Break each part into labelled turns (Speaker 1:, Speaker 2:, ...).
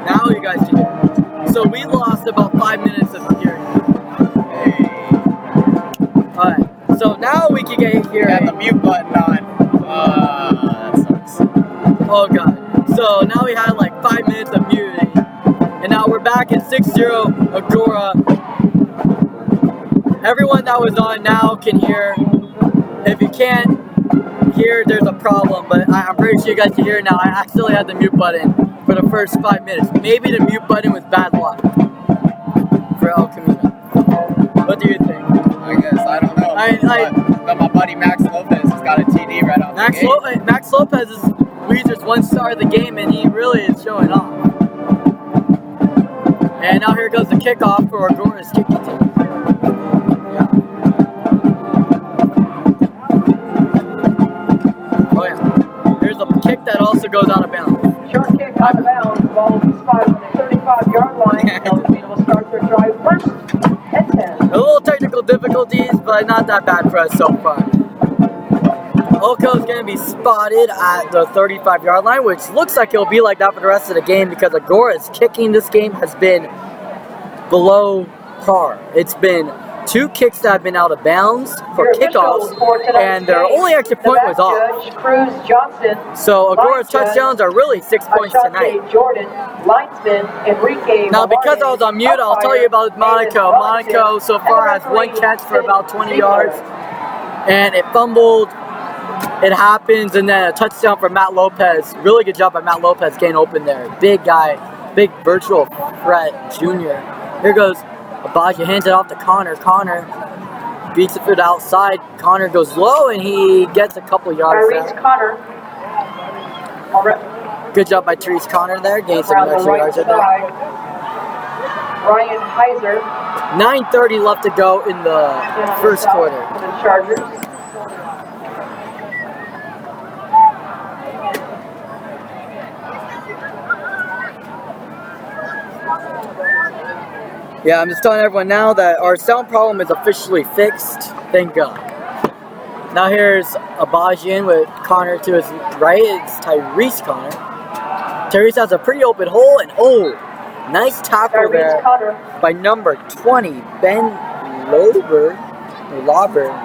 Speaker 1: Now you guys can hear. So we lost about 5 minutes of hearing. Alright, so now we can get here.
Speaker 2: Got the mute button on. That sucks.
Speaker 1: Oh god. So now we had like 5 minutes of muting. And now we're back at 6-0 Agoura. Everyone that was on now can hear. If you can't hear, there's a problem, but I'm pretty sure you guys can hear now. I accidentally had the mute button for the first 5 minutes. Maybe the mute button was bad luck for El Camino. What do you think?
Speaker 2: I guess, I don't know. But my buddy Max Lopez has got a TD right off the gate.
Speaker 1: Max Lopez is Weezer's one star of the game, and he really is showing off. And now here goes the kickoff for Agoura's kicking team. Oh yeah. Here's a kick that also goes out of bounds.
Speaker 3: Short kick out of bounds. Ball will be spotted on the 35-yard line. El Camino will start their drive first and 10.
Speaker 1: A little technical difficulties, but not that bad for us so far. Oko is going to be spotted at the 35-yard line, which looks like it'll be like that for the rest of the game because Agoura's kicking this game has been below par. It's been 2 kicks that have been out of bounds for kickoffs, and their only extra point was off. So Agoura's touchdowns are really 6 points tonight. Now, because I was on mute, I'll tell you about Monaco. Monaco so far has 1 catch for about 20 yards, and it fumbled. It happens, and then a touchdown for Matt Lopez. Really good job by Matt Lopez getting open there. Big guy, big virtual threat, junior. Here goes Abaji, hands it off to Connor. Connor beats it to the outside. Connor goes low, and he gets a couple yards there.
Speaker 3: Connor.
Speaker 1: Good job by Therese Connor there. Gained some extra yards right there.
Speaker 3: Ryan Heiser.
Speaker 1: 9:30 left to go in the first quarter.
Speaker 3: For the Chargers.
Speaker 1: Yeah, I'm just telling everyone now that our sound problem is officially fixed. Thank God. Now here's Abajian with Connor to his right. It's Tyrese Connor. Tyrese has a pretty open hole, and nice tackle there by number 20, Ben Lauber.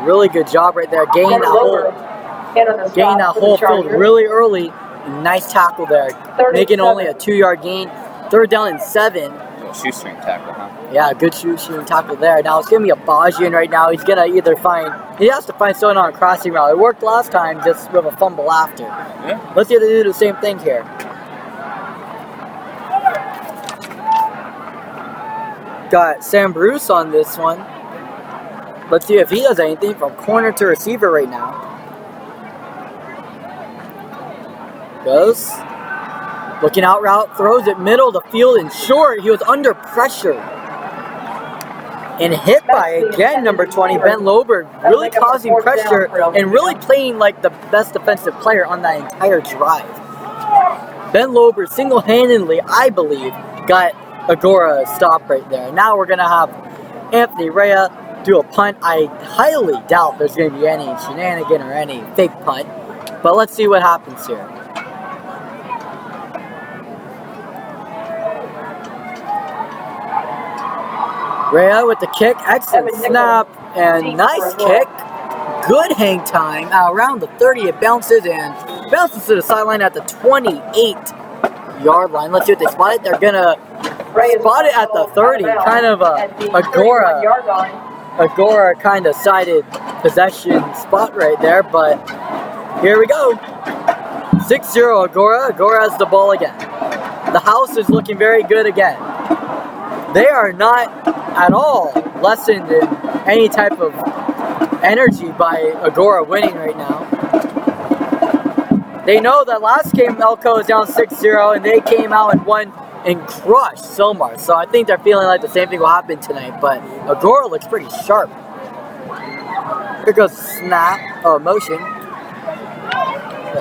Speaker 1: Really good job right there. Gain that hole filled really early. Nice tackle there. Making only a 2-yard gain. 3rd down and 7.
Speaker 2: Shoestring tackle, huh?
Speaker 1: Yeah, good shoestring tackle there. Now it's gonna be a Bajian right now. He's gonna he has to find someone on a crossing route. It worked last time just with a fumble after.
Speaker 2: Yeah.
Speaker 1: Let's see if they do the same thing here. Got Sam Bruce on this one. Let's see if he does anything from corner to receiver right now. Goes. Looking out route, throws it middle of the field and short. He was under pressure. And hit by, again, number 20, Ben Lauber, really causing pressure and really playing like the best defensive player on that entire drive. Ben Lauber single-handedly, I believe, got Agoura stopped right there. Now we're going to have Anthony Rea do a punt. I highly doubt there's going to be any shenanigan or any fake punt. But let's see what happens here. Rea with the kick, excellent snap, and nice kick. Good hang time. Around the 30, it bounces to the sideline at the 28-yard line. Let's see what they spot it. They're going to spot it at the 30. Kind of a Agoura kind of sided possession spot right there, but here we go. 6-0 Agoura. Agoura has the ball again. The house is looking very good again. They are not at all lessened in any type of energy by Agoura winning right now. They know that last game Elko is down 6-0 and they came out and won and crushed Silmar. So I think they're feeling like the same thing will happen tonight, but Agoura looks pretty sharp. Here goes snap, motion.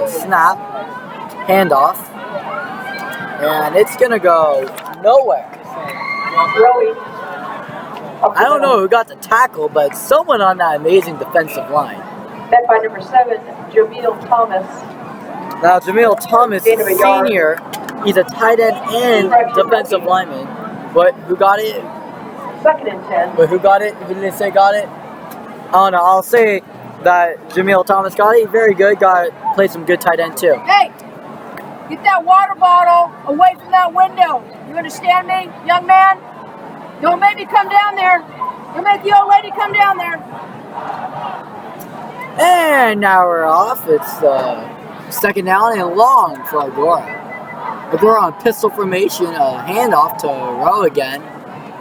Speaker 1: Snap, handoff, and it's gonna go nowhere. I don't know who got the tackle, but someone on that amazing defensive line.
Speaker 3: Met by number 7, Jameel Thomas.
Speaker 1: Now Jameel Thomas, senior, He's a tight end and defensive lineman. But who got it?
Speaker 3: 2nd and 10.
Speaker 1: But who got it? Who did they say got it? I don't know. I'll say that Jamil Thomas got it. Very good. Played some good tight end too.
Speaker 4: Hey, get that water bottle away from that window. You understand me, young man? Don't make me come down there. Don't make the old lady come down there.
Speaker 1: And now we're off. It's 2nd down and long for Agoura. Agoura on pistol formation, a handoff to Rowe again,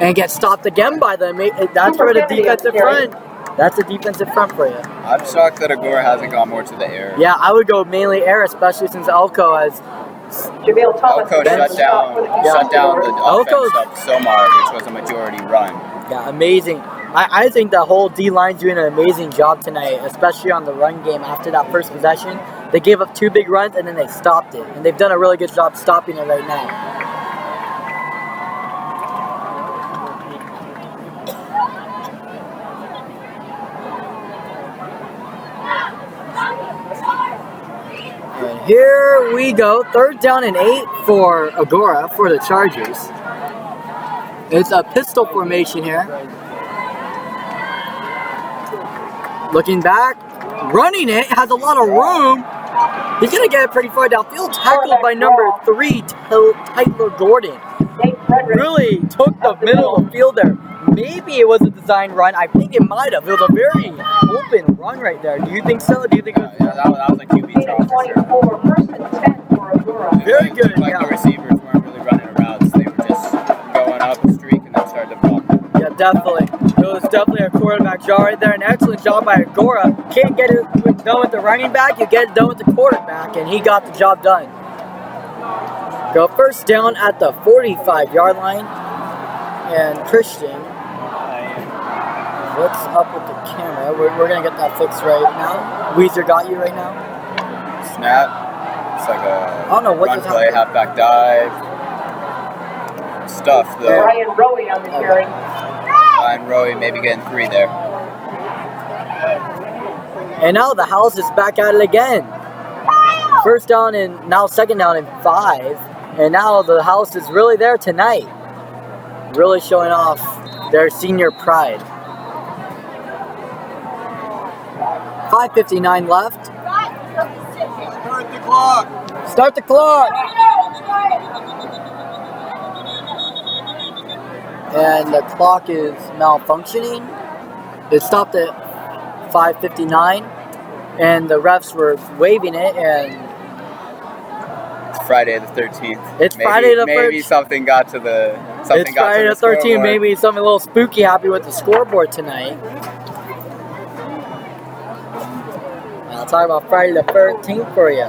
Speaker 1: and gets stopped again by them. That's for the defensive front. That's a defensive front for you.
Speaker 2: I'm shocked that Agoura hasn't gone more to the air.
Speaker 1: Yeah, I would go mainly air, especially since Elko has.
Speaker 3: Jamil Thomas
Speaker 2: Elko shut down the offense of Somar, which was a majority run.
Speaker 1: Yeah, amazing. I think the whole D-line's doing an amazing job tonight, especially on the run game after that first possession. They gave up 2 big runs and then they stopped it. And they've done a really good job stopping it right now. And here we go. 3rd down and 8 for Agoura, for the Chargers. It's a pistol formation here. Looking back, running it, has a lot of room. He's going to get it pretty far downfield. Tackled by number 3, Tyler Gordon. Really took the middle of the field there. Maybe it was a design run. I think it might have. It was a very open run right there. Do you think so? Do you think it was?
Speaker 2: Yeah, that was a QB throw for sure.
Speaker 3: 1st and 10 for Agoura.
Speaker 1: Very good.
Speaker 2: Like the receivers weren't really running routes. They were just going up a streak and then started to block.
Speaker 1: Yeah, definitely. It was definitely a quarterback job right there. An excellent job by Agoura. Can't get it done with the running back. You get it done with the quarterback, and he got the job done. Go 1st down at the 45-yard line. And Christian, what's up with the camera? We're going to get that fixed right now. Weezer got you right now.
Speaker 2: Snap. It's like a
Speaker 1: I don't know what
Speaker 2: run
Speaker 1: just
Speaker 2: play,
Speaker 1: happened.
Speaker 2: halfback dive. Stuff though.
Speaker 3: Ryan Rowe on the carry.
Speaker 2: Ryan Rowe maybe getting 3 there.
Speaker 1: And now the house is back at it again. 1st down and now 2nd down and 5. And now the house is really there tonight. Really showing off their senior pride. 5:59 left.
Speaker 2: Start the clock.
Speaker 1: Start the clock. And the clock is malfunctioning. It stopped at 5:59, and the refs were waving it. And
Speaker 2: It's Friday the 13th.
Speaker 1: It's Friday the 13th.
Speaker 2: Maybe something got to the.
Speaker 1: It's Friday the 13th. Maybe something a little spooky happened with the scoreboard tonight. I'll talk about Friday the 13th for you.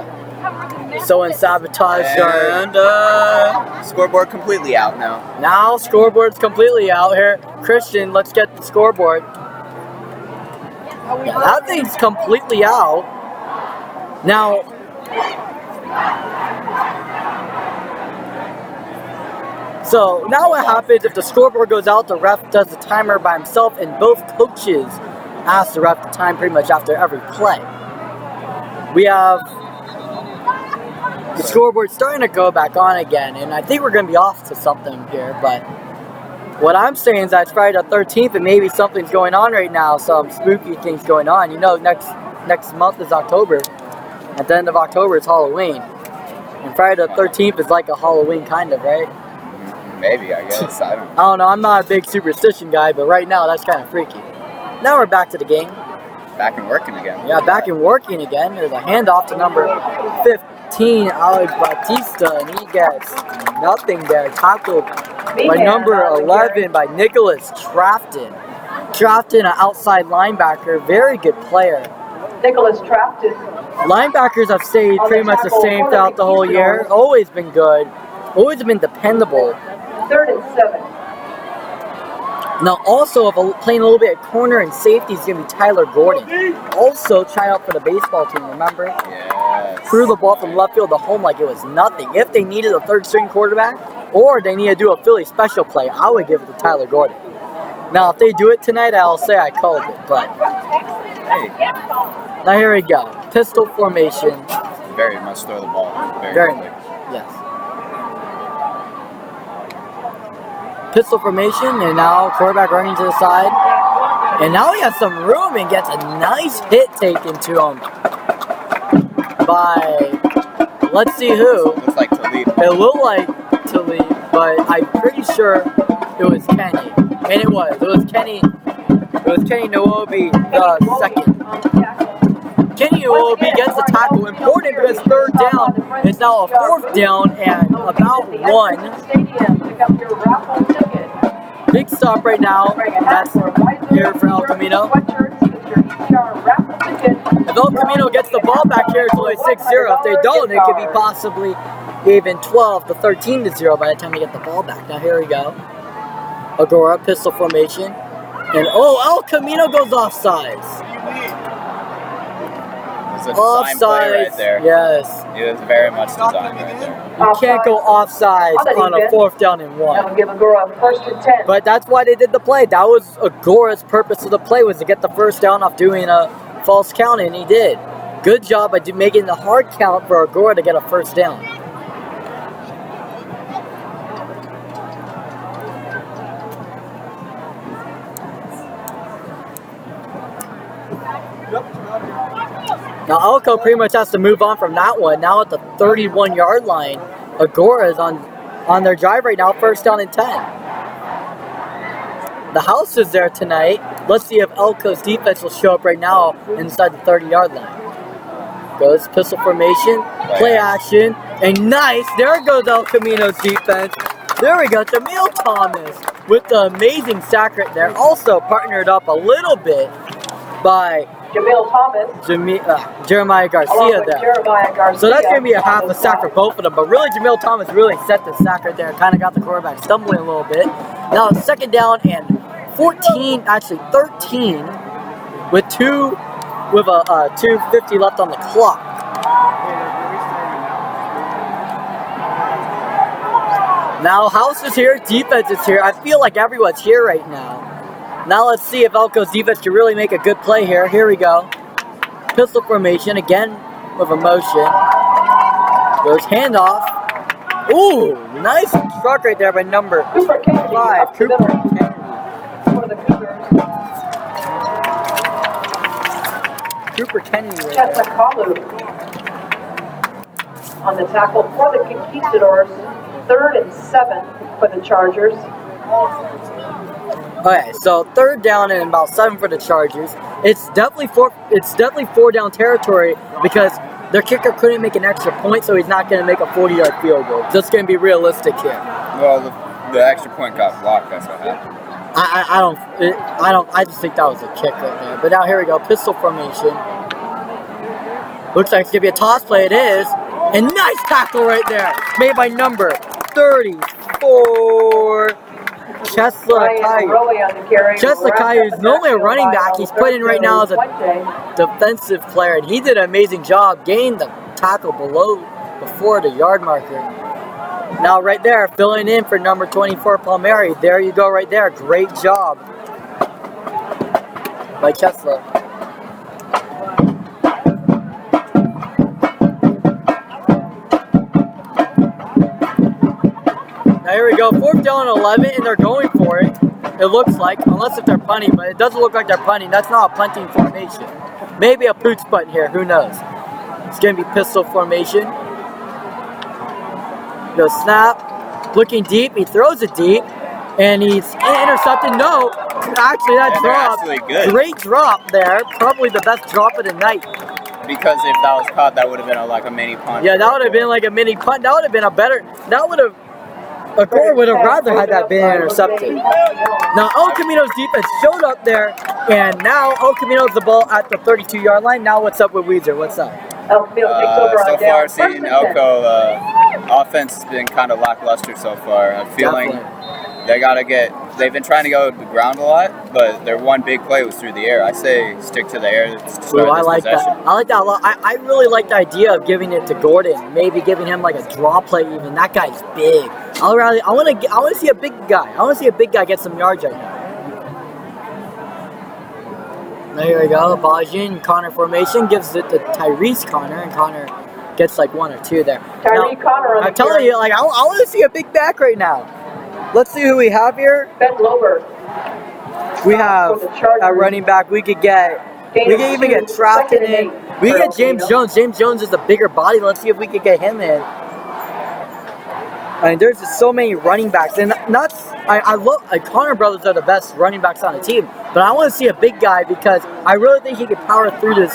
Speaker 1: Someone sabotaged
Speaker 2: And scoreboard completely out now.
Speaker 1: Now scoreboard's completely out here. Christian, let's get the scoreboard. Yeah, that thing's completely out. Now, so now what happens if the scoreboard goes out, the ref does the timer by himself, and both coaches ask the ref the time pretty much after every play. We have the scoreboard starting to go back on again, and I think we're going to be off to something here, but what I'm saying is that it's Friday the 13th, and maybe something's going on right now, some spooky things going on. You know, next month is October. At the end of October, it's Halloween. And Friday the 13th is like a Halloween kind of, right?
Speaker 2: Maybe, I guess. I don't know.
Speaker 1: I don't know, I'm not a big superstition guy, but right now that's kind of freaky. Now we're back to the game.
Speaker 2: Back and working again.
Speaker 1: Yeah, back and working again. There's a handoff to number 15, Alex Batista, and he gets nothing there. Tackled by number 11 by Nicholas Trafton. Trafton, an outside linebacker, very good player.
Speaker 3: Nicholas Trafton.
Speaker 1: Linebackers have stayed pretty much the same throughout the whole year. Always been good. Always been dependable.
Speaker 3: 3rd and 7.
Speaker 1: Now also, playing a little bit at corner and safety is going to be Tyler Gordon. Also tried out for the baseball team, remember?
Speaker 2: Yes.
Speaker 1: Threw the ball from left field to home like it was nothing. If they needed a 3rd string quarterback, or they need to do a Philly special play, I would give it to Tyler Gordon. Now, if they do it tonight, I'll say I called it, but
Speaker 2: Hey,
Speaker 1: now here we go. Pistol formation.
Speaker 2: very much throw the ball.
Speaker 1: Very
Speaker 2: quickly.
Speaker 1: yes. pistol formation, and now quarterback running to the side. And now he has some room and gets a nice hit taken to him by, let's see who.
Speaker 2: Looks like Talib.
Speaker 1: It looked like Talib, but I'm pretty sure it was Kenny. And it was Kenny. It was Kenny Nwobi, the second. Kenny Nwobi gets the tackle. Important because third down is now a fourth down and about 1. Big stop right now. That's here for El Camino. If El Camino gets the ball back here, it's only 6-0. If they don't, it could be possibly even 12 to 13-0 by the time they get the ball back. Now here we go. Agoura, pistol formation. And El Camino goes offsides.
Speaker 2: It's a design play right there.
Speaker 1: Yes.
Speaker 2: It was very much designed right there.
Speaker 1: You can't go offsides on a 4th down and 1.
Speaker 3: That'll give Agoura 1st and 10.
Speaker 1: But that's why they did the play. That was Agoura's purpose of the play, was to get the first down off doing a false count, and he did. Good job by making the hard count for Agoura to get a first down. Now Elko pretty much has to move on from that one. Now at the 31-yard line, Agoura is on their drive right now, first down and 10. The house is there tonight. Let's see if Elko's defense will show up right now inside the 30-yard line. Goes pistol formation, play action, and nice. There goes El Camino's defense. There we go, Jamil Thomas with the amazing sack right there. Also partnered up a little bit by
Speaker 3: Jamil Thomas.
Speaker 1: Jeremiah Garcia there. So that's going to be a half a sack for both of them. But really, Jamil Thomas really set the sack right there. Kind of got the quarterback stumbling a little bit. Now it's 2nd down and 13 with a 2:50 left on the clock. Now House is here, defense is here. I feel like everyone's here right now. Now let's see if Elko's defense can really make a good play here. Here we go. Pistol formation, again with a motion. Goes handoff. Ooh, nice struck right there by number 5, Cooper Kennedy. Cooper Kennedy right there.
Speaker 3: On the tackle for the Conquistadors. 3rd and 7 for the Chargers.
Speaker 1: Okay, so 3rd down and about 7 for the Chargers. It's definitely 4 down territory because their kicker couldn't make an extra point, so he's not going to make a 40-yard field goal. Just going to be realistic here.
Speaker 2: Well, the extra point got blocked. That's what happened.
Speaker 1: I just think that was a kick right there. But now here we go, pistol formation. Looks like it's going to be a toss play. It is. And nice tackle right there, made by number 34. Chesla Caillou is normally a running back. He's put in right now as a defensive player, and he did an amazing job. Gained the tackle before the yard marker. Now right there, filling in for number 24, Palmieri. There you go right there. Great job by Chesla. Now here we go, 4th down and 11, and they're going for it. It looks like, unless if they're punting, but it doesn't look like they're punting. That's not a punting formation. Maybe a pooch punt here, who knows? It's going to be pistol formation. Go snap, looking deep, he throws it deep, and he's intercepted. No, actually that drop, great drop there. Probably the best drop of the night.
Speaker 2: Because if that was caught, that would have been like a mini punt.
Speaker 1: Yeah, that would have been like a mini punt. That would have been a better, Agoura would have rather had that been intercepted. Now, El Camino's defense showed up there, and now El Camino's the ball at the 32-yard line. Now, what's up with Weezer? What's up?
Speaker 2: So far, seeing Elko, offense has been kind of lackluster so far. I'm feeling they've been trying to go to the ground a lot, but their one big play was through the air. I say stick to the air.
Speaker 1: I like that. I like that a lot. I really like the idea of giving it to Gordon, maybe giving him like a draw play even. That guy's big. I want to see a big guy. I want to see a big guy get some yards right now. There we go. Bajin, Connor formation, gives it to Tyrese Connor, and Connor gets like 1 or 2 there.
Speaker 3: Tyrese Connor.
Speaker 1: I'm telling you, like I want to see a big back right now. Let's see who we have here.
Speaker 3: Ben Lober.
Speaker 1: We have at running back. We could even get Trafton in. We could get James Jones. James Jones is a bigger body. Let's see if we could get him in. I mean, there's just so many running backs, and I love Connor brothers are the best running backs on the team. But I want to see a big guy because I really think he could power through this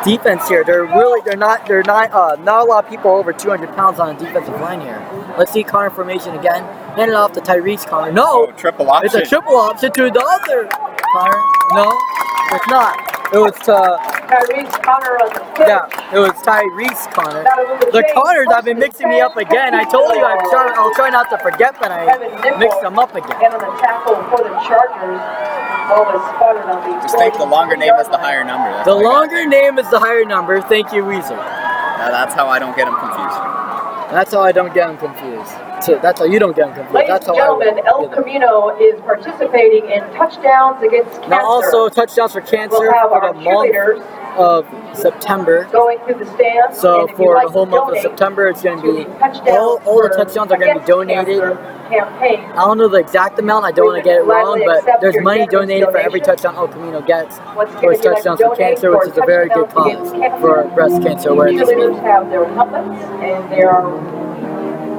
Speaker 1: defense here. They're not a lot of people over 200 pounds on the defensive line here. Let's see Connor formation again. Hand it off to Tyrese Connor. No,
Speaker 2: triple option.
Speaker 1: It's a triple option to the other Connor. No, it's not. It was to
Speaker 3: Tyrese Connor on the pitch.
Speaker 1: yeah. It was Tyrese Connor. The Connors have been mixing me up again. I told you I'll try not to forget, but I mixed them up again.
Speaker 3: And on the tackle for the Chargers, always spotted on the.
Speaker 2: Just think the longer name is the higher number.
Speaker 1: The longer name is the higher number. Thank you, Weezer.
Speaker 2: That's how I don't get them confused.
Speaker 1: That's how I don't get them confused. So that's how you don't get them confused.
Speaker 3: Ladies
Speaker 1: That's
Speaker 3: and
Speaker 1: how
Speaker 3: gentlemen, El Camino is participating in touchdowns against cancer.
Speaker 1: Now also touchdowns for cancer
Speaker 3: We'll have
Speaker 1: for
Speaker 3: our
Speaker 1: the month of September.
Speaker 3: going through the stands.
Speaker 1: So
Speaker 3: and if you'd
Speaker 1: for
Speaker 3: like
Speaker 1: the whole
Speaker 3: to
Speaker 1: month of
Speaker 3: donate
Speaker 1: September, it's going to be
Speaker 3: touchdowns
Speaker 1: all the
Speaker 3: for
Speaker 1: touchdowns are going to be
Speaker 3: Against
Speaker 1: donated.
Speaker 3: Cancer campaign.
Speaker 1: I don't know the exact amount. I don't want to get it wrong, but there's money donated for every touchdown El Camino gets for his touchdowns for cancer, which is a very good cause for breast cancer awareness.
Speaker 3: Cheerleaders have their helmets, and they are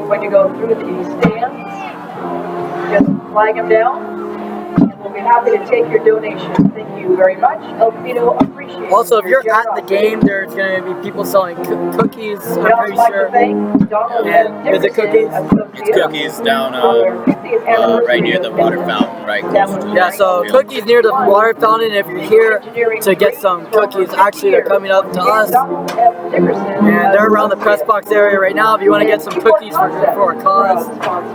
Speaker 3: when you go through the stands, just flag them down. And we'll be happy to take your donation. Thank you very much. El Camino appreciates.
Speaker 1: Also, if you're
Speaker 3: your
Speaker 1: at the
Speaker 3: generosity.
Speaker 1: game, there's going to be people selling cookies,
Speaker 3: We'd
Speaker 1: I'm
Speaker 3: also
Speaker 1: pretty
Speaker 3: like to
Speaker 1: sure.
Speaker 3: thank Donald
Speaker 1: And is it cookies?
Speaker 2: It's cookies down right near the water fountain, right close to
Speaker 1: Yeah, so cookies near the water fountain. If you're here to get some cookies, actually they're coming up to us. And they're around the press box area right now. If you want to get some cookies for a cause,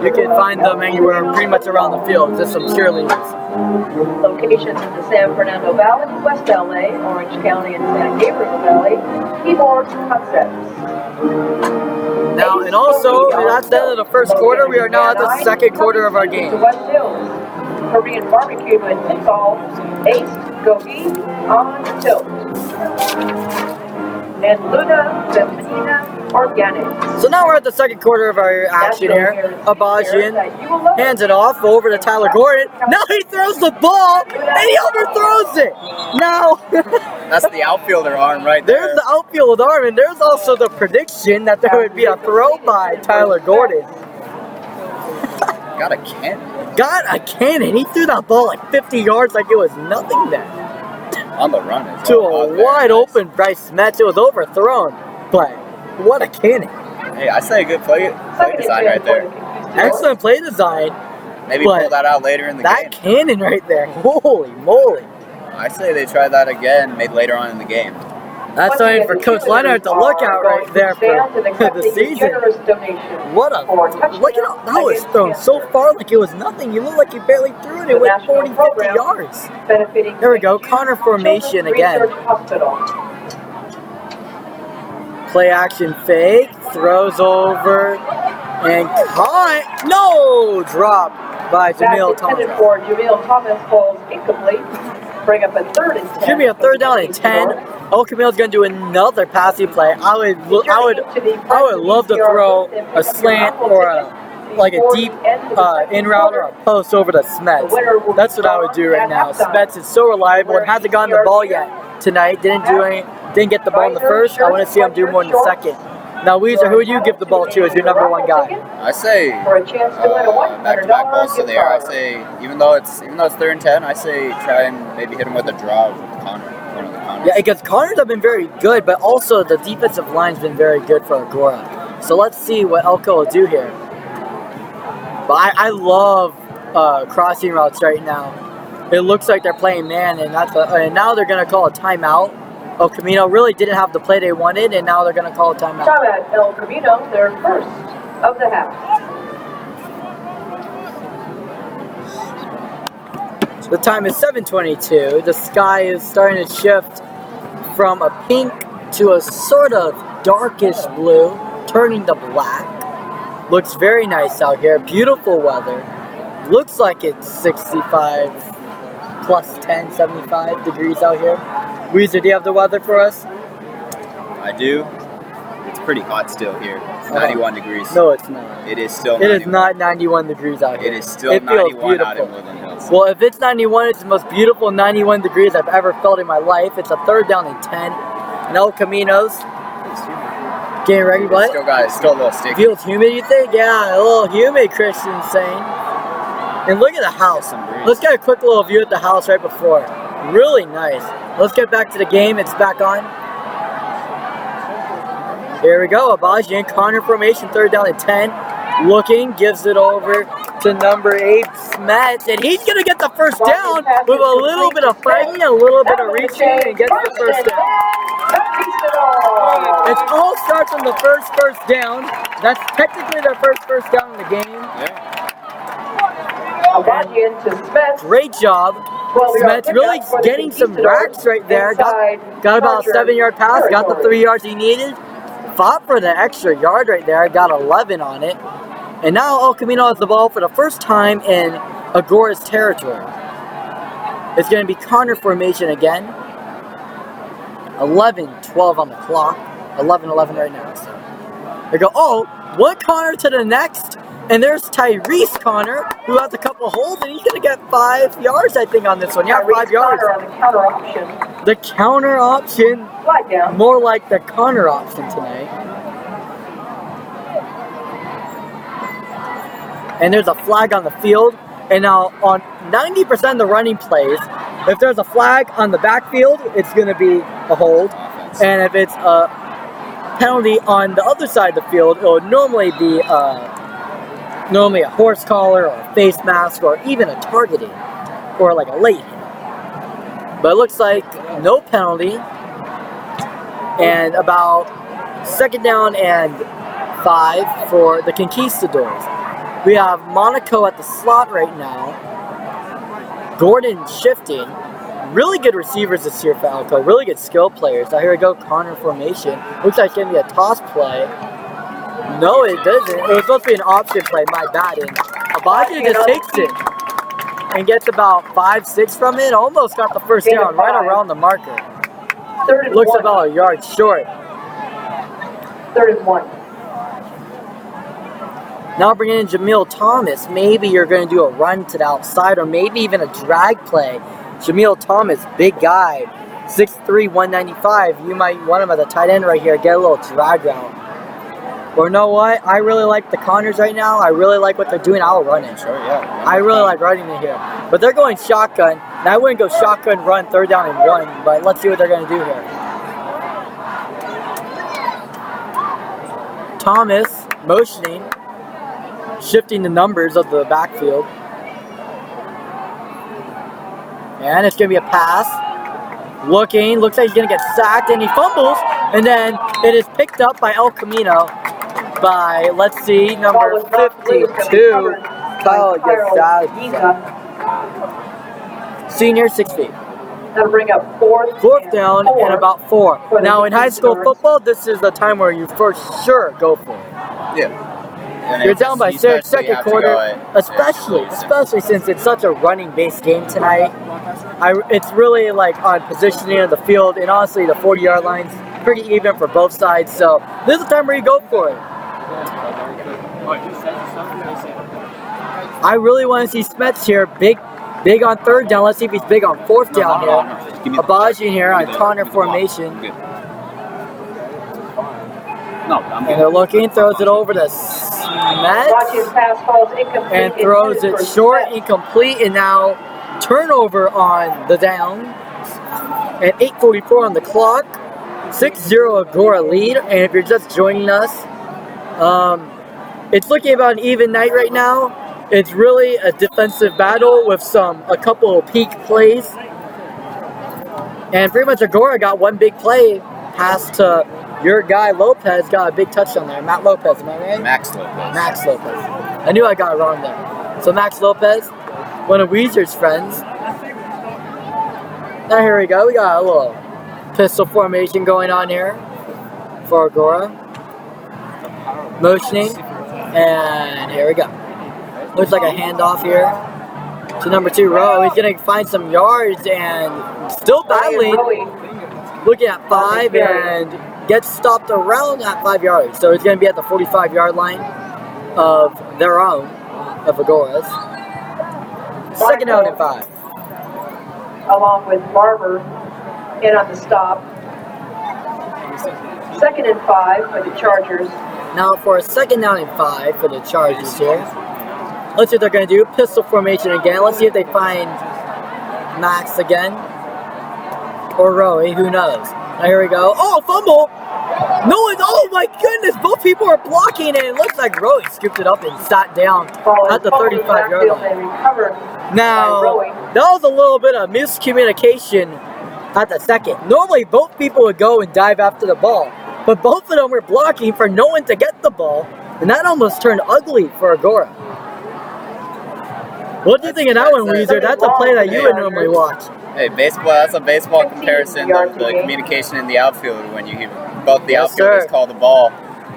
Speaker 1: you can find them anywhere pretty much around the field. Just some cheerleaders.
Speaker 3: Locations in the San Fernando Valley, West LA, Orange County, and San Gabriel Valley. Keyboard Concepts.
Speaker 1: Now, and also, that's the end of the first quarter. We are now at the second quarter of our game.
Speaker 3: West Hills, Korean barbecue and meatballs, Ace Gogi on tilt. And Luna Feminina Organics.
Speaker 1: So now we're at the second quarter of our action here. Abajian hands it off over to Tyler Gordon. Now he throws the ball and he overthrows it. Now
Speaker 2: That's the outfielder arm right there.
Speaker 1: there's the outfield arm, and there's also the prediction that there would be a throw by Tyler Gordon.
Speaker 2: Got a cannon
Speaker 1: Got a cannon. He threw that ball like 50 yards like it was nothing there.
Speaker 2: on the run.
Speaker 1: To a wide open Bryce Metz. It was overthrown, but what a cannon.
Speaker 2: Hey, I say a good play design right there.
Speaker 1: Excellent play design.
Speaker 2: Maybe
Speaker 1: But
Speaker 2: pull that out later in the
Speaker 1: That
Speaker 2: game.
Speaker 1: cannon right there. Holy moly.
Speaker 2: I say they try that again, maybe later on in the game.
Speaker 1: That's something for Coach Leonard to look at right there for the season. What a look at how that was thrown so far like it was nothing. You look like you barely threw it. It went 40, 50 yards. There we go. Connor formation again. Play action fake. Throws over and caught. No! Drop by Jamil Thomas.
Speaker 3: For Jamil Thomas falls incomplete. Bring up a 3rd and 10.
Speaker 1: Should be a 3rd down and 10. Oh, Camille's gonna do another passing play. I would love to throw a slant or like a deep in route or a post over to Smets. That's what I would do right now. Smets is so reliable and hasn't gotten the ball yet tonight. Didn't get the ball in the first. I want to see him do more in the second. Now, Weezer, who would you give the ball to as your number one guy?
Speaker 3: For
Speaker 2: I say
Speaker 3: a chance to win a
Speaker 2: back-to-back balls to
Speaker 3: $100
Speaker 2: the air. I say even though it's 3rd and 10, I say try and maybe hit him with a draw with Connor. One of the Connors.
Speaker 1: Yeah, because Connors have been very good, but also the defensive line's been very good for Agoura. So let's see what Elko will do here. But I love crossing routes right now. It looks like they're playing man, and now they're going to call a timeout. El Camino really didn't have the play they wanted, and now they're going to call a timeout.
Speaker 3: Timeout, El Camino, their first of the half.
Speaker 1: The time is 7:22. The sky is starting to shift from a pink to a sort of darkish blue, turning to black. Looks very nice out here. Beautiful weather. Looks like it's 65 plus 10, 75 degrees out here. Weezer, do you have the weather for us?
Speaker 2: I do. It's pretty hot still here. It's 91 degrees.
Speaker 1: No, it's not.
Speaker 2: It is still.
Speaker 1: It is not 91 degrees out here.
Speaker 2: It is still
Speaker 1: It feels
Speaker 2: 91 out in
Speaker 1: beautiful.
Speaker 2: Woodland Hills.
Speaker 1: Well, if it's 91, it's the most beautiful 91 degrees I've ever felt in my life. It's a 3rd down and 10. And El Camino's getting ready, but
Speaker 2: It's still a little sticky.
Speaker 1: feels humid, you think? Yeah, a little humid, Christian's saying. And look at the house.
Speaker 2: Some breeze.
Speaker 1: Let's get a quick little view at the house right before. Really nice. Let's get back to the game. It's back on. Here we go. Abaji in corner formation, 3rd down and 10. Looking, gives it over to number 8, Smets, and he's going to get the first down with a little bit of fighting, a little bit of reaching, and gets the first down. It all starts on the first down. That's technically their first down in the game.
Speaker 3: Abaji into Smets.
Speaker 1: Great job. Smets really getting some racks right there. Got about a 7-yard pass, got the 3 yards he needed. Fought for the extra yard right there, got 11 on it. And now El Camino has the ball for the first time in Agoura's territory. It's going to be corner formation again. 11-12 on the clock. 11-11 right now. So they go, oh, one corner to the next. And there's Tyrese Connor, who has a couple holes, and he's going to get 5 yards, I think, on this one. Yeah, 5 yards.
Speaker 3: On the counter option.
Speaker 1: The counter option.
Speaker 3: Flag down.
Speaker 1: More like the corner option tonight. And there's a flag on the field. And now on 90% of the running plays, if there's a flag on the backfield, it's going to be a hold. And if it's a penalty on the other side of the field, it would normally be a horse collar or a face mask or even a targeting or like a late hit. But it looks like no penalty. And about 2nd down and 5 for the Conquistadors. We have Monaco at the slot right now. Gordon shifting. Really good receivers this year for Alco. Really good skill players. Now here we go, corner formation. Looks like it's going to be a toss play. No, it doesn't. It was supposed to be an option play. My bad. And Abaji just takes it and gets about 5-6 from it. Almost got the first down right around the marker. Looks about a yard short.
Speaker 3: 3rd and 1.
Speaker 1: Now bringing in Jamil Thomas. Maybe you're going to do a run to the outside or maybe even a drag play. Jamil Thomas, big guy, 6'3", 195. You might want him at the tight end right here. Get a little drag route. Or you know what? I really like the Connors right now. I really like what they're doing. I'll run it.
Speaker 2: Sure, yeah.
Speaker 1: I really like running it here. But they're going shotgun. And I wouldn't go shotgun run 3rd down and 1. But let's see what they're going to do here. Thomas motioning. Shifting the numbers of the backfield. And it's going to be a pass. Looking. Looks like he's going to get sacked. And he fumbles. And then it is picked up by El Camino. By, let's see, number 52. Kyle Yazad. Senior, 6 feet.
Speaker 3: That'll bring up 4th
Speaker 1: down and about 4. Now in high school football, this is the time where you for sure go for it.
Speaker 2: Yeah.
Speaker 1: You're down by 6, second quarter, especially since it's such a running-based game tonight. It's really like on positioning of the field, and honestly, the 40-yard line's pretty even for both sides. So this is the time where you go for it. I really want to see Smets here, big on 3rd down. Let's see if he's big on 4th down here. Abaji here on corner formation. And they're looking, throws it over to Smets, and throws it short, incomplete, and now turnover on the down. And 8:44 on the clock. 6-0 Agoura lead. And if you're just joining us, it's looking about an even night right now. It's really a defensive battle with a couple of peak plays. And pretty much Agoura got one big play. Pass to your guy Lopez, got a big touchdown there. Matt Lopez, am I right?
Speaker 2: Max Lopez.
Speaker 1: Max Lopez. I knew I got it wrong there. So Max Lopez, one of Weezer's friends. Now here we go. We got a little pistol formation going on here for Agoura. Motioning. And here we go. Looks like a handoff here to number 2 Rowe. He's going to find some yards and still battling. Looking at 5 and gets stopped around that 5 yards. So it's going to be at the 45-yard line of their own, of Agoura's. Second down and 5.
Speaker 3: Along with Barber in on the stop. 2nd and 5 for the Chargers.
Speaker 1: Now for a 2nd down and 5 for the Chargers here. Let's see what they're going to do. Pistol formation again. Let's see if they find Max again. Or Roey, who knows. Now here we go. Oh, fumble! No one's, oh my goodness, both people are blocking and it looks like Roey scooped it up and sat down at the 35-yard line. Now, that was a little bit of miscommunication at the second. Normally both people would go and dive after the ball, but both of them were blocking for no one to get the ball, and that almost turned ugly for Agoura. What do you think of that one, Weezer? That's a play that you would normally watch.
Speaker 2: Hey, baseball, that's a baseball comparison of the communication in the outfield when you hear both the outfielders call the ball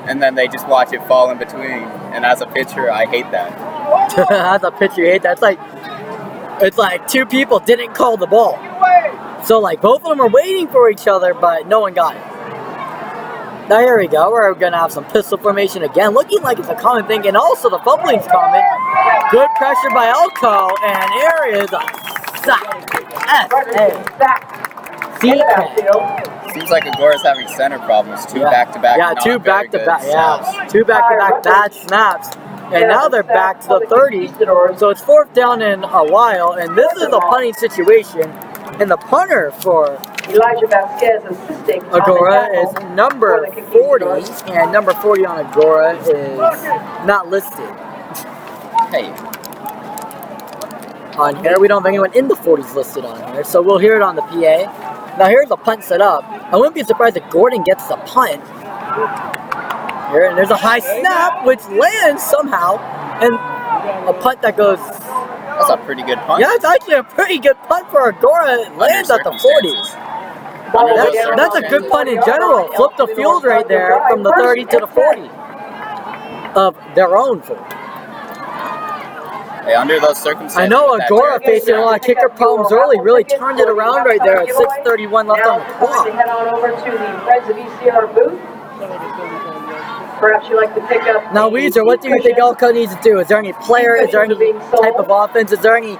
Speaker 2: and then they just watch it fall in between. And as a pitcher, I hate that.
Speaker 1: As a pitcher, you hate that. It's like two people didn't call the ball. So like both of them are waiting for each other, but no one got it. Now here we go. We're going to have some pistol formation again. Looking like it's a common thing. And also the fumbling's common. Good pressure by Elko. And here is a sack. S-A-C-K.
Speaker 2: Seems like Agoura's having center problems. Two back-to-back.
Speaker 1: Yeah, two back-to-back. Yeah, two back-to-back bad snaps. And now they're back to the 30. So it's 4th down in a while. And this is a punting situation. And the punter for
Speaker 3: Elijah Vasquez assisting
Speaker 1: Agoura is number 40, and number 40 on Agoura is not listed.
Speaker 2: Hey.
Speaker 1: On here, we don't have anyone in the 40s listed on here, so we'll hear it on the PA. Now here's the punt set up. I wouldn't be surprised if Gordon gets the punt. Here, and there's a high snap, which lands somehow, and a punt that goes...
Speaker 2: That's a pretty good punt.
Speaker 1: Yeah, it's actually a pretty good punt for Agoura. It lands at the 40s. That's a good punt in general. Flip the field right there from the 30 to the 40 of their own 40.
Speaker 2: Hey, under those circumstances,
Speaker 1: I know Agoura facing a lot of kicker problems early. Really turned it around right there at 6:31 left on the clock.
Speaker 3: Head on over to the Friends of ECR booth. Perhaps you'd like to pick up.
Speaker 1: Now, Weezer, what do you think Elko needs to do? Is there any player? Is there any type of offense? Is there any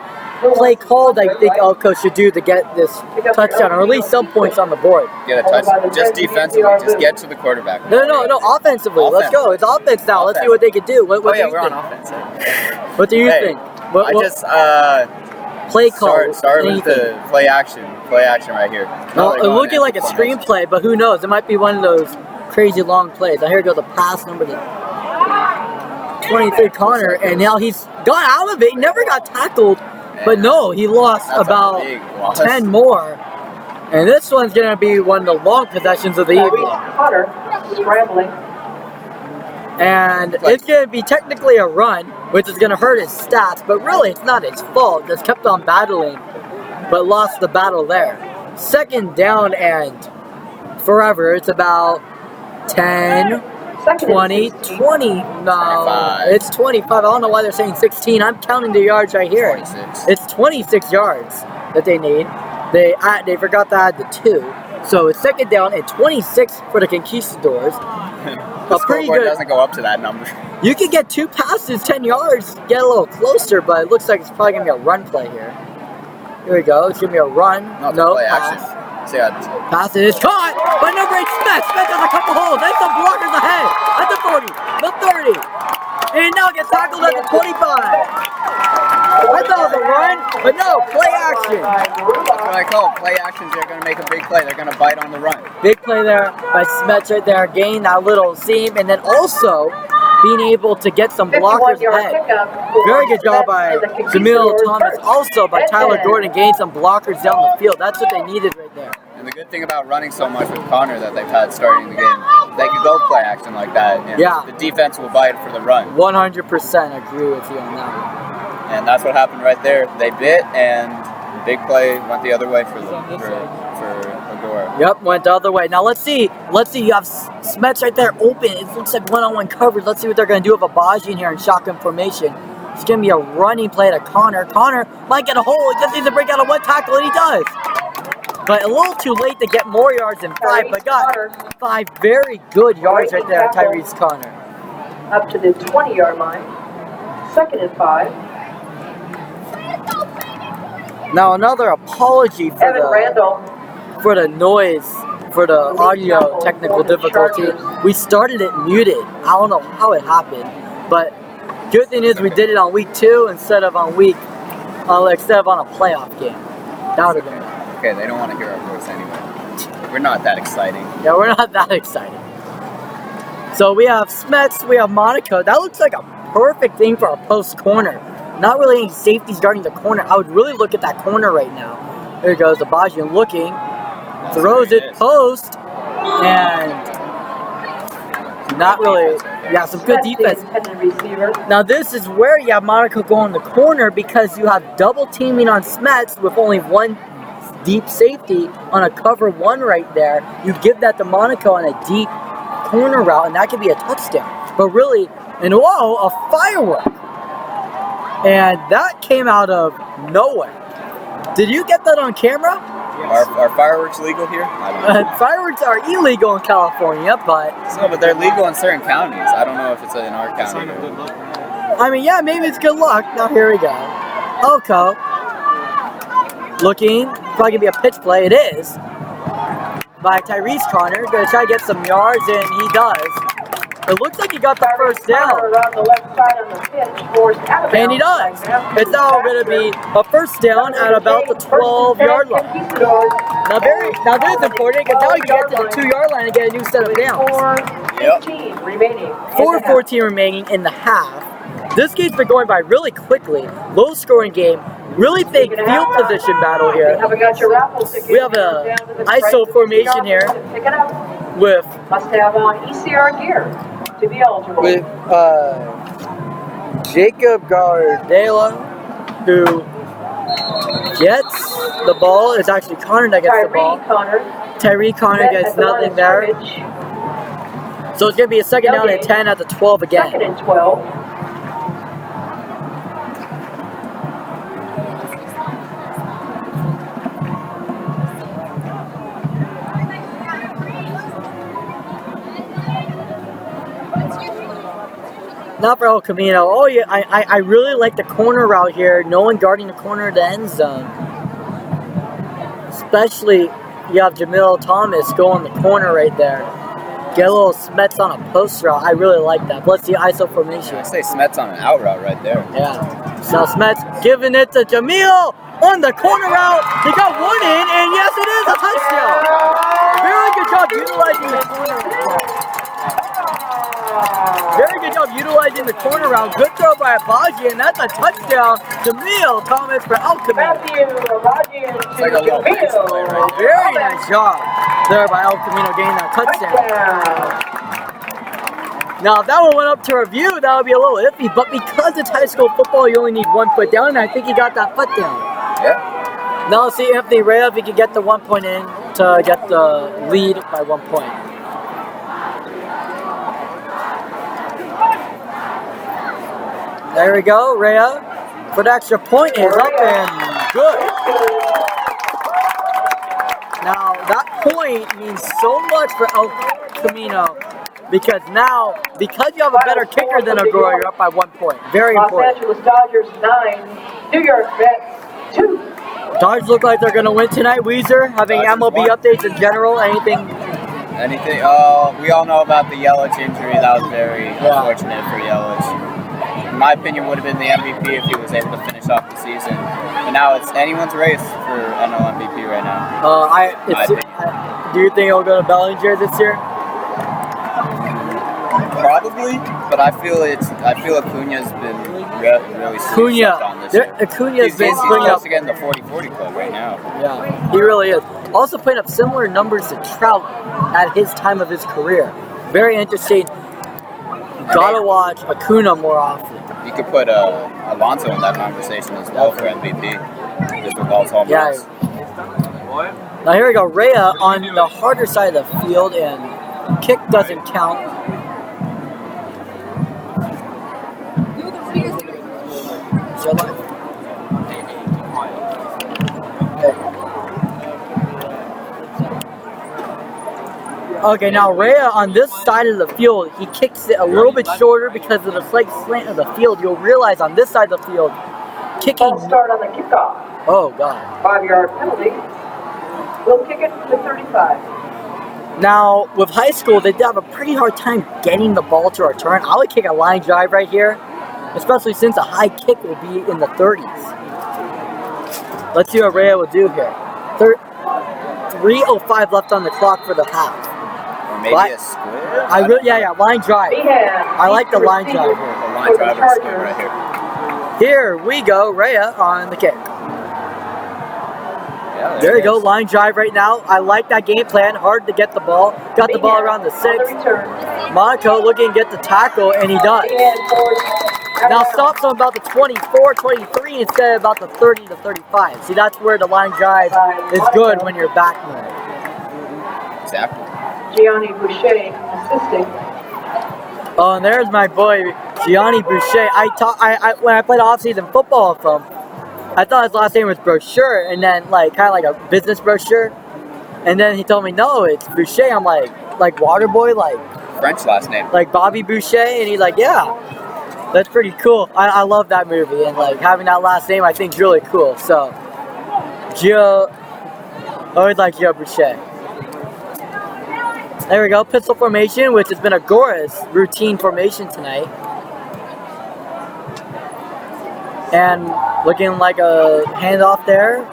Speaker 1: play call that you think Elko should do to get this touchdown, or at least some points on the board?
Speaker 2: Get a touchdown. Just defensively, just get to the quarterback.
Speaker 1: No, offensively. Let's go. It's offense now. Let's see what they can do. What do you
Speaker 2: we're
Speaker 1: think?
Speaker 2: on offense.
Speaker 1: What do you think? Play call.
Speaker 2: Start with the play action right here.
Speaker 1: No, it's looking like a screenplay, but who knows? It might be one of those crazy long plays. Now here goes the pass number to 23 Connor, and now he's got out of it. He never got tackled. But no, he lost about 10 more. And this one's going to be one of the long possessions of the evening. And it's going to be technically a run, which is going to hurt his stats. But really, it's not his fault. Just kept on battling, but lost the battle there. 2nd down and forever. It's about 10, 20, 20. No,
Speaker 2: 25.
Speaker 1: It's 25. I don't know why they're saying 16. I'm counting the yards right here.
Speaker 2: 26.
Speaker 1: It's 26 yards that they need. They forgot to add the 2. So it's 2nd down and 26 for the Conquistadors.
Speaker 2: The scoreboard doesn't go up to that number.
Speaker 1: You could get 2 passes, 10 yards, get a little closer, but it looks like it's probably going to be a run play here. Here we go. It's going to be a run. No pass. Pass is caught by number 8, Smith. Smith has a couple holes. There's some blockers ahead. At the 40, the 30. And now gets tackled at the 25. I thought it was a run, but no, play action.
Speaker 2: That's what I call it. Play actions. They're going to make a big play. They're going to bite on the run.
Speaker 1: Big play there by Smith right there. Gain that little seam, and then also being able to get some blockers ahead. Very good job by Jamil Thomas. Also by Tyler Gordon, getting some blockers down the field. That's what they needed right there.
Speaker 2: And the good thing about running so much with Connor that they've had starting the game, they can go play action like that. And the defense will bite for the run.
Speaker 1: 100% agree with you on that one.
Speaker 2: And that's what happened right there. They bit, and big play went the other way for Agoura.
Speaker 1: Yep, went the other way. Now let's see. You have Smets right there open. It looks like one-on-one coverage. Let's see what they're going to do with Abaji in here in shotgun formation. It's going to be a running play to Connor. Connor might get a hole. He just needs to break out of one tackle, and he does. but a little too late to get more yards than 5, but got 5 very good yards right there, Tyrese Connor.
Speaker 3: Up to the 20-yard line. 2nd and 5.
Speaker 1: Now another apology for
Speaker 3: Evan Randall.
Speaker 1: the noise, for the audio technical difficulty. We started it muted. I don't know how it happened, but good thing is we did it on week 2 instead of on a playoff game. That would have been bad.
Speaker 2: Okay, they don't want to hear our voice anyway. We're not that exciting.
Speaker 1: Yeah, we're not that excited. So we have Smets, we have Monaco. That looks like a perfect thing for our post corner. Not really any safeties guarding the corner. I would really look at that corner right now. There goes Abajian looking. Throws it post. And not really. Yeah, some good defense. Now this is where you have Monaco go in the corner because you have double teaming on Smets with only one deep safety on a cover 1 right there. You give that to Monaco on a deep corner route, and that could be a touchdown. But really, and whoa, a firework. And that came out of nowhere. Did you get that on camera?
Speaker 2: Yes. Are fireworks legal here? I don't know.
Speaker 1: Fireworks are illegal in California, but
Speaker 2: they're legal in certain counties. I don't know if it's in our county.
Speaker 1: I mean, yeah, maybe it's good luck. Now here we go. Elko looking, probably gonna be a pitch play. It is by Tyrese Connor. Gonna try to get some yards, and he does. It looks like he got the first down. And he does. It's now going to be a first down at about the 12-yard line. Now this is important because now you get to the 2-yard line and get a new set of downs. 4:14 remaining in the half. This game's been going by really quickly. Low scoring game. Really big field position battle here. We have a ISO formation here with
Speaker 3: must have ECR gear to be eligible.
Speaker 1: With Jacob Gardella, who gets the ball. It's actually Connor that gets the ball. Tyree Connor gets nothing there. So it's going to be a 2nd down and 10 at the 12 again.
Speaker 3: 2nd and 12.
Speaker 1: Not for El Camino. Oh yeah, I really like the corner route here. No one guarding the corner of the end zone. Especially you have Jamil Thomas go on the corner right there. Get a little Smets on a post route. I really like that. But let's see ISO formation.
Speaker 2: I say Smets on an out route right there.
Speaker 1: Yeah. So Smets giving it to Jamil on the corner route. He got one in, and yes, it is a touchdown. Very good job utilizing the corner route. Very good job utilizing the corner route. Good throw by Abaji, and that's a touchdown. Jamil Thomas for El Camino.
Speaker 2: It's like a little play right there.
Speaker 1: Very nice job there by El Camino getting that touchdown. Now, if that one went up to review, that would be a little iffy, but because it's high school football, you only need 1 foot down, and I think he got that foot down.
Speaker 2: Yeah.
Speaker 1: Now let's see Anthony Rea if he can get the 1 point in to get the lead by 1 point. There we go, Rea for the extra point is up and good. Now that point means so much for El Camino because you have a better kicker than Agoura, you're up by 1 point. Very important.
Speaker 3: Los Angeles Dodgers 9, New York Mets 2.
Speaker 1: Dodgers look like they're going to win tonight. Weezer, having MLB updates in general, anything?
Speaker 2: We all know about the Yelich injury. That was very unfortunate for Yelich. In my opinion, would have been the MVP if he was able to finish off the season. But now it's anyone's race for NL MVP right now.
Speaker 1: Do you think he'll go to Bellinger this year?
Speaker 2: Probably, but I feel Acuna's been really sweet on this year.
Speaker 1: Acuna's been
Speaker 2: bringing up again the 40-40 club right now.
Speaker 1: Yeah, he really is. Also putting up similar numbers to Trout at his time of his career. Very interesting. Gotta watch Acuna more often.
Speaker 2: You could put Alonso in that conversation as well for MVP, just with all his home runs.
Speaker 1: Now here we go, Rea on the harder side of the field, and kick doesn't count. Okay, now Rhea on this side of the field, he kicks it a little bit shorter because of the slight slant of the field. You'll realize on this side of the field, kicking.
Speaker 3: Ball start on the kickoff.
Speaker 1: Oh God.
Speaker 3: 5-yard penalty. We'll kick it to 35.
Speaker 1: Now with high school, they have a pretty hard time getting the ball to return. I would kick a line drive right here, especially since a high kick will be in the 30s. Let's see what Rhea will do here. 3:05 left on the clock for the half.
Speaker 2: Or maybe a squid?
Speaker 1: Yeah, line drive. I like the line drive here.
Speaker 2: The line drive and squid right here.
Speaker 1: Here we go, Rhea on the kick.
Speaker 2: Yeah,
Speaker 1: There you go, line drive right now. I like that game plan. Hard to get the ball. Got the ball around the 6. Monaco looking to get the tackle, and he does. Now stops him about the 24, 23 instead of about the 30 to 35. See, that's where the line drive is good when you're back there.
Speaker 2: Exactly.
Speaker 3: Gianni Boucher assisting.
Speaker 1: Oh, and there's my boy, Gianni Boucher. When I played off-season football with him, I thought his last name was Brochure, and then kind of like a business brochure. And then he told me, no, it's Boucher. I'm like Waterboy,
Speaker 2: French last name.
Speaker 1: like Bobby Boucher, and he's like, yeah. That's pretty cool. I love that movie, and having that last name I think is really cool. So, Gio, always like Gio Boucher. There we go, pistol formation, which has been Agoura's routine formation tonight. And looking like a handoff there.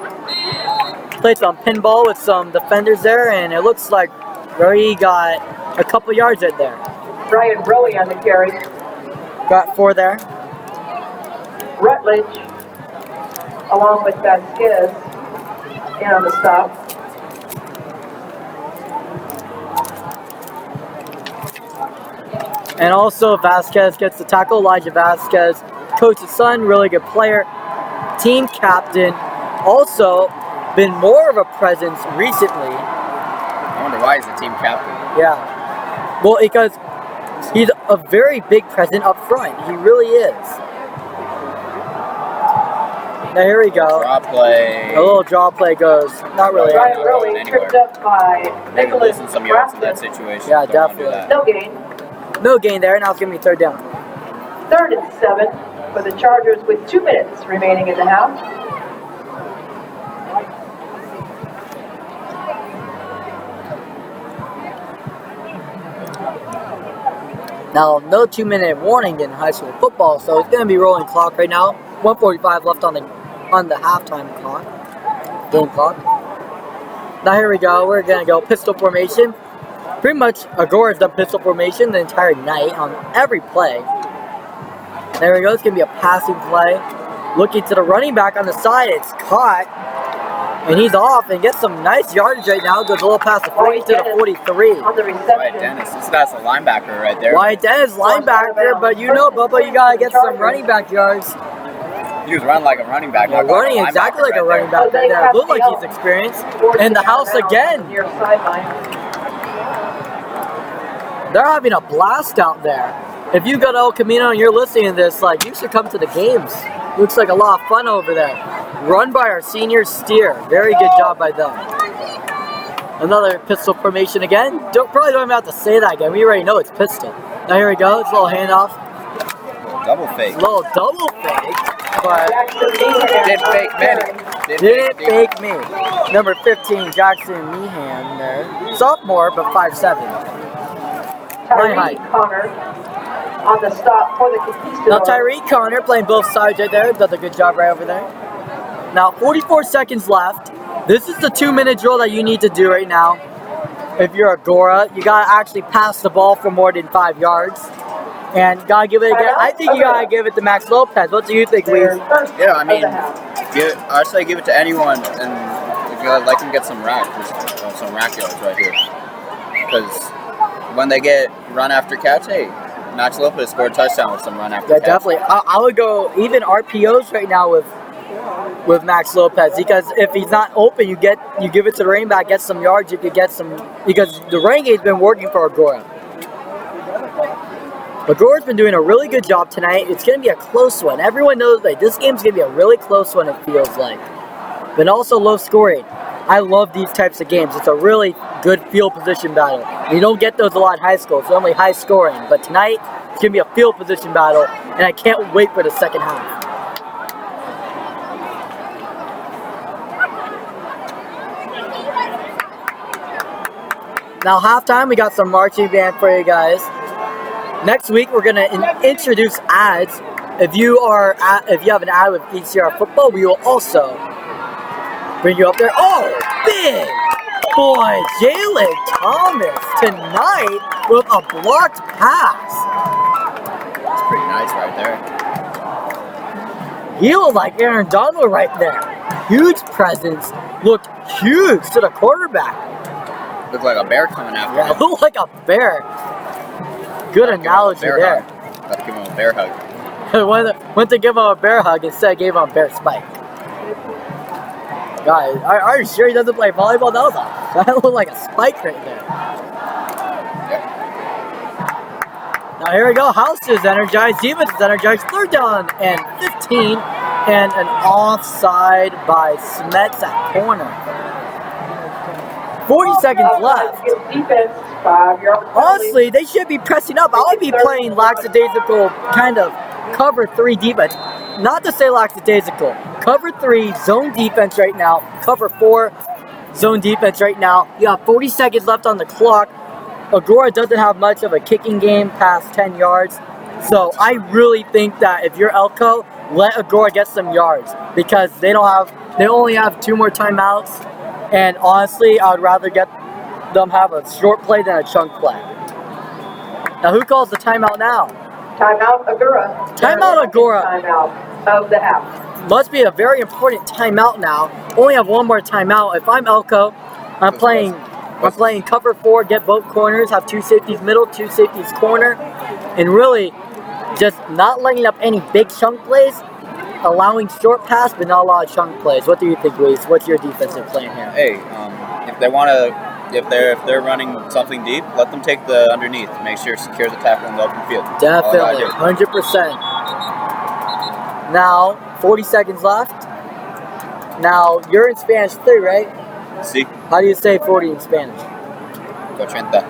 Speaker 1: Played some pinball with some defenders there, and it looks like Rowie got a couple yards right there.
Speaker 3: Brian Rowie on the carry.
Speaker 1: Got 4 there.
Speaker 3: Rutledge, along with Vasquez, in on the stop.
Speaker 1: And also Vasquez gets the tackle. Elijah Vasquez, coach's son, really good player. Team captain, also been more of a presence recently.
Speaker 2: I wonder why he's the team captain.
Speaker 1: Yeah. Well, because he's a very big presence up front. He really is. Now here we go.
Speaker 2: Draw play.
Speaker 1: A little draw play goes. Not really.
Speaker 3: Brian Rowie tripped up by
Speaker 2: Maybe
Speaker 3: Nicholas
Speaker 2: losing some yards in that
Speaker 3: Grafton.
Speaker 2: situation.
Speaker 1: Yeah,
Speaker 2: Don't wanna do
Speaker 1: definitely.
Speaker 2: that.
Speaker 3: No gain.
Speaker 1: No gain there. Now it's going to be 3rd down.
Speaker 3: 3rd and 7 for the Chargers with 2 minutes remaining in the half.
Speaker 1: Now, no 2-minute warning in high school football, so it's going to be rolling clock right now. 1:45 left on the halftime clock, game clock. Now here we go. We're going to go pistol formation. Pretty much Agoura's done pistol formation the entire night on every play. There we go. It's going to be a passing play. Looking to the running back on the side. It's caught. And he's off and gets some nice yardage right now. Goes a little past the 40 to the 43.
Speaker 3: On the
Speaker 2: Wyatt
Speaker 3: reception.
Speaker 2: Dennis. That's a linebacker right there.
Speaker 1: Wyatt Dennis, linebacker, but you know, Bubba, you got to get some running back yards.
Speaker 2: He was running like a running back.
Speaker 1: Yeah, running exactly like a running back right there. Looked like he's experienced. And the house again.
Speaker 3: Near sideline.
Speaker 1: They're having a blast out there. If you go to El Camino and you're listening to this, you should come to the games. Looks like a lot of fun over there. Run by our senior steer. Very good job by them. Another pistol formation again. Probably don't even have to say that again. We already know it's pistol. Now here we go. It's a little handoff.
Speaker 2: Double fake.
Speaker 1: A little double fake. But
Speaker 2: Didn't fake many.
Speaker 1: didn't fake me. Number 15, Jackson Meehan there. Sophomore, but 5'7". Running height.
Speaker 3: Tyreek Connor on the stop for the Conquistadors.
Speaker 1: Now Tyreek Connor playing both sides right there. Does a good job right over there. Now 44 seconds left. This is the 2-minute drill that you need to do right now. If you're Agoura, you gotta actually pass the ball for more than 5 yards. And gotta give it again. I think you gotta give it to Max Lopez. What do you think, Lee?
Speaker 2: Yeah, I mean, I say give it to anyone, and if you let them get some rack yards right here. Because when they get run after catch, hey, Max Lopez scored a touchdown with some run after catch.
Speaker 1: Yeah, definitely. I would go even RPOs right now with Max Lopez, because if he's not open, you give it to the running back, get some yards, you could get some, because the running game's been working for Agoura. Agoura's been doing a really good job tonight. It's going to be a close one. Everyone knows this game's going to be a really close one, it feels like. But also low scoring. I love these types of games. It's a really good field position battle. You don't get those a lot in high school. It's normally high scoring. But tonight, it's going to be a field position battle, and I can't wait for the second half. Now, halftime, we got some marching band for you guys. Next week, we're going to introduce ads. If you have an ad with ECR football, we will also bring you up there. Oh, big boy, Jalen Thomas tonight with a blocked pass.
Speaker 2: That's pretty nice right there.
Speaker 1: He looked like Aaron Donald right there. Huge presence. Looked huge to the quarterback.
Speaker 2: Looked like a bear coming after
Speaker 1: Yeah,
Speaker 2: him.
Speaker 1: looked like a bear. Good analogy there.
Speaker 2: Got to give him a bear hug.
Speaker 1: Went to give him a bear hug, instead gave him a bear spike. Guys, are you sure he doesn't play volleyball? That looked like a spike right there.
Speaker 2: Yep.
Speaker 1: Now here we go. House is energized. Defense is energized. 3rd down and 15. And an offside by Smets at corner. 40 seconds left.
Speaker 3: Defense, 5-yard.
Speaker 1: Honestly, they should be pressing up. I would be playing lackadaisical kind of cover 3 defense. Not to say lackadaisical. Cover 3 zone defense right now. Cover 4 zone defense right now. You have 40 seconds left on the clock. Agoura doesn't have much of a kicking game past 10 yards. So I really think that if you're Elko, let Agoura get some yards, because they only have 2 more timeouts. And honestly, I would rather get them have a short play than a chunk play. Now, who calls the timeout now?
Speaker 3: Timeout, Agoura.
Speaker 1: Timeout, Agoura.
Speaker 3: Timeout of the half.
Speaker 1: Must be a very important timeout now. Only have 1 more timeout. If I'm Elko, I'm playing cover 4, get both corners, have 2 safeties middle, 2 safeties corner, and really just not letting up any big chunk plays, allowing short pass, but not a lot of chunk plays. What do you think, Luis? What's your defensive plan here?
Speaker 2: Hey, if they're running something deep, let them take the underneath. Make sure to secure the tackle in the open field.
Speaker 1: Definitely, 100%. Now, 40 seconds left. Now, you're in Spanish 3, right?
Speaker 2: See?
Speaker 1: How do you say 40 in Spanish?
Speaker 2: Ochenta.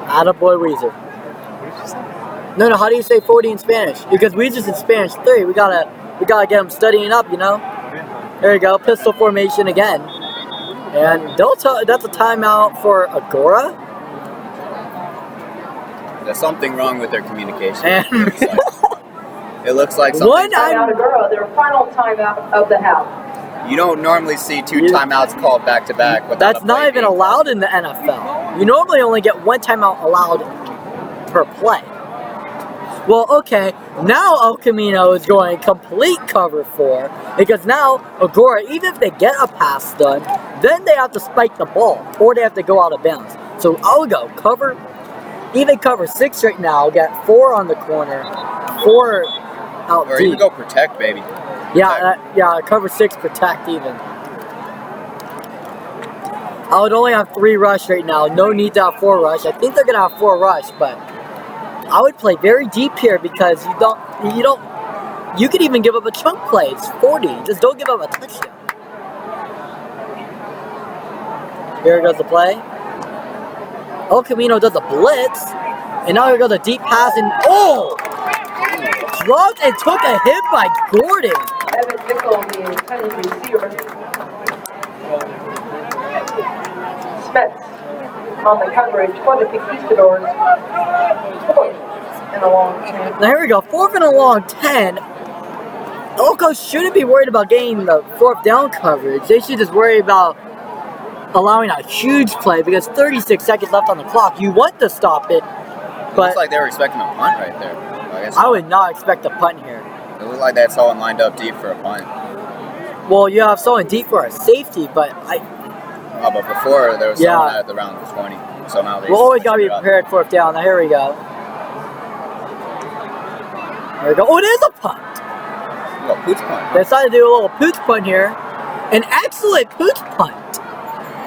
Speaker 1: Attaboy Weezer. No, how do you say 40 in Spanish? Because Weezer's in Spanish 3. We gotta get him studying up, you know? There you go, pistol formation again. And that's a timeout for Agoura.
Speaker 2: There's something wrong with their communication.
Speaker 1: And
Speaker 2: it looks like something.
Speaker 3: Timeout, Agoura, their final timeout of the half.
Speaker 2: You don't normally see 2 timeouts called back to back.
Speaker 1: That's not even allowed in the NFL. You normally only get 1 timeout allowed per play. Well, okay, now El Camino is going complete cover 4, because now Agoura, even if they get a pass done, then they have to spike the ball, or they have to go out of bounds. So I'll go cover 6 right now, get 4 on the corner, 4 out
Speaker 2: Or
Speaker 1: deep.
Speaker 2: even go protect, baby.
Speaker 1: Yeah, cover 6, protect even. I would only have 3 rush right now. No need to have 4 rush. I think they're gonna have 4 rush, but I would play very deep here, because you could even give up a chunk play. It's 40. Just don't give up a touchdown. Here goes the play. El Camino does a blitz, and now here goes a deep pass, and dropped and took a hit by Gordon.
Speaker 3: Evan Nickel, the intended receiver. Smets on the coverage for the Conquistadors. 4th and a long 10.
Speaker 1: Now here we go, 4th and a long 10. Elko shouldn't be worried about getting the 4th down coverage. They should just worry about allowing a huge play, because 36 seconds left on the clock. You want to stop it,
Speaker 2: It
Speaker 1: but
Speaker 2: looks like they were expecting a punt right there.
Speaker 1: I would not expect a punt here.
Speaker 2: It looked like they had someone lined up deep for a punt.
Speaker 1: Well, you have someone deep for a safety, but
Speaker 2: But before there was someone at around the 20. So now
Speaker 1: we always got to be prepared 4th down. Now here we go. There we go. Oh, it is a punt.
Speaker 2: Oh, pooch punt.
Speaker 1: They decided to do a little pooch punt here. An excellent pooch punt.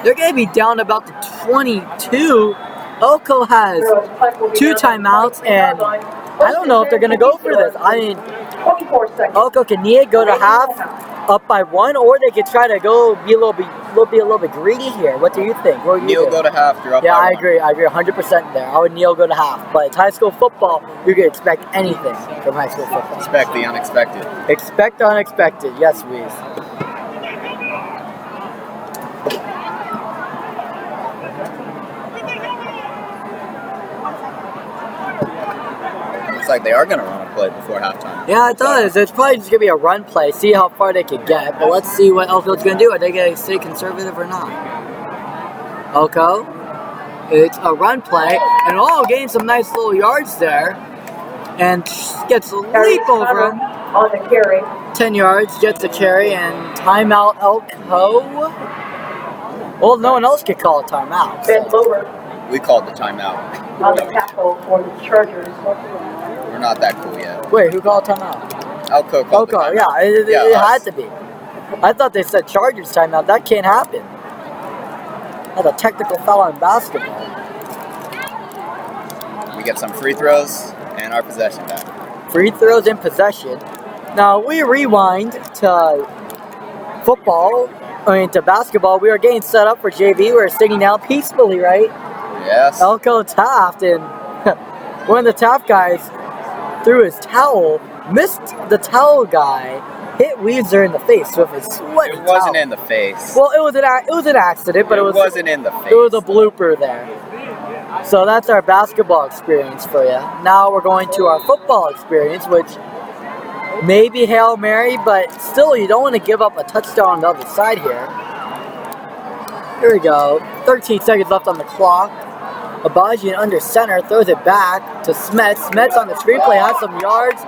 Speaker 1: They're going to be down about the 22. Elko has 2 timeouts, and I don't know if they're going to go for this. I mean,
Speaker 3: 24 seconds.
Speaker 1: Elko can go to half, up by 1, or they could try to go be a little bit greedy here. What do you think? What would you
Speaker 2: Kneel,
Speaker 1: do?
Speaker 2: go to half. You're up.
Speaker 1: Yeah,
Speaker 2: by
Speaker 1: I
Speaker 2: 1.
Speaker 1: agree. I agree 100% there. I would kneel, go to half. But it's high school football. You can expect anything from high school football.
Speaker 2: Expect the unexpected.
Speaker 1: Expect the unexpected. Yes, Weez.
Speaker 2: Looks like they are going to run a play before halftime.
Speaker 1: Yeah, it does. It's probably just going to be a run play. See how far they can get. But let's see what Elko's going to do. Are they going to stay conservative or not? Elko. It's a run play. And gain some nice little yards there. And gets a leap over him.
Speaker 3: On the carry.
Speaker 1: 10 yards, gets the carry, and timeout Elko. Well, no one else could call a timeout.
Speaker 3: Ben Lober
Speaker 2: We called the timeout.
Speaker 3: on the tackle for the Chargers.
Speaker 2: We're not that cool yet.
Speaker 1: Wait, who called timeout?
Speaker 2: Elko called the
Speaker 1: Elko,
Speaker 2: timeout.
Speaker 1: yeah, it
Speaker 2: us.
Speaker 1: had to be. I thought they said Chargers timeout. That can't happen. That's a technical foul in basketball.
Speaker 2: We get some free throws and our possession back.
Speaker 1: Free throws in possession. Now we rewind to to basketball. We were getting set up for JV. We were sitting down peacefully, right?
Speaker 2: Yes.
Speaker 1: Elko Taft, and one of the Taft guys threw his towel, missed the towel guy, hit Weezer in the face with his sweaty
Speaker 2: It wasn't
Speaker 1: towel.
Speaker 2: in the face.
Speaker 1: Well, it was an accident, but it
Speaker 2: wasn't in the face.
Speaker 1: It was a blooper there. So that's our basketball experience for you. Now we're going to our football experience, which may be Hail Mary, but still you don't want to give up a touchdown on the other side here. Here we go. 13 seconds left on the clock. Abajian under center, throws it back to Smets. Smets on the screenplay has some yards.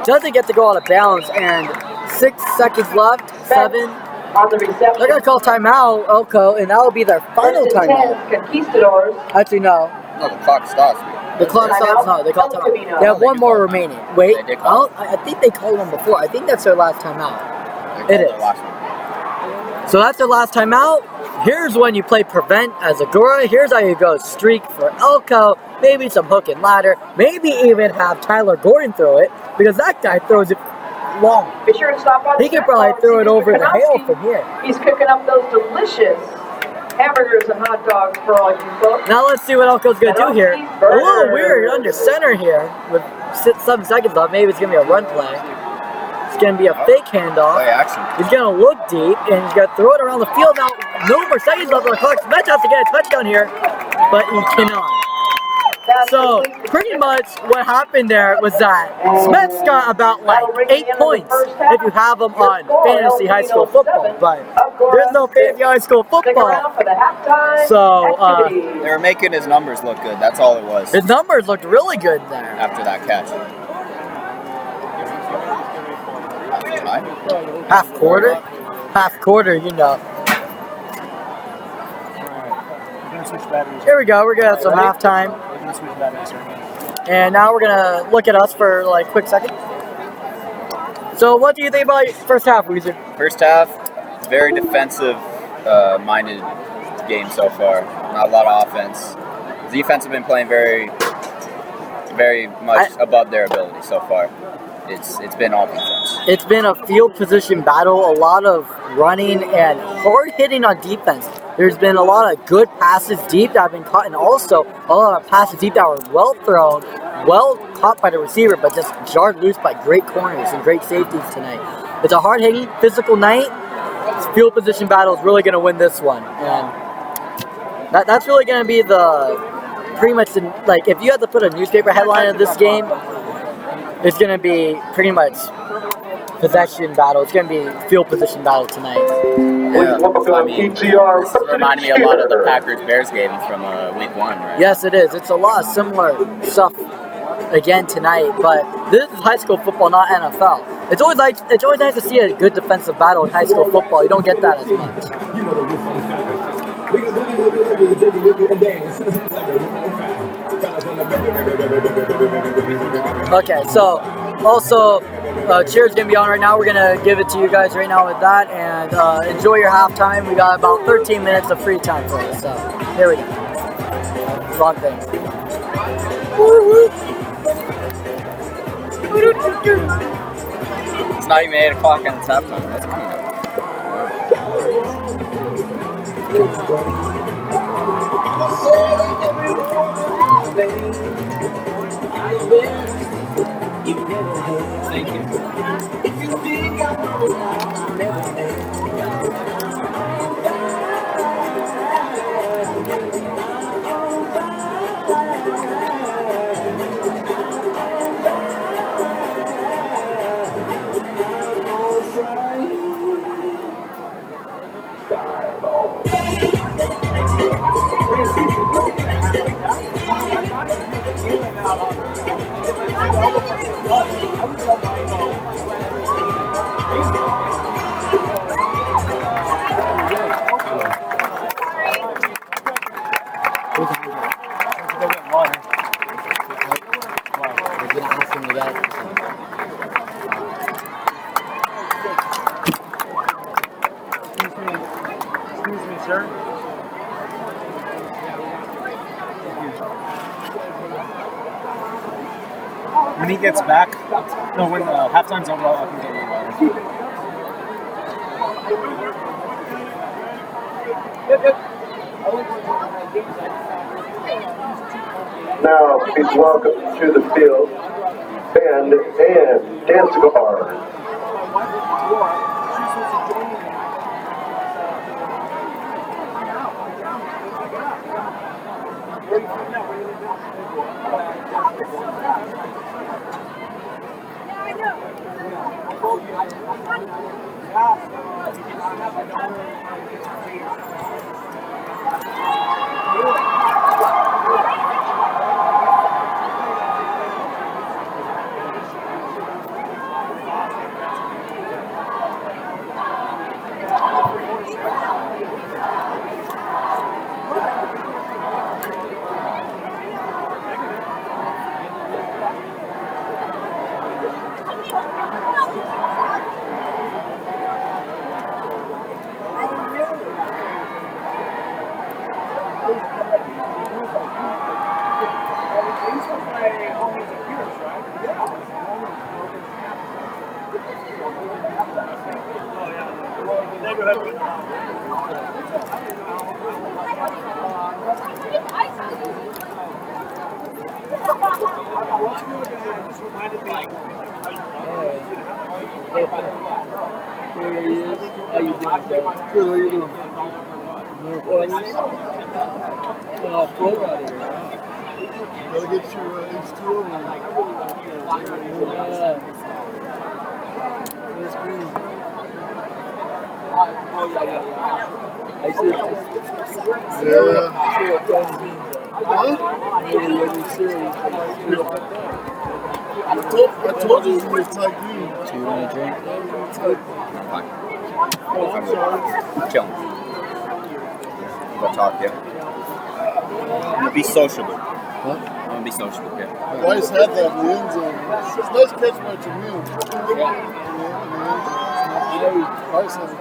Speaker 1: Doesn't get to go out of bounds, and 6 seconds left. 7.
Speaker 3: On the reception.
Speaker 1: They're going to call timeout, Elko, and that will be their final
Speaker 3: First and
Speaker 1: timeout.
Speaker 3: 10, Conquistadors.
Speaker 1: Actually, no.
Speaker 2: No, the clock stops.
Speaker 1: The clock stops. No, they call timeout. They have one more remaining. Wait,
Speaker 2: They did call
Speaker 1: I think they called one before. I think that's their last timeout. It is. So that's their last timeout. Here's when you play prevent as Agoura. Here's how you go streak for Elko. Maybe some hook and ladder. Maybe even have Tyler Gordon throw it, because that guy throws it long.
Speaker 3: Be sure to stop by the
Speaker 1: He could
Speaker 3: snack
Speaker 1: probably
Speaker 3: bar
Speaker 1: throw
Speaker 3: and
Speaker 1: it
Speaker 3: see
Speaker 1: over
Speaker 3: Mr.
Speaker 1: the hail
Speaker 3: Kanowski.
Speaker 1: from here.
Speaker 3: He's cooking up those delicious hamburgers and hot dogs for all you folks.
Speaker 1: Now let's see what Elko's going to do here. A little weird under center here with 7 seconds left. Maybe it's going to be a run play. It's going to be a fake handoff.
Speaker 2: Play action.
Speaker 1: He's going to look deep, and he's going to throw it around the field. Now, no more seconds left on the clock. Smets has to get a touchdown here, but he cannot. So, pretty much what happened there was that Smets got about like 8 points if you have them on fantasy high school football, but there's no fantasy high school football. So,
Speaker 2: They were making his numbers look good. That's all it was.
Speaker 1: his numbers looked really good there.
Speaker 2: After that catch.
Speaker 1: Half quarter, you know. Here we go, we're gonna have some halftime. And now we're gonna look at us for like a quick second. So what do you think about first half, Weezer?
Speaker 2: First half, very defensive minded game so far. Not a lot of offense. The defense have been playing very much above their ability so far. It's been all defense.
Speaker 1: It's been a field position battle, a lot of running and hard hitting on defense. There's been a lot of good passes deep that have been caught, and also a lot of passes deep that were well thrown, well caught by the receiver, but just jarred loose by great corners and great safeties tonight. It's a hard hitting, physical night. This field position battle is really going to win this one, and that's really going to be pretty much like if you had to put a newspaper headline of this game, it's going to be pretty much possession battle. It's going to be field position battle tonight.
Speaker 2: Yeah, I mean, this reminded me a lot of the Packers-Bears game from week 1, right?
Speaker 1: Yes, it is. It's a lot of similar stuff again tonight, but this is high school football, not NFL. It's always nice to see a good defensive battle in high school football. You don't get that as much. Okay, so also cheers gonna be on right now. We're gonna give it to you guys right now with that, and enjoy your halftime. We got about 13 minutes of free time for you, so here we go. Wrong thing.
Speaker 2: It's not even 8 o'clock and it's halftime. That's cool. Thank you.
Speaker 5: Excuse me, sir. When he gets back, no, when halftime's over, I can get you water.
Speaker 6: Now, please welcome to the field, band and dance guard.
Speaker 7: Gotta get your H2O. That's green.
Speaker 1: I see.
Speaker 7: Yeah. I told you to make tight green.
Speaker 2: Do you want a drink? Fine.
Speaker 7: Oh, I'm sorry.
Speaker 2: Chilling. We'll talk, yeah. I'm gonna be sociable.
Speaker 1: What?
Speaker 2: I'm gonna be sociable, yeah.
Speaker 7: Rice had that in the end zone. It's a nice catch by Jamil.
Speaker 1: Yeah.
Speaker 7: Rice had it.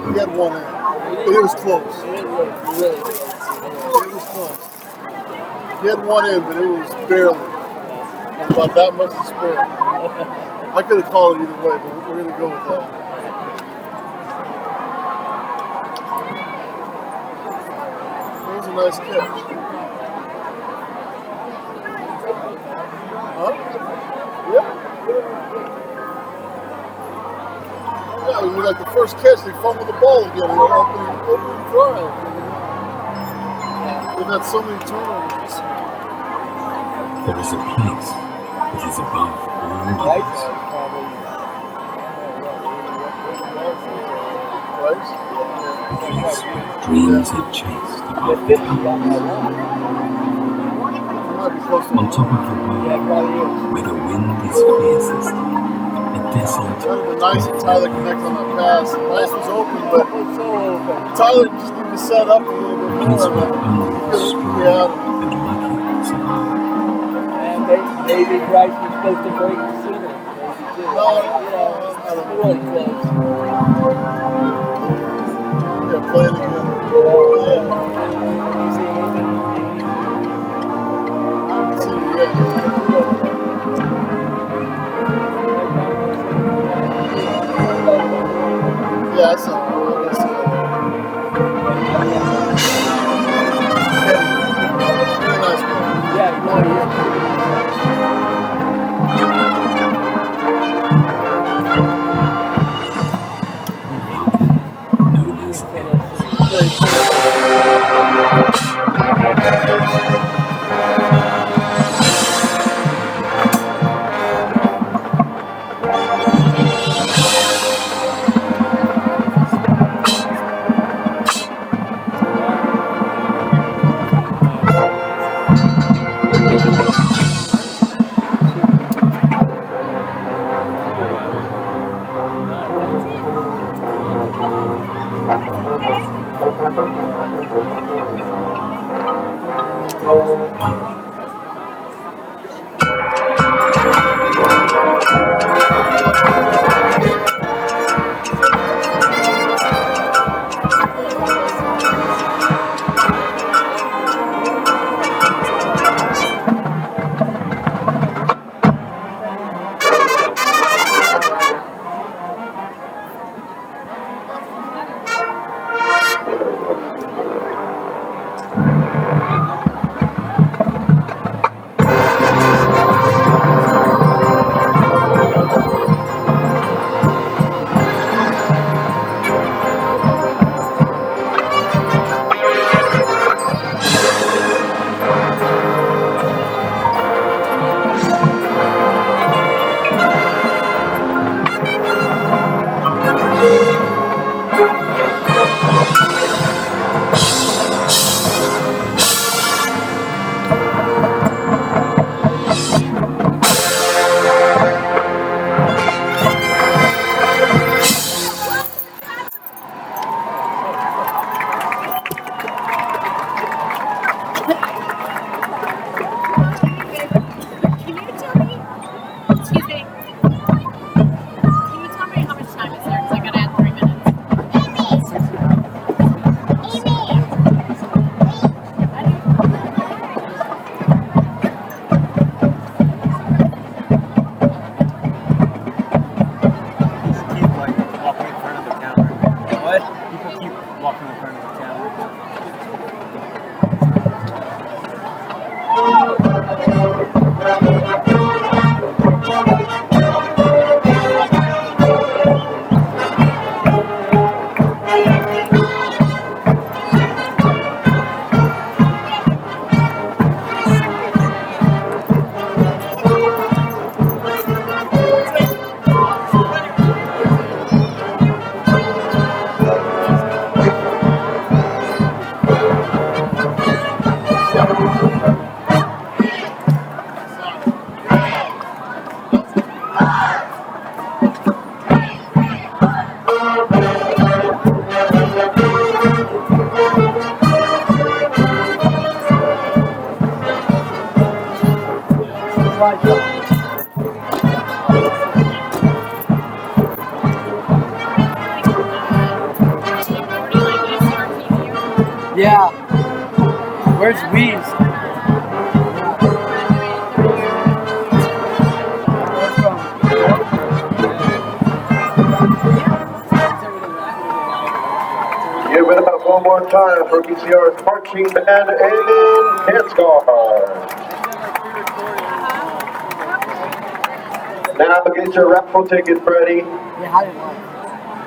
Speaker 7: He had one in. But it was close. It was close. He had one in, but it was barely. About that much to spare. I could have called it either way, but we're going to go with that. It was a nice catch. Huh? Yeah. Yeah, it was like the first catch, they fumbled the ball again. They were opening drive. They've had so many turnovers.
Speaker 8: There is a place that is above all others. A place where dreams are chased above the clouds. On top of the world, where the wind is fiercest, a desolate.
Speaker 7: That would have been nice if Tyler connected on that pass. The ice was open, but Tyler just needed to set up a little bit more.
Speaker 8: Place where only the strong and lucky survive.
Speaker 1: Maybe Bryce was supposed to break sooner.
Speaker 7: No, I don't know.
Speaker 1: Really close.
Speaker 7: Yeah, play it again. I haven't seen it yet.
Speaker 1: Yeah. Where's Weez?
Speaker 6: Give it up one more time for ECR's marching band and dance squad. Now get your raffle tickets ready,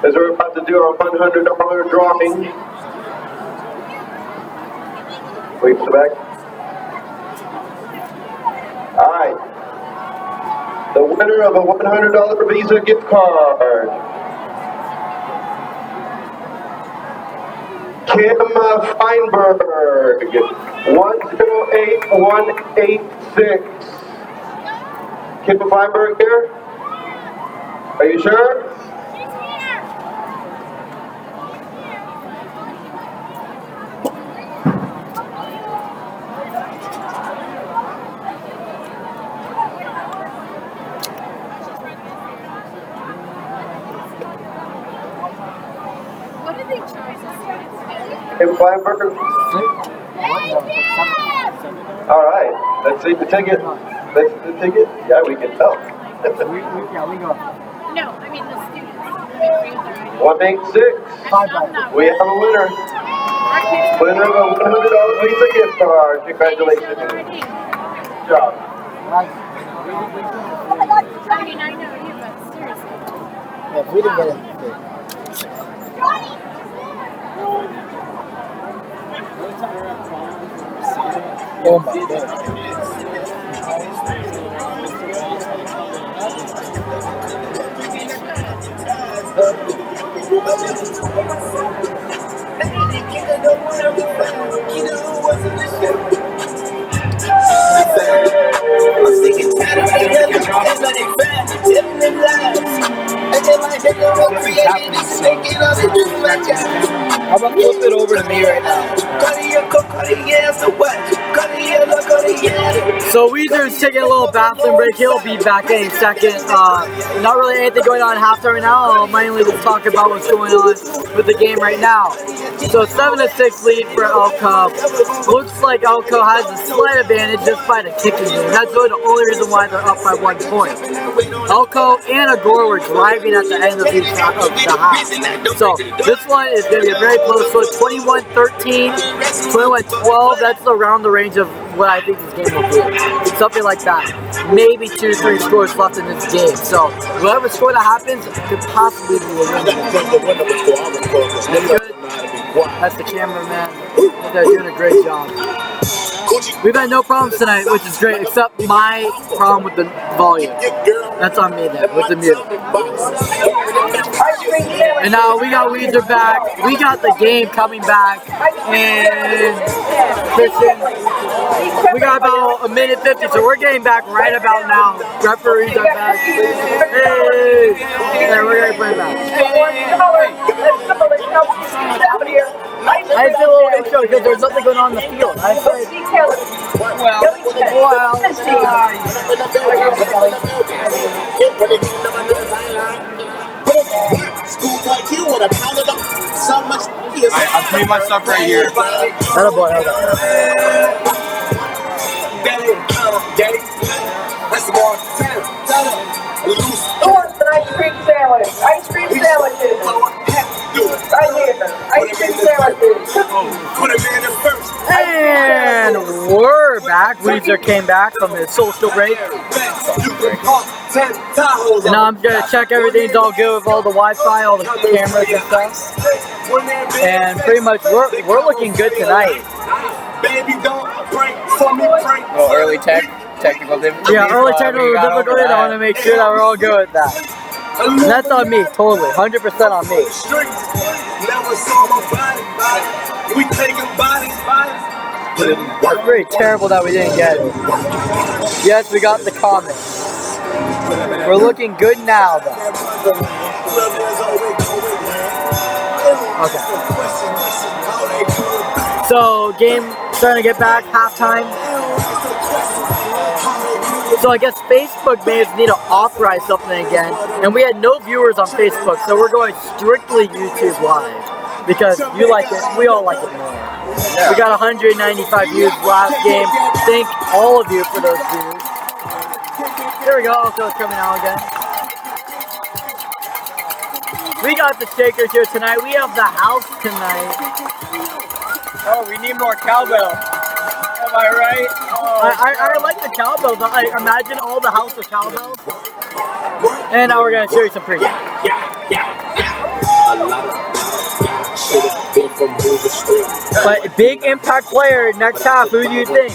Speaker 6: as we're about to do our $100 drawing. Wait for the back. All right. The winner of a $100 Visa gift card, Kim Feinberg, 108186. Kim Feinberg here? Are you sure?
Speaker 4: What do they charge us?
Speaker 6: Kim Feinberg? All right. Let's see the ticket. Let's see the ticket. Yeah, we can tell.
Speaker 1: Yeah, we go.
Speaker 4: No, I mean the students. I mean,
Speaker 6: 186. We have a winner. Winner of a $100 Visa gift card. Congratulations. Good job.
Speaker 4: I mean, I know you, but seriously.
Speaker 1: Yeah, we didn't get it. Oh my god. How about flip it over to me right now? So Weezer's taking a little bathroom break. He'll be back in a second. Not really anything going on at halftime right now. I'll mainly just talk about what's going on with the game right now. So 7-6 lead for Elko. Looks like Elko has a slight advantage just by the kicking game. That's really the only reason why they're up by 1 point. Elko and Agoura were driving at the end of the half. So this one is going to be a very close one. 21-13, 21-12. That's around the range of what I think this game will be. Something like that. Maybe 2-3 scores left in this game. So whatever score that happens could possibly be a win. That's the cameraman. They're doing a great job. We've had no problems tonight, which is great, except my problem with the volume. That's on me then, with the music. And now we got Weezer back. We got the game coming back. And Christian, we got about a minute 50, so we're getting back right about now. Referees are back. Hey! Yeah, we're going to play back. I did a little intro because there's nothing going on in the field. I said,
Speaker 2: I'll clean my stuff right here.
Speaker 1: That'll boy, hold on.
Speaker 3: Who wants an ice cream sandwich? Ice cream sandwiches. Right here. Ice cream sandwiches.
Speaker 1: And we're back. Weezer came back from his social break. And now I'm going to check everything's all good with all the Wi-Fi, all the cameras and stuff. And pretty much we're looking good tonight.
Speaker 2: Well, early technical difficulty.
Speaker 1: Yeah, early technical difficulty. I want to make sure that we're all good with that. And that's on me, totally. 100% on me. It's pretty terrible that we didn't get it. Yes, we got the comment. We're looking good now, though. Okay. So, game starting to get back, halftime. So I guess Facebook may need to authorize something again. And we had no viewers on Facebook, so we're going strictly YouTube Live. Because you like it, we all like it more. Yeah. We got 195 views last game. Thank all of you for those views. Here we go, also it's coming out again. We got the Shakers here tonight. We have the house tonight.
Speaker 2: Oh, we need more cowbell. Am I right? Oh,
Speaker 1: I like the cowbells. I imagine all the house of cowbells. And now we're going to show you some pregame. But big impact player next half, who do you think?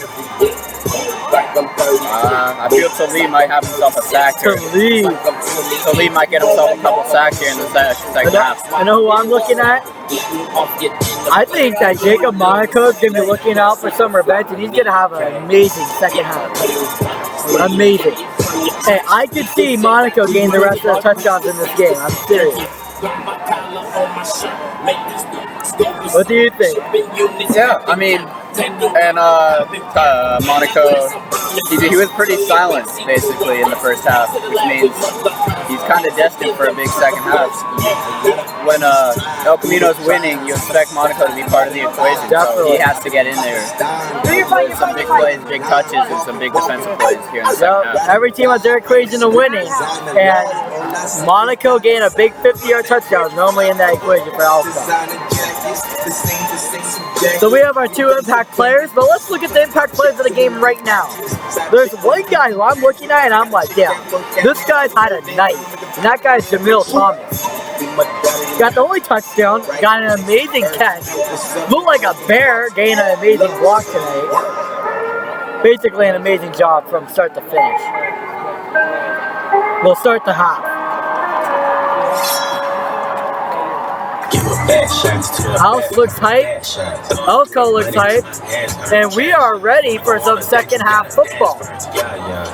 Speaker 2: I feel Talib might have himself a sack here. Talib might get himself a couple sacks here in the second half.
Speaker 1: I know who I'm looking at. I think that Jacob Monaco is going to be looking out for some revenge, and he's going to have an amazing second half. Amazing. Hey, I could see Monaco gain the rest of the touchdowns in this game. I'm serious. What do you think?
Speaker 2: Yeah, I mean, and Monaco, he was pretty silent basically in the first half, which means he's kind of destined for a big second half. When El Camino's winning, you expect Monaco to be part of the equation, so he has to get in there. With some big plays, big touches, and some big defensive plays here in the second half.
Speaker 1: Every team has their equation of winning, and Monaco gained a big 50-yard touchdown, normally in that equation for Alpha. So we have our two impact players, but let's look at the impact players of the game right now. There's one guy who I'm looking at and I'm like, yeah, this guy's had a night. And that guy's Jamil Thomas. Got the only touchdown, got an amazing catch. Looked like a bear, gained an amazing block tonight. basically an amazing job from start to finish. We'll start the half. House looks hype. Elko looks hype. And we are ready for some second half football.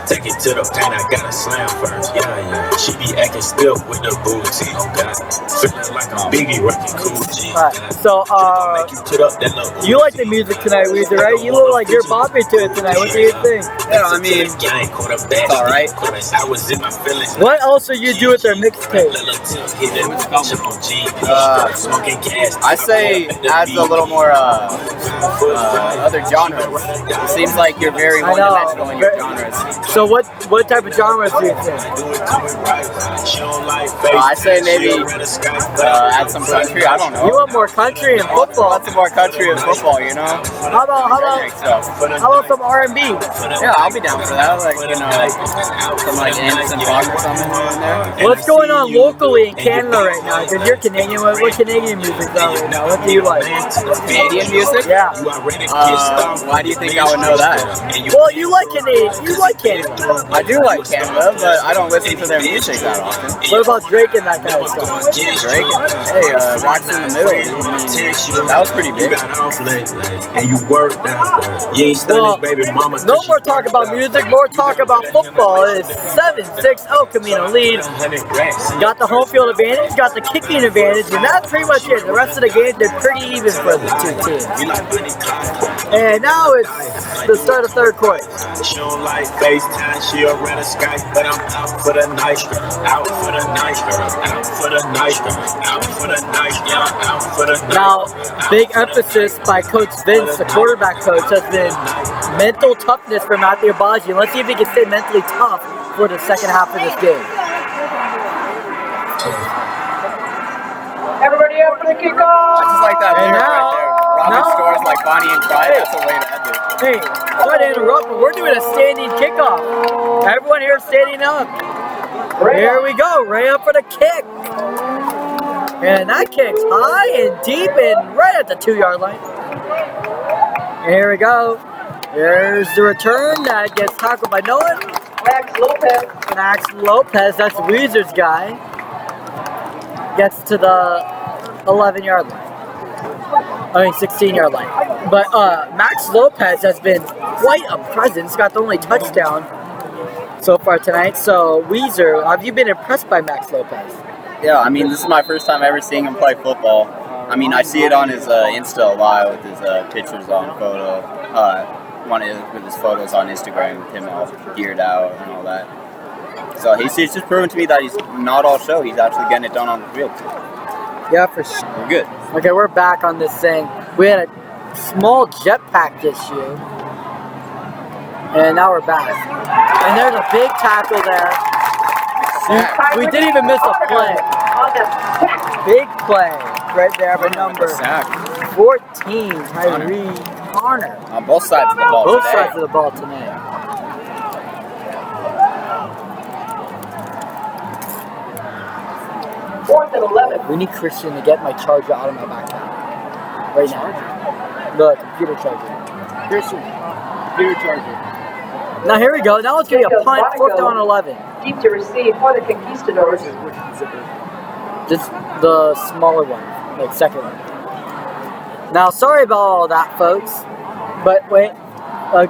Speaker 8: Take it to the paint, I gotta slam first. She be acting still with the booty. Feeling like a biggie working cool G.
Speaker 1: Alright, so you like the music tonight, Weezer, right? You look like you're bopping to it tonight. What do you think?
Speaker 2: Yeah, I mean, it's alright.
Speaker 1: What else do you do with their mixtape?
Speaker 2: I say adds a little more other genres. It seems like you're very one-dimensional in your genres.
Speaker 1: So what type of genres do you think?
Speaker 2: I say maybe add some country. I don't know.
Speaker 1: You want more country and football?
Speaker 2: Lots of more country and football, you know.
Speaker 1: How about some R&B?
Speaker 2: Yeah, I'll be down for that. Like some like Anderson Park or something in there.
Speaker 1: What's going on locally in Canada right now? Because you're Canadian. What Canadian music's out right now? What do you like?
Speaker 2: Canadian music?
Speaker 1: Yeah.
Speaker 2: Why do you think I would know that?
Speaker 1: Well, you like Canada. You like Canada.
Speaker 2: I do like Canada, but I don't listen to their music that often.
Speaker 1: What about Drake and that kind of stuff?
Speaker 2: Drake? Hey, Rocks in the Middle. That was pretty big.
Speaker 1: Well, no more talk about music, more talk about football. It's 7-6 El Camino lead. Got the home field advantage, got the kicking advantage, and that's pretty much it. The rest of the game, they're pretty even for the two teams. And now it's the start of third quarter.
Speaker 8: She don't like FaceTime, she'll rent a Skype, but I'm out for the night, out for the night, out for the night, out for the night, out for the night.
Speaker 1: Now, big emphasis by Coach Vince, the quarterback coach, has been mental toughness for Matthew Abaji. Let's see if he can stay mentally tough for the second half of this game.
Speaker 3: Everybody up for the kickoff!
Speaker 2: I just like that
Speaker 1: And
Speaker 2: lyric
Speaker 1: now-
Speaker 2: right there. Robin scores like Bonnie and Clyde. That's a way to end it.
Speaker 1: Hey, sorry to interrupt, but we're doing a standing kickoff. Everyone here standing up. Here we go, right up for the kick. And that kick's high and deep and right at the 2-yard line. And here we go. Here's the return that gets tackled by no one.
Speaker 3: Max Lopez.
Speaker 1: Max Lopez, that's Weezer's guy, gets to the 11-yard line. 16-yard line. But Max Lopez has been quite a presence. Got the only touchdown so far tonight. So Weezer, have you been impressed by Max Lopez?
Speaker 2: Yeah, I mean, this is my first time ever seeing him play football. I mean, I see it on his Insta a lot with his pictures on photo. With his photos on Instagram with him all geared out and all that. So he's just proven to me that he's not all show. He's actually getting it done on the field.
Speaker 1: Yeah, for sure.
Speaker 2: We're good.
Speaker 1: Okay, we're back on this thing. We had a small jetpack issue. And now we're back. And there's a big tackle there. We didn't even miss a play. Big play right there by number 14, Tyree Connor.
Speaker 2: On both sides of the ball
Speaker 1: Both
Speaker 2: today.
Speaker 1: sides of the ball tonight.
Speaker 3: Fourth and 11.
Speaker 1: We need Christian to get my charger out of my backpack. Right now. The computer charger. Christian, computer charger. Now here we go. Now it's going to be a punt, 4th down 11.
Speaker 3: Deep to receive for the Conquistadors.
Speaker 1: Just the smaller one, like second one. Now, sorry about all that, folks. But wait,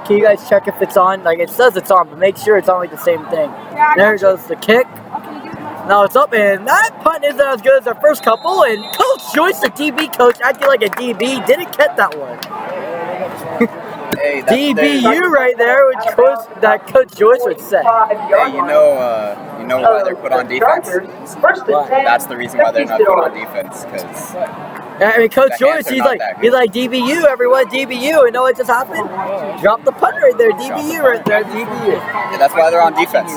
Speaker 1: can you guys check if it's on? Like, it says it's on, but make sure it's on like the same thing. There goes the kick. Now it's up, and that punt isn't as good as our first couple. And Coach Joyce, the DB coach, acting like a DB, didn't get that one.
Speaker 2: Hey, that's
Speaker 1: DBU right there, which Coach Joyce would say.
Speaker 2: Hey, you know why they're put on defense? That's the reason why they're not put on defense. Because
Speaker 1: I mean, Coach Joyce,
Speaker 2: hands are
Speaker 1: he's
Speaker 2: not
Speaker 1: like
Speaker 2: that good.
Speaker 1: DBU, everyone, DBU, and know what just happened? Drop the punt right there, DBU right there, DBU.
Speaker 2: Yeah, that's why they're on defense.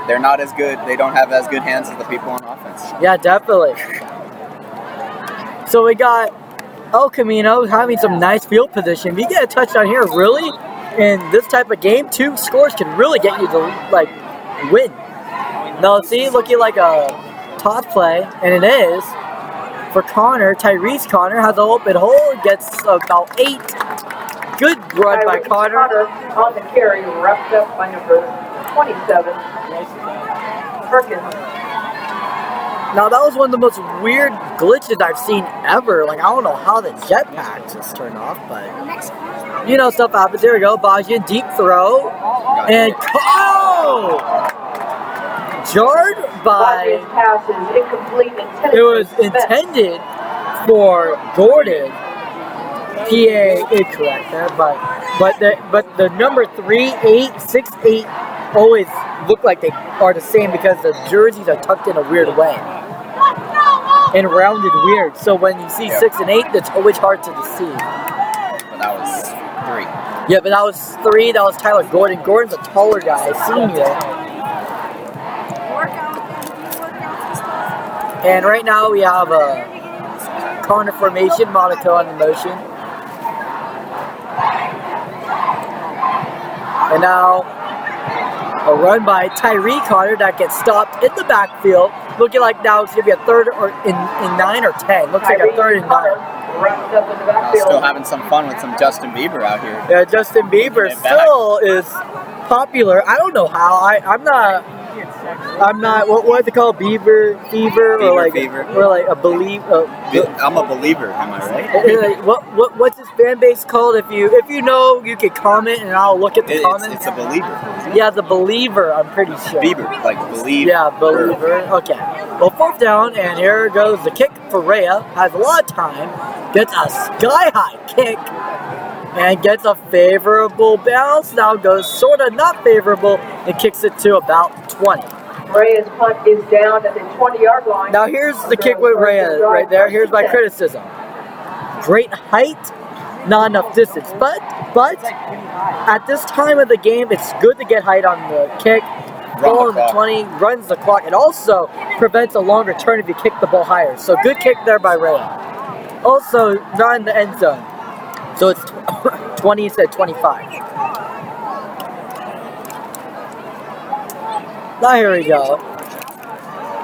Speaker 2: They're not as good. They don't have as good hands as the people on offense.
Speaker 1: Yeah, definitely. So we got El Camino having some nice field position. If you get a touchdown here, really, in this type of game, 2 scores can really get you to, like, win. Now, see, looking like a toss play, and it is, for Connor. Tyrese Connor has an open hole, gets about 8. Good run by Connor.
Speaker 3: On the carry, wrapped up by number 27, Perkins.
Speaker 1: Now that was one of the most weird glitches I've seen ever. Like I don't know how the jetpack just turned off, but you know stuff happens. Here we go, Bajian deep throw, and oh, jarred by.
Speaker 3: Bajian's pass is incomplete.
Speaker 1: It was intended for Gordon. PA incorrect there, but the number 3, 8, 6, 8 always look like they are the same because the jerseys are tucked in a weird way and rounded weird. So when you see 6 and 8, that's always hard to deceive.
Speaker 2: But that was 3.
Speaker 1: Yeah, but that was 3. That was Tyler Gordon. Gordon's a taller guy, senior. And right now we have a corner formation, Monaco on the motion. And now a run by Tyree Connor that gets stopped in the backfield. Looking like now it's going to be a third or in 9 or 10. Looks like a third and 9.
Speaker 2: Still having some fun with some Justin Bieber out here.
Speaker 1: Yeah, Justin Bieber still is popular. I don't know how. I'm not. What's it called? Fever, or like
Speaker 2: fever.
Speaker 1: Or like a believe.
Speaker 2: I'm a believer. Am I right?
Speaker 1: What's his fan base called? If you know, you can comment and I'll look at the comments.
Speaker 2: It's a believer.
Speaker 1: Yeah, the believer. I'm pretty sure.
Speaker 2: Bieber, like believe.
Speaker 1: Yeah, believer. Okay. Well, 4th down, and here goes the kick for Rhea. Has a lot of time. Gets a sky high kick. And gets a favorable bounce. Now goes sort of not favorable and kicks it to about 20.
Speaker 3: Rhea's punt is down at the 20-yard line.
Speaker 1: Now here's the kick with Rhea right there. Here's my criticism. Great height, not enough distance. But at this time of the game, it's good to get height on the kick. Ball on the 20, runs the clock. It also prevents a longer turn if you kick the ball higher. So good kick there by Rhea. Also, not in the end zone. So it's 20 instead of 25. Now here we go.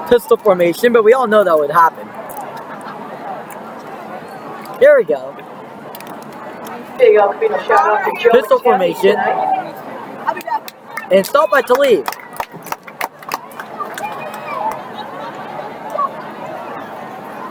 Speaker 1: Pistol formation, but we all know that would happen. Here we go. Pistol formation. And stop by Talib.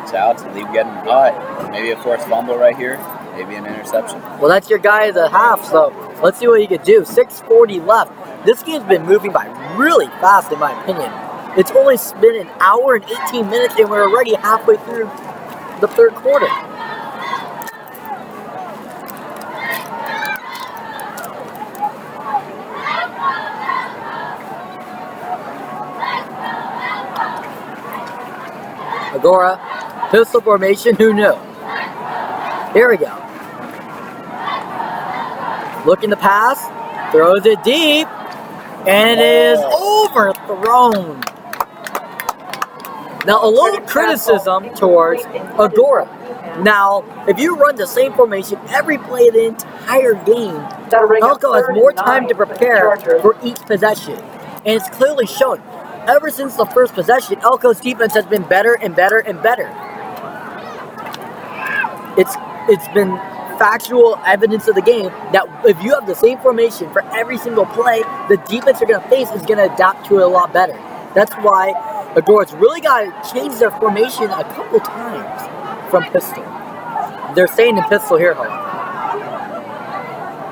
Speaker 2: Shout out to Talib getting hot. Maybe a forced fumble right here. Maybe an interception.
Speaker 1: Well, that's your guy at the half, so let's see what he could do. 6:40 left. This game's been moving by really fast, in my opinion. It's only been an hour and 18 minutes, and we're already halfway through the 3rd quarter. Agoura, pistol formation, who knew? Here we go. Looking to pass, throws it deep, and it is overthrown. Now, a little criticism towards Agoura. Now, if you run the same formation every play of the entire game, Elko has more time to prepare for each possession. And it's clearly shown. Ever since the first possession, Elko's defense has been better and better and better. It's been factual evidence of the game that if you have the same formation for every single play, the defense you're going to face is going to adapt to it a lot better. That's why Agoura's really got to change their formation a couple times from pistol. They're staying in pistol here, however.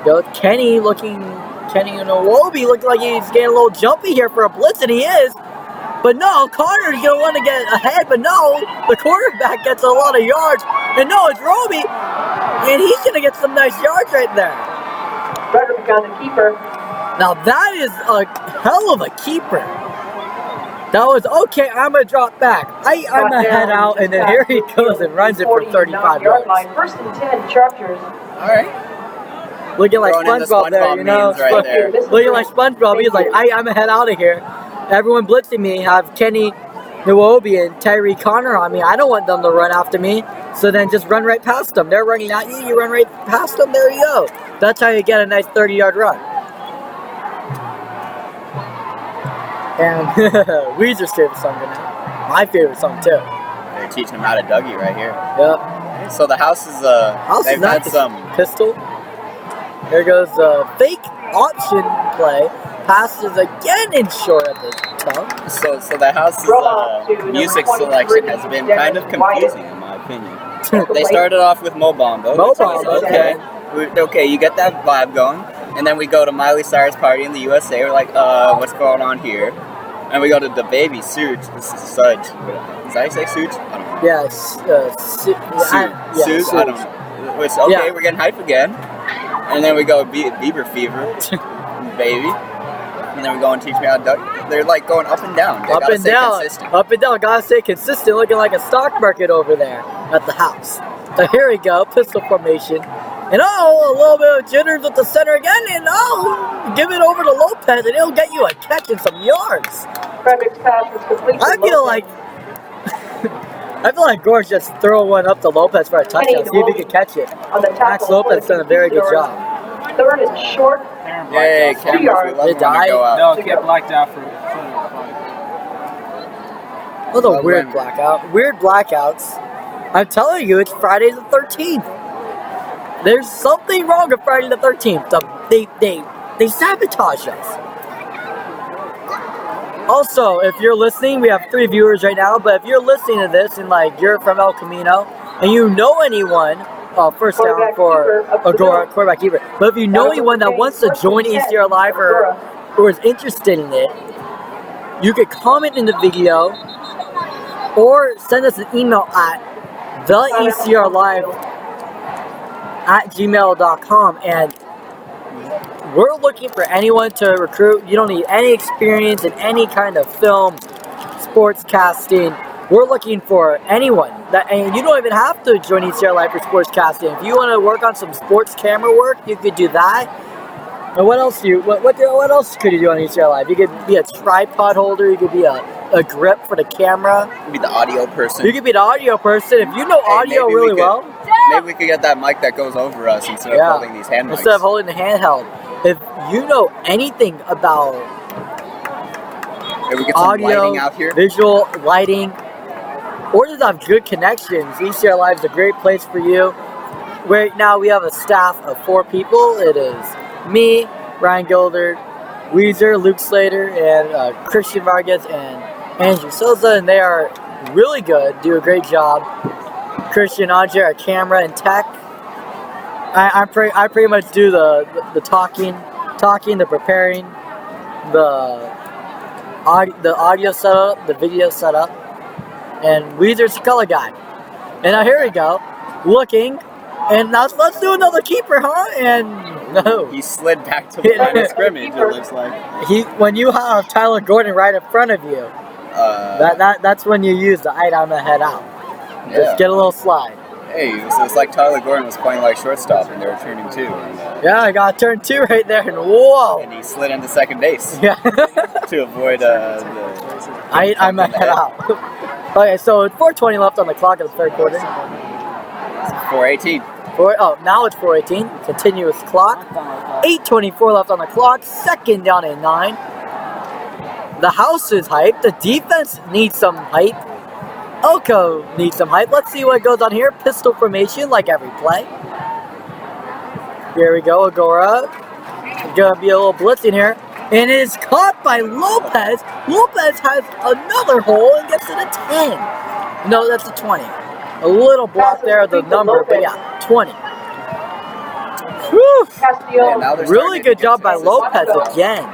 Speaker 1: Go Kenny and Iwobi looking like he's getting a little jumpy here for a blitz, and he is. But no, Connor's going to want to get ahead, but no, the quarterback gets a lot of yards. And no, it's Roby, and he's going to get some nice yards right there.
Speaker 3: Frederick on the keeper.
Speaker 1: Now that is a hell of a keeper. That was, okay, I'm going to drop back. I'm going to head out, and then here he goes and runs it for 35 yards.
Speaker 3: 1st and 10, Chargers.
Speaker 2: All right.
Speaker 1: Looking like SpongeBob there, you know?
Speaker 2: Right there.
Speaker 1: Looking like SpongeBob. He's like, I'm going to head out of here. Everyone blitzing me, have Kenny Iwobi and Tyree Connor on me. I don't want them to run after me. So then just run right past them. They're running at you, you run right past them, there you go. That's how you get a nice 30-yard run. And Weezer's favorite song now. My favorite song too.
Speaker 2: They're teaching them how to Dougie right here.
Speaker 1: Yep.
Speaker 2: So the house is
Speaker 1: they've had
Speaker 2: some
Speaker 1: pistol. Here goes the fake option play. Passes again in short at the top.
Speaker 2: So the house's music selection has been kind of confusing, in my opinion. They started off with Mo Bamba. Okay, you get that vibe going, and then we go to Miley Cyrus party in the USA. We're like, what's going on here? And we go to the baby Suge. This is Suge. Is that how you say Suge? I don't know.
Speaker 1: Yeah,
Speaker 2: Suge. I don't know. Which, okay, we're getting hype again. And then we go Bieber Fever, baby. And then we go and Teach Me How to Duck. They're like going up and down. They gotta stay consistent.
Speaker 1: Up and down. Gotta stay consistent. Looking like a stock market over there at the house. So here we go, pistol formation. And a little bit of jitters at the center again. And give it over to Lopez, and he'll get you a catch and some yards.
Speaker 3: Frederick's pass was complete.
Speaker 1: I feel like Gore's just throwing one up to Lopez for a touchdown. See if he can catch it. Max Lopez done a very good job.
Speaker 3: Third and short.
Speaker 2: Yay, cameras, we love when they go out.
Speaker 5: No, get blacked out for
Speaker 1: Those are weird blackout. Weird blackouts. I'm telling you, it's Friday the 13th. There's something wrong with Friday the 13th. They sabotage us. Also, if you're listening, we have 3 viewers right now, but if you're listening to this and like you're from El Camino and you know anyone, first down for Agoura, quarterback keeper. But if you know anyone that wants to join ECR Live or is interested in it, you could comment in the video or send us an email at theecrlive@gmail.com, and we're looking for anyone to recruit. You don't need any experience in any kind of film, sports casting. We're looking for anyone and you don't even have to join ECR Live for sports casting. If you want to work on some sports camera work, you could do that. And what else what else could you do on ECR Live? You could be a tripod holder. You could be a grip for the camera.
Speaker 2: You could be the audio person.
Speaker 1: You could be the audio person if you know audio really well.
Speaker 2: Maybe we could get that mic that goes over us instead of holding these hand mics.
Speaker 1: Instead of holding the handheld. If you know anything about
Speaker 2: we get some
Speaker 1: audio,
Speaker 2: lighting out here,
Speaker 1: visual lighting, or just have good connections, ECR Live is a great place for you. Right now we have a staff of 4 people. It is me, Ryan Gilderd, Weezer, Luke Slater, and Christian Vargas and Andrew Souza, and they are really good, do a great job. Christian and Andre are camera and tech. I pretty much do the talking, the preparing, the audio setup, the video setup, and Weezer's the color guy. And now here we go, looking, and now let's do another keeper, huh? And no,
Speaker 2: he slid back to the line of scrimmage. It looks like
Speaker 1: when you have Tyler Gordon right in front of you, that's when you use the eye down, the head out. Just get a little slide.
Speaker 2: Hey, so it's like Tyler Gordon was playing like shortstop and they were turning 2. And,
Speaker 1: yeah, I got turn 2 right there, and whoa!
Speaker 2: And he slid into second base.
Speaker 1: Yeah.
Speaker 2: to avoid the.
Speaker 1: I'm head out. Okay, so it's 4:20 left on the clock in the third quarter.
Speaker 2: 4:18.
Speaker 1: Now it's 4:18. Continuous clock. 8:24 left on the clock. Second down and 9. The house is hyped. The defense needs some hype. Elko needs some hype. Let's see what goes on here. Pistol formation, like every play. Here we go, Agoura. Gonna be a little blitzing here. And it is caught by Lopez. Lopez has another hole and gets it a 10. No, that's a 20. A little block there of the number, but yeah, 20. Whew. Really good job by Lopez again.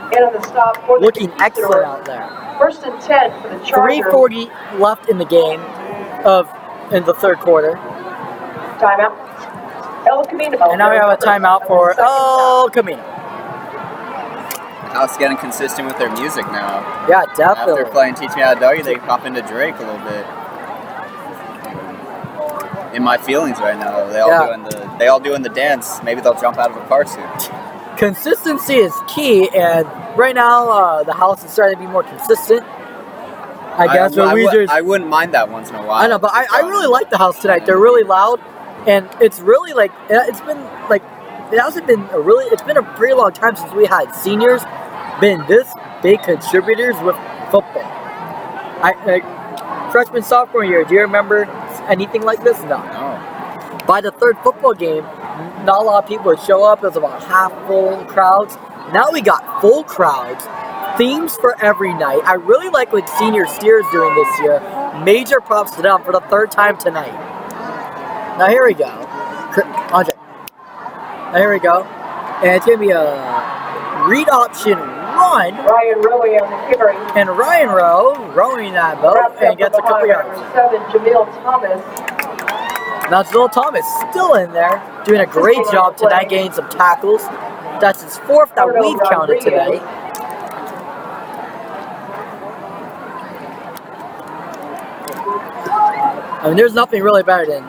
Speaker 1: Looking excellent out there.
Speaker 3: First and 10 for the Chargers.
Speaker 1: 3:40 left in the game in the third quarter.
Speaker 3: Timeout. El Camino.
Speaker 1: And now we have a timeout for El Camino.
Speaker 2: House getting consistent with their music now.
Speaker 1: Yeah, definitely.
Speaker 2: After playing Teach Me How to Doggy, they pop into Drake a little bit. In my feelings right now, they all doing the dance. Maybe they'll jump out of a car soon.
Speaker 1: Consistency is key, and right now the house is starting to be more consistent. I guess
Speaker 2: I wouldn't mind that once in a while.
Speaker 1: I know, but I really like the house tonight. They're really loud, and it's really it's been a pretty long time since we had seniors been this big contributors with football. Freshman, sophomore year, do you remember anything like this? No. By the third football game, not a lot of people would show up. It was about half full crowds. Now we got full crowds. Themes for every night. I really like what Senior Steer's doing this year. Major props to them for the 3rd time tonight. Now here we go. Andre. Now here we go. And it's going to be a read option run.
Speaker 3: Ryan Rowe on the carry.
Speaker 1: And Ryan Rowe rowing that boat and gets a couple yards.
Speaker 3: Number 7, Jamil Thomas.
Speaker 1: Now Jamil Thomas still in there, doing a great job tonight, getting some tackles. That's his 4th that we've counted today. I mean, there's nothing really better than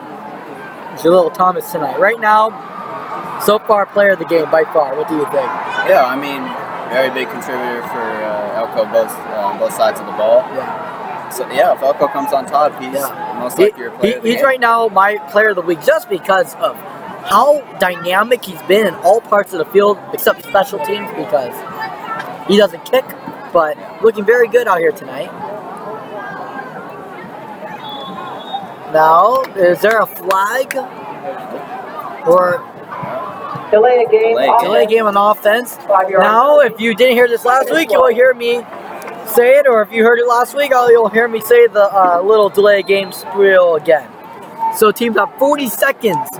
Speaker 1: Jalil Thomas tonight. Right now, so far, player of the game by far. What do you think?
Speaker 2: Yeah, I mean, very big contributor for Elko both sides of the ball.
Speaker 1: Yeah.
Speaker 2: So yeah, if Elko comes on top, he's most likely your player of the game.
Speaker 1: He's right now my player of the week just because of how dynamic he's been in all parts of the field except special teams, because he doesn't kick, but looking very good out here tonight. Now, is there a flag or
Speaker 3: delay a game?
Speaker 1: Delay a game on offense. Now, if you didn't hear this last week, you'll hear me say it, or if you heard it last week, you'll hear me say the little delay game spiel again. So teams have 40 seconds.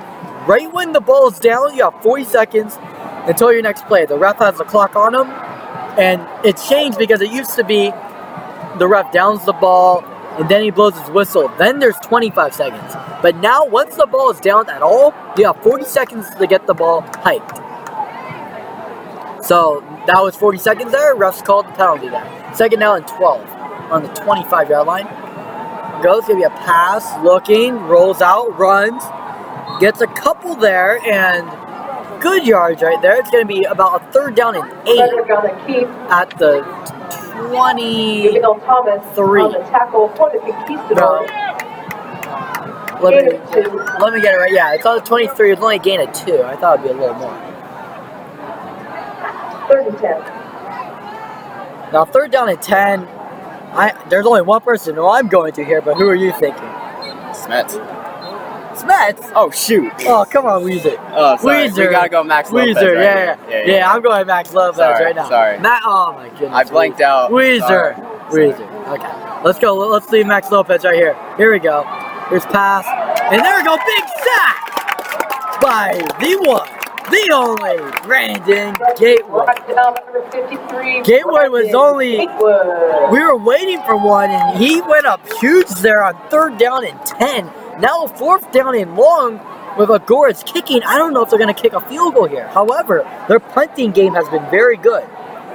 Speaker 1: Right when the ball is down, you have 40 seconds until your next play. The ref has the clock on him, and it's changed because it used to be the ref downs the ball, and then he blows his whistle. Then there's 25 seconds. But now, once the ball is down at all, you have 40 seconds to get the ball hiked. So that was 40 seconds there. Refs called the penalty there. 2nd down and 12 on the 25-yard line. Goes, gonna be a pass, looking, rolls out, runs, gets a couple there, and good yards right there. It's gonna be about a 3rd down and 8 at the 23. Let me get it right. Yeah, it's on the 23. It's only a gain of 2. I thought it'd be a little more.
Speaker 3: 3rd and 10.
Speaker 1: Now 3rd down and 10. There's only one person who I'm going to here, but who are you thinking?
Speaker 2: Smets.
Speaker 1: Smets?
Speaker 2: Oh shoot!
Speaker 1: Oh come on, Weezer.
Speaker 2: Oh sorry.
Speaker 1: Weezer.
Speaker 2: We gotta go Max Lopez.
Speaker 1: Weezer,
Speaker 2: Right
Speaker 1: yeah. I'm going Max Lopez right now.
Speaker 2: Sorry.
Speaker 1: Oh my goodness.
Speaker 2: I blanked out.
Speaker 1: Weezer. Weezer. Okay. Let's go. Let's leave Max Lopez right here. Here we go. Here's pass. And there we go. Big sack by the one, the only Brandon Gatewood. Gatewood was only, we were waiting for one, and he went up huge there on 3rd down and 10. Now 4th down and long with Agoura's kicking. I don't know if they're going to kick a field goal here. However, their punting game has been very good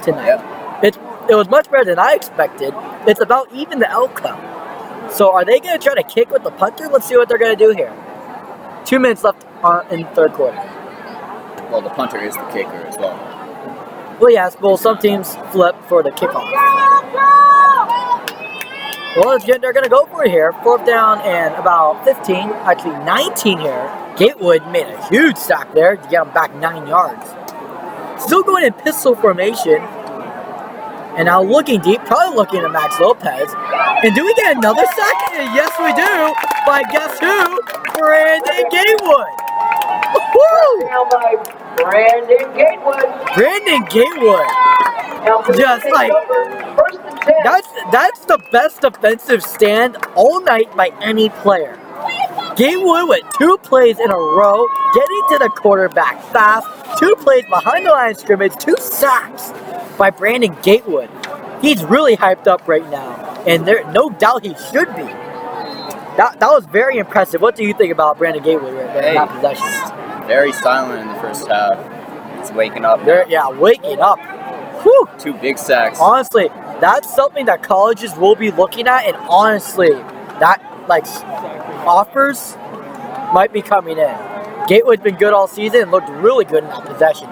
Speaker 1: tonight. Yep. It was much better than I expected. It's about even the outcome. So are they going to try to kick with the punter? Let's see what they're going to do here. 2 minutes left in the 3rd quarter.
Speaker 2: Well, the punter is the kicker as well.
Speaker 1: Well, yes. Well, some teams flip for the kickoff. Well, they're going to go for it here. 4th down and about 15. Actually, 19 here. Gatewood made a huge sack there to get them back 9 yards. Still going in pistol formation. And now looking deep, probably looking at Max Lopez. And do we get another sack? And yes, we do. By guess who? Brandon Gatewood. Woo!
Speaker 3: Brandon Gatewood.
Speaker 1: Brandon Gatewood. Just like, that's the best defensive stand all night by any player. Gatewood with 2 plays in a row, getting to the quarterback fast, 2 plays behind the line of scrimmage, 2 sacks by Brandon Gatewood. He's really hyped up right now, and there no doubt he should be. That was very impressive. What do you think about Brandon Gatewood right there in that possession?
Speaker 2: Very silent in the first half. He's waking up.
Speaker 1: Waking up. Whew.
Speaker 2: 2 big sacks.
Speaker 1: Honestly, that's something that colleges will be looking at, and honestly, that offers might be coming in. Gatewood's been good all season and looked really good in that possession.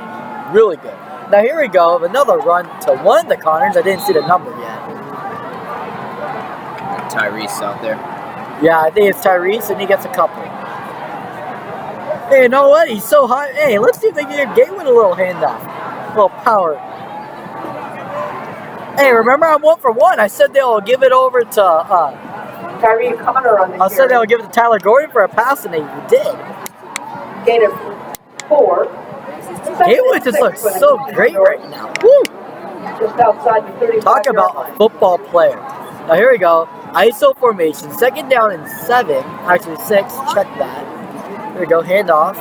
Speaker 1: Really good. Now here we go, another run to one of the Connors. I didn't see the number yet.
Speaker 2: Tyrese out there.
Speaker 1: Yeah, I think it's Tyrese, and he gets a couple. Hey, you know what? He's so high. Hey, let's see if they can give Gatewood a little handoff. A little power. Hey, remember I'm 1 for 1. I said they'll give it over to
Speaker 3: Tyree Connor on the
Speaker 1: I said they'll give it to Tyler Gordon for a pass, and they did.
Speaker 3: Gator 4.
Speaker 1: Gateway just looks so great right now. Woo!
Speaker 3: Just outside the 35.
Speaker 1: Talk about a football player. Now here we go. ISO formation. 2nd down and 7. Actually 6. Check that. Here we go. Handoff.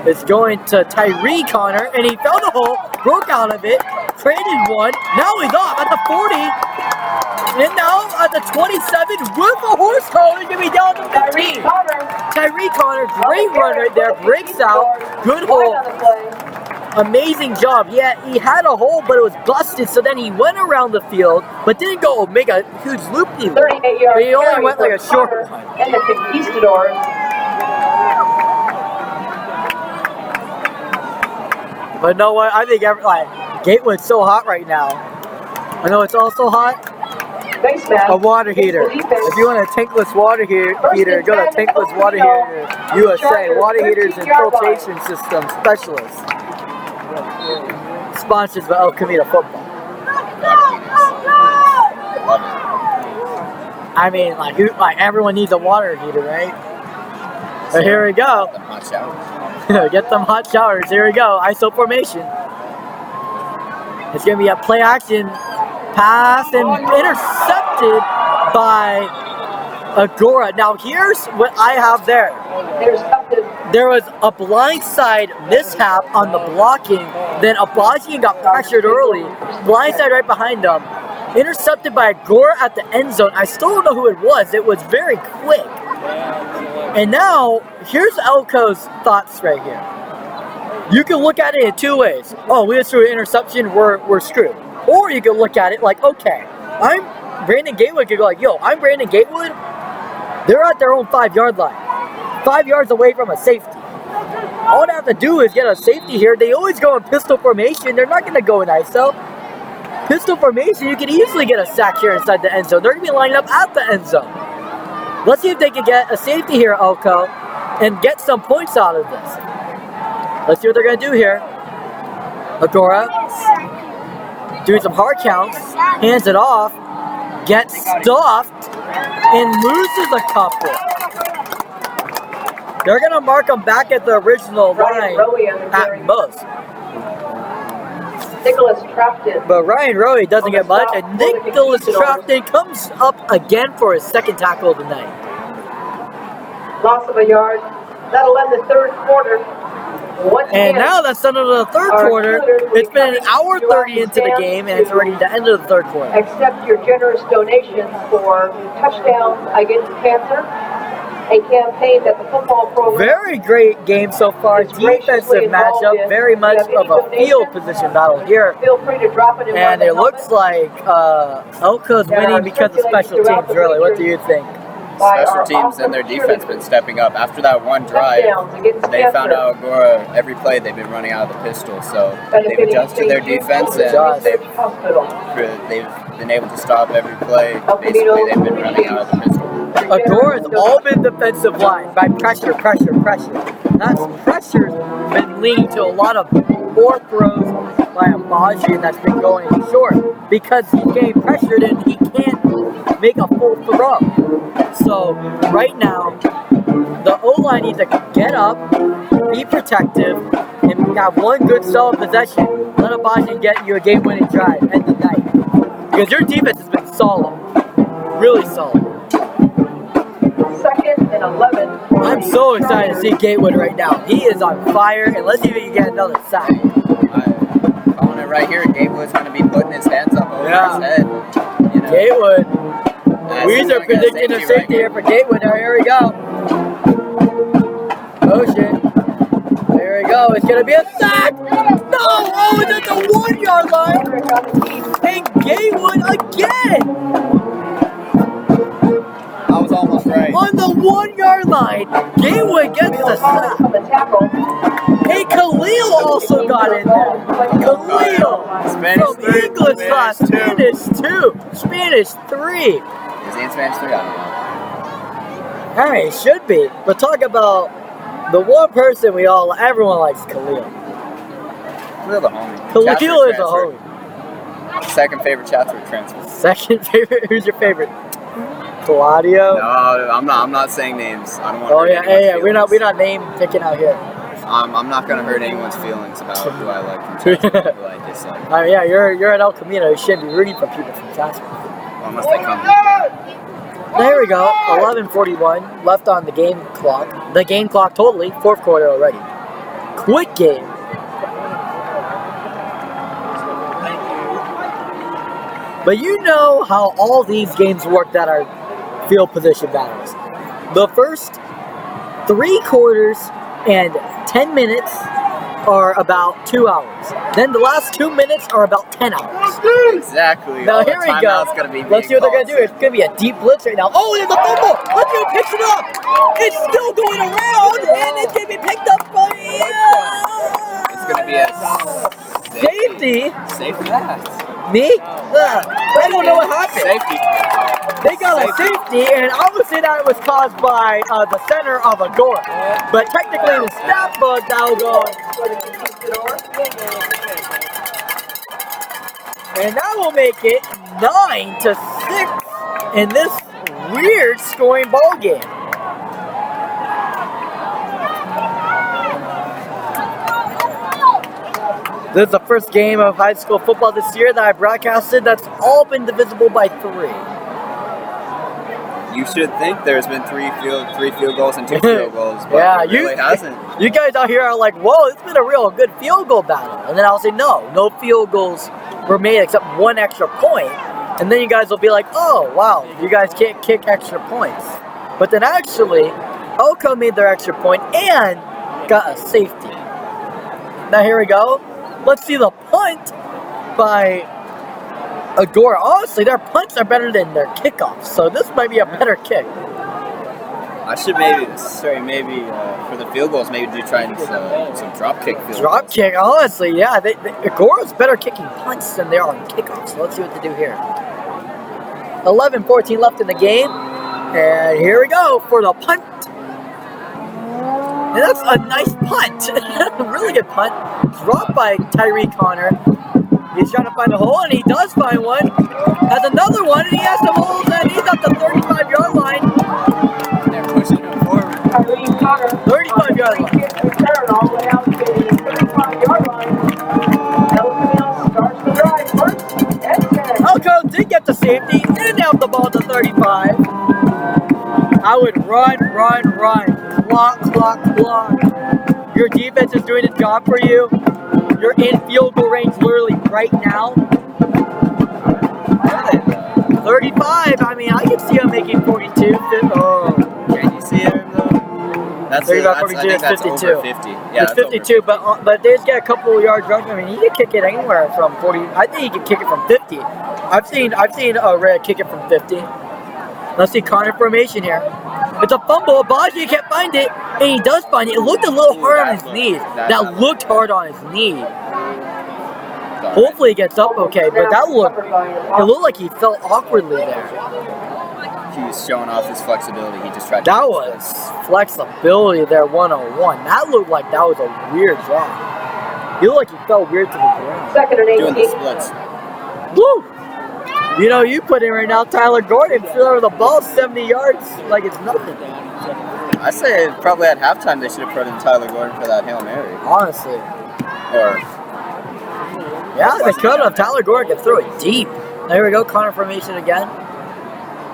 Speaker 1: It's going to Tyree Connor, and he found a hole, broke out of it, traded one. Now he's off at the 40, and now at the 27 with a horse collar. He's gonna be down to 15. Tyree Connor, great run right there, breaks out, good hole. Amazing job. Yeah, he had a hole, but it was busted, so then he went around the field, but didn't go make a huge loop either.
Speaker 3: 38 yards.
Speaker 1: But he only went like a short one.
Speaker 3: And the Conquistadors.
Speaker 1: But you know what? I think Gatewood's so hot right now. I know it's also hot. A water heater. If you want a tankless water heater, go to Tankless Water Heater USA. Water heaters and filtration system specialist. Sponsored by El Camino Football.
Speaker 2: Love it.
Speaker 1: I mean, like everyone needs a water heater, right? So here we go.
Speaker 2: The hot showers.
Speaker 1: Get them hot showers. Here we go. ISO formation. It's going to be a play action pass and intercepted by Agoura. Now here's what I have there. There was a blindside mishap on the blocking. Then Abajian got pressured early. Blindside right behind him. Intercepted by Agoura at the end zone. I still don't know who it was. It was very quick. And now, here's Elko's thoughts right here. You can look at it in two ways. Oh, we just threw an interception, we're screwed. Or you can look at it like, okay, I'm Brandon Gatewood. Could go like, yo, I'm Brandon Gatewood. They're at their own 5-yard line. 5 yards away from a safety. All they have to do is get a safety here. They always go in pistol formation. They're not going to go in ISO. Pistol formation, you can easily get a sack here inside the end zone. They're going to be lining up at the end zone. Let's see if they can get a safety here, Elko, and get some points out of this. Let's see what they're going to do here. Agoura doing some hard counts, hands it off, gets stuffed, and loses a couple. They're going to mark them back at the original line at most.
Speaker 3: Nicholas Trafton.
Speaker 1: But Ryan Rowe doesn't get much, and Nicholas Trafton comes up again for his second tackle of the night.
Speaker 3: Loss of a yard. That'll end the third quarter.
Speaker 1: And now that's done into the third quarter. It's been an hour 30 into the game, and it's already the end of the third quarter.
Speaker 3: Accept your generous donations for Touchdowns Against Cancer, a campaign that the football program...
Speaker 1: Very great game so far. Defensive matchup. Very much of a field position battle here.
Speaker 3: Feel free to drop it in.
Speaker 1: And it looks like Elko's winning because of special teams, really. What do you think?
Speaker 2: Special teams and their defense been stepping up. After that one drive, they found out Agoura, every play they've been running out of the pistol. So they've adjusted their defense and they've been able to stop every play. Basically, they've been running out of the pistol.
Speaker 1: Agoura's all been defensive line by pressure. That's pressure's been leading to a lot of poor throws by Abajian that's been going short because he's getting pressured and he can't make a full throw. So right now, the O-line needs to get up, be protective, and have one good solid possession. Let Abajian get you a game-winning drive at the night. Because your defense has been solid. Really solid.
Speaker 3: 2nd and 11.
Speaker 1: I'm so excited to see Gatewood right now. He is on fire, and let's see if he can get another sack.
Speaker 2: Calling it right here, Gatewood's going to be putting his hands up over his head. You know?
Speaker 1: Gatewood. Weezer predicting a safety here for Gatewood. Now here we go. Motion. There we go. It's going to be a sack. No! Oh, it's at the 1-yard line. And Gatewood again.
Speaker 2: I was almost right.
Speaker 1: On the 1-yard line, Gatewood gets the sack. Hey, Khalil also got in there. Khalil from English class, Spanish 2, Spanish 3.
Speaker 2: Is he in Spanish 3? I don't know.
Speaker 1: Alright, it should be. But talk about the one person everyone likes, Khalil.
Speaker 2: Khalil the homie.
Speaker 1: Khalil is a homie.
Speaker 2: Second favorite Chatsworth transfer.
Speaker 1: Second favorite? Who's your favorite? Claudio?
Speaker 2: No, I'm not saying names. I don't want to
Speaker 1: yeah. We're not name picking out here.
Speaker 2: I'm not gonna hurt anyone's feelings about who I like from Chatsworth and who I dislike.
Speaker 1: Yeah, you're at El Camino. You shouldn't be rooting for people from Chatsworth.
Speaker 2: Well, unless they come.
Speaker 1: There we go. 11:41 left on the game clock. The game clock totally. Fourth quarter already. Quick game. But you know how all these games work that are field position battles. The first 3 quarters and 10 minutes are about 2 hours. Then the last 2 minutes are about 10 hours.
Speaker 2: Exactly.
Speaker 1: Now here we go. Let's see what they're going to do. It's going to be a deep blitz right now. Oh, there's a fumble. Let's see who picks it up. It's still going around, and it's going to be picked up by...
Speaker 2: It's going to be a
Speaker 1: safety.
Speaker 2: Safety.
Speaker 1: Me? I don't know what happened.
Speaker 2: Safety.
Speaker 1: They got a safety, and I would say that it was caused by the center of Agoura. But technically in the stat book, that will go. And that will make it 9-6 in this weird scoring ball game. This is the first game of high school football this year that I broadcasted that's all been divisible by 3.
Speaker 2: You should think there's been 3 field goals and 2 field goals, but
Speaker 1: yeah,
Speaker 2: it really hasn't.
Speaker 1: You guys out here are like, whoa, it's been a real good field goal battle. And then I'll say, no field goals were made except 1 extra point. And then you guys will be like, oh, wow, you guys can't kick extra points. But then actually, Elko made their extra point and got a safety. Now here we go. Let's see the punt by Agoura. Honestly, their punts are better than their kickoffs, so this might be a better kick.
Speaker 2: I should maybe for the field goals, maybe do try some drop kick field
Speaker 1: Drop
Speaker 2: goals.
Speaker 1: kick, honestly, yeah. Agoura's better kicking punts than they are on kickoffs, so let's see what they do here. 11:14 left in the game, and here we go for the punt. And that's a nice punt. Really good punt. Dropped by Tyree Connor. He's trying to find a hole, and he does find one. Has another one, and he has some holes, and he's at the 35-yard line.
Speaker 2: They're pushing him forward.
Speaker 1: 35-yard line.
Speaker 3: Return all the way out to the 35-yard line. Starts the drive first and 10.
Speaker 1: Elko did get the safety, and have the ball to 35. I would run. Clock. Your defense is doing its job for you. You're in field goal range literally right now. 35, I mean, I can see him making 42. Oh.
Speaker 2: Can you see him though? That's
Speaker 1: 35, 42, it's 52.
Speaker 2: Over 50. Yeah,
Speaker 1: it's 52, but they just get a couple of yards rushing. I mean, he can kick it anywhere from 40. I think he can kick it from 50. I've seen Red kick it from 50. Let's see Connor formation here. It's a fumble. Baji can't find it, and he does find it. It looked a little hard on his knees. That looked hard on his knee. Hopefully he gets up okay, but it looked like he fell awkwardly there.
Speaker 2: He's showing off his flexibility. He just tried to...
Speaker 1: That was flexibility there, 101. That looked like that was a weird drop. He looked like he fell weird to the ground.
Speaker 3: Second and 18.
Speaker 2: Doing the splits.
Speaker 1: Woo! You know, you put in right now, Tyler Gordon, threw over the ball 70 yards like it's nothing.
Speaker 2: I say probably at halftime they should have put in Tyler Gordon for that Hail Mary.
Speaker 1: Honestly.
Speaker 2: Or...
Speaker 1: Yeah, they could have. Tyler Gordon could throw it deep. There we go, Connor formation again.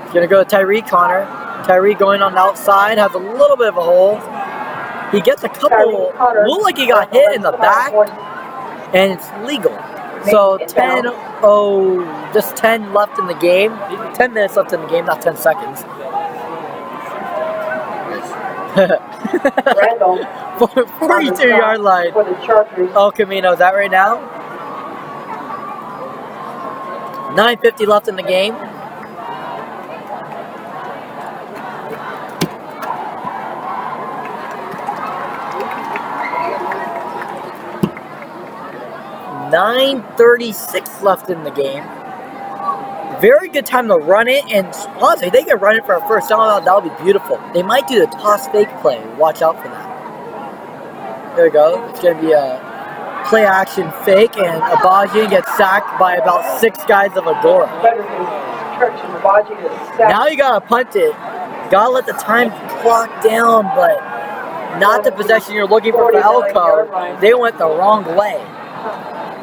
Speaker 1: He's going to go to Tyree Connor. Tyree going on the outside, has a little bit of a hole. He gets a couple, look like he got hit in the back, and it's legal. So 10-0, just 10 left in the game. 10 minutes left in the game, not 10 seconds.
Speaker 3: Randall.
Speaker 1: 42-yard line.
Speaker 3: For the Chargers.
Speaker 1: El Camino, is that right now? 9:50 left in the game. .36 left in the game. Very good time to run it, and honestly, they can run it for a first down. That would be beautiful. They might do the toss fake play. Watch out for that. There we go. It's going to be a play action fake, and Abaji gets sacked by about 6 guys of Agoura.
Speaker 3: Now
Speaker 1: you gotta punt it. Gotta let the time clock down, but not the possession you're looking for Elko. They went the wrong way.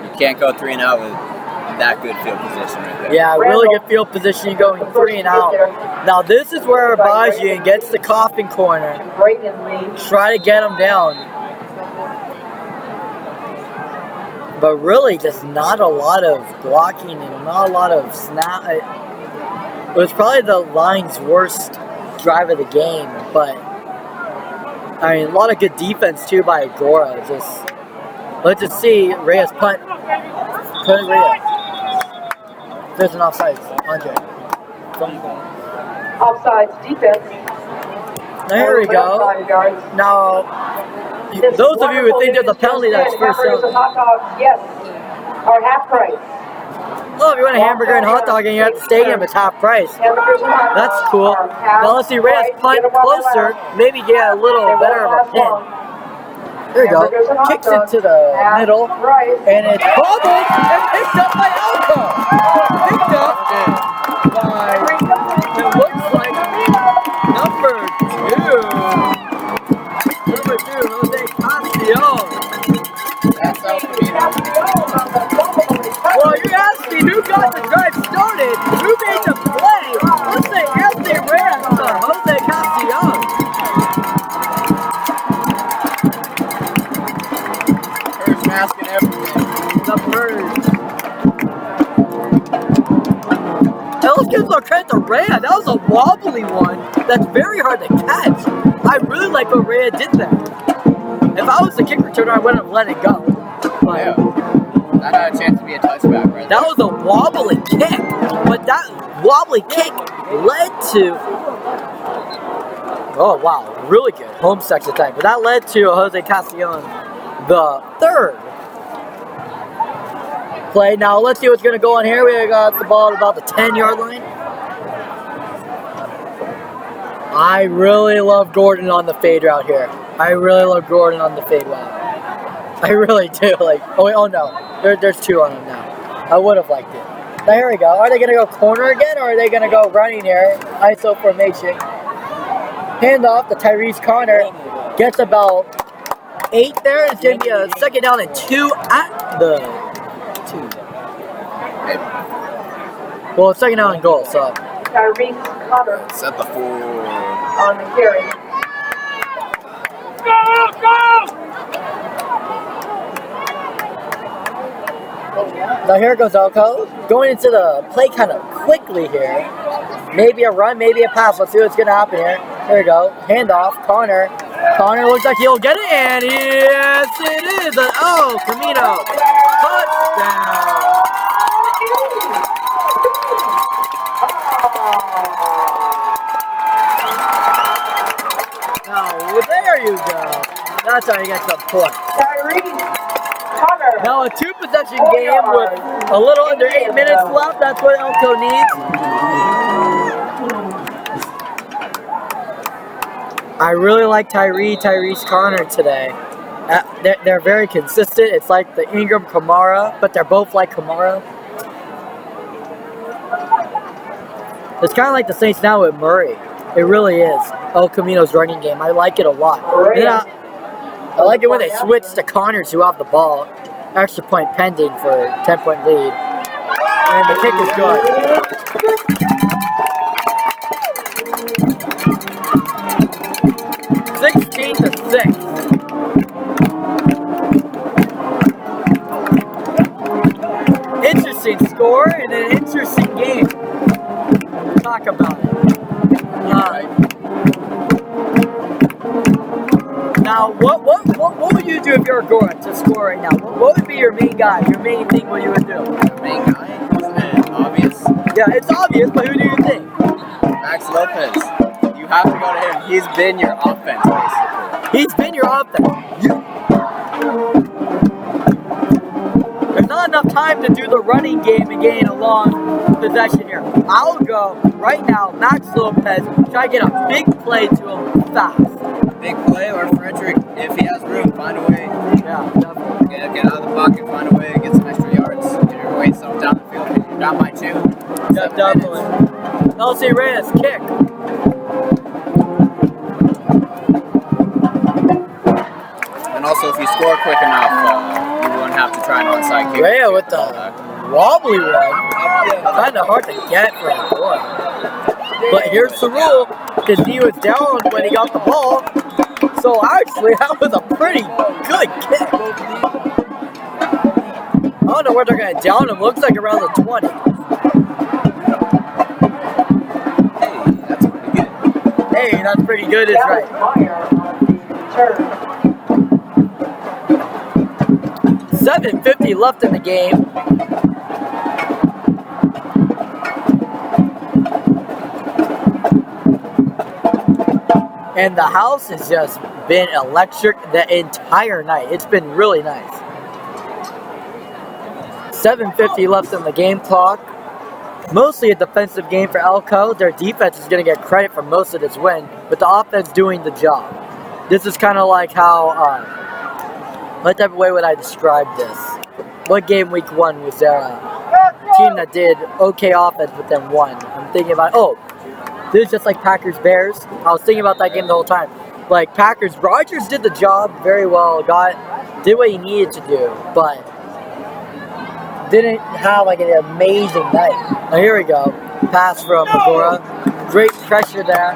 Speaker 2: You can't go 3 and out with that good field position right there.
Speaker 1: Yeah, really good field position going 3 and out. Now this is where Bajian gets the coffin corner. Try to get him down. But really just not a lot of blocking and not a lot of snap. It was probably the line's worst drive of the game, but I mean a lot of good defense too by Agoura. Let's just see Reyes punt. Punt Reyes. There's an offsides, Andre.
Speaker 3: Offsides defense.
Speaker 1: There we go. Now, those of you who think there's a penalty, that's first down.
Speaker 3: Hot dogs, yes, are half price.
Speaker 1: Well, if you want a hamburger and hot dog and you're at the stadium, it's half price. That's cool. Now let's see Reyes punt closer, maybe get a little better of a pin. There you go. Kicks it to the middle, and it's bobbled and picked up by Elko. Picked up by, it looks like, number 2, Jose Castellon.
Speaker 2: That's El Camino.
Speaker 1: Well, you're asking who got the drive started, who made the play. Let's say Anthony Reyes to Jose Castellon.
Speaker 2: First mask and everything.
Speaker 1: The bird. Now let's give some credit to Reyes. That was a wobbly one that's very hard to catch. I really like what Reyes did there. If I was the kick returner, I wouldn't have let it go. But
Speaker 2: Yeah. That had a chance to be a touchback right there.
Speaker 1: that was a wobbly kick. But that wobbly kick led to... Oh, wow. Really good home section time. But that led to Jose Castellon, the 3rd play. Now, let's see what's going to go on here. We got the ball at about the 10-yard line. I really love Gordon on the fade route here. I really love Gordon on the fade route. I really do. Like, oh no. There's 2 on him now. I would have liked it. Now, here we go. Are they going to go corner again, or are they going to go running here? ISO formation. Handoff to Tyrese Connor. Gets about 8 there. It's going to be a 2nd down and 2 at the 2. Well, it's 2nd down and goal, so.
Speaker 3: Tyrese Connor
Speaker 2: Set the 4.
Speaker 3: on the carry.
Speaker 1: Now here goes Elko. Going into the play kind of quickly here. Maybe a run, maybe a pass. Let's see what's going to happen here. Here we go. Handoff. Connor. Connor looks like he'll get it. And yes, it is. Oh, Camino. Touchdown. Now, there you go. That's how you get some points.
Speaker 3: Tyrese Connor.
Speaker 1: Now a 2-possession game with a little under 8 minutes left. That's what Elko needs. I really like Tyrese Connor today. They're very consistent. It's like the Ingram Kamara, but they're both like Kamara. It's kind of like the Saints now with Murray. It really is. El Camino's running game. I like it a lot. And I like it when they switch to Connors who have the ball. Extra point pending for a 10-point lead. And the kick is good. (16-6). Interesting score and an interesting game. Talk about it. Now, what would you do if you're Agoura to score right now? What would be your main guy, your main thing what you would do?
Speaker 2: Main guy? Isn't it obvious?
Speaker 1: Yeah, it's obvious, but who do you think?
Speaker 2: Max Lopez. You have to go to him. He's been your offense, basically.
Speaker 1: He's been your offense. There's not enough time to do the running game and gain a long possession here. I'll go right now, Max Lopez, try to get a big play to him fast.
Speaker 2: Big play, or Frederick, if he has room, find a way.
Speaker 1: Yeah, definitely.
Speaker 2: Get out of the pocket, find a way, get some extra yards. Get your weight some down the field. You're down by 2.
Speaker 1: Yeah, definitely. LC Reyes, kick.
Speaker 2: if you score quick enough, you wouldn't have to try an onside kick.
Speaker 1: Rhea with the wobbly one. Kind of hard to get for a boy. But here's the rule, because he was down when he got the ball. So actually, that was a pretty good kick. I don't know where they're going to down him. Looks like around the 20. Hey, that's pretty good is right. 7:50 left in the game. And the house has just been electric the entire night. It's been really nice. 7:50 left in the game clock. Mostly a defensive game for Elko. Their defense is going to get credit for most of this win, but the offense doing the job. This is kind of like how, what type of way would I describe this? What game week 1 was there a team that did okay offense but then won? I'm thinking about, this is just like Packers-Bears. I was thinking about that game the whole time. Like Packers, Rodgers did the job very well, did what he needed to do, but didn't have like an amazing night. Now here we go. Pass from Agoura. Great pressure there.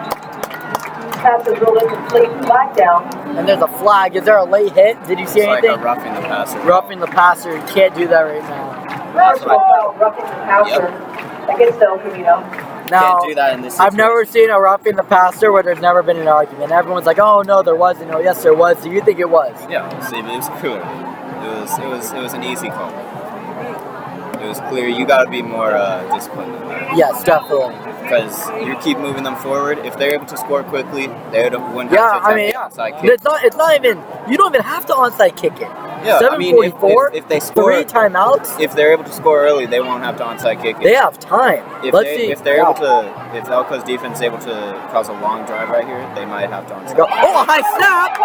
Speaker 3: Pass is really complete. Flag down.
Speaker 1: And there's a flag. Is there a late hit? Did you see anything?
Speaker 2: Like a roughing the passer.
Speaker 1: Roughing the passer. You can't do that right now.
Speaker 3: Personal roughing the passer against El Camino.
Speaker 1: Now,
Speaker 2: can't do that in this
Speaker 1: I've
Speaker 2: situation.
Speaker 1: never seen a roughing the passer where there's never been an argument. Everyone's like, oh no, there wasn't. Oh yes, there was. Do you think it was?
Speaker 2: Yeah, see, it was clear. It was an easy call. It was clear. You got to be more disciplined than that.
Speaker 1: Yes, definitely.
Speaker 2: Because you keep moving them forward. If they're able to score quickly, they wouldn't
Speaker 1: Yeah,
Speaker 2: have to attempt the onside kick.
Speaker 1: It's not even. You don't even have to onside kick it.
Speaker 2: Yeah,
Speaker 1: 7:44.
Speaker 2: if they score
Speaker 1: 3 timeouts.
Speaker 2: if they're able to score early, they won't have to onside kick it.
Speaker 1: They have time.
Speaker 2: If Elko's defense is able to cause a long drive right here, they might have to onside.
Speaker 1: Oh, a high snap!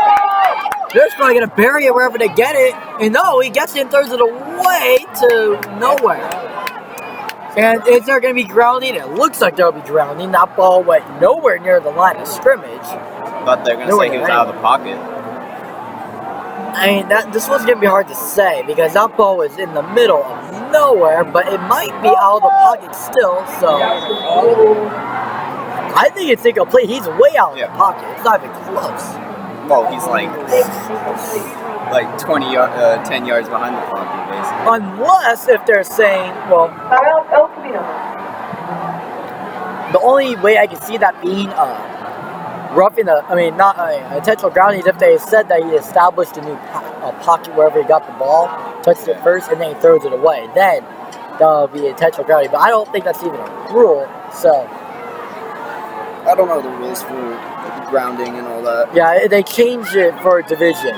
Speaker 1: They're just probably gonna bury it wherever they get it. And no, he gets it and throws it away to nowhere. And is there gonna be grounding? It looks like there'll be grounding. That ball went nowhere near the line of scrimmage.
Speaker 2: But they're gonna say he was out of the pocket.
Speaker 1: I mean, this one's gonna be hard to say because that ball was in the middle of nowhere, but it might be out of the pocket still. So I think it's incomplete. He's way out of the pocket. It's not even close.
Speaker 2: Well, he's like 10 yards behind the pocket, basically.
Speaker 1: Unless if they're saying, well,
Speaker 3: El Camino.
Speaker 1: the only way I can see that being roughing not intentional grounding is if they said that he established a new pocket wherever he got the ball, touched it first, and then he throws it away. Then that'll be intentional grounding. But I don't think that's even a rule. So
Speaker 2: I don't know the rules for grounding and all that.
Speaker 1: yeah, they changed it for division.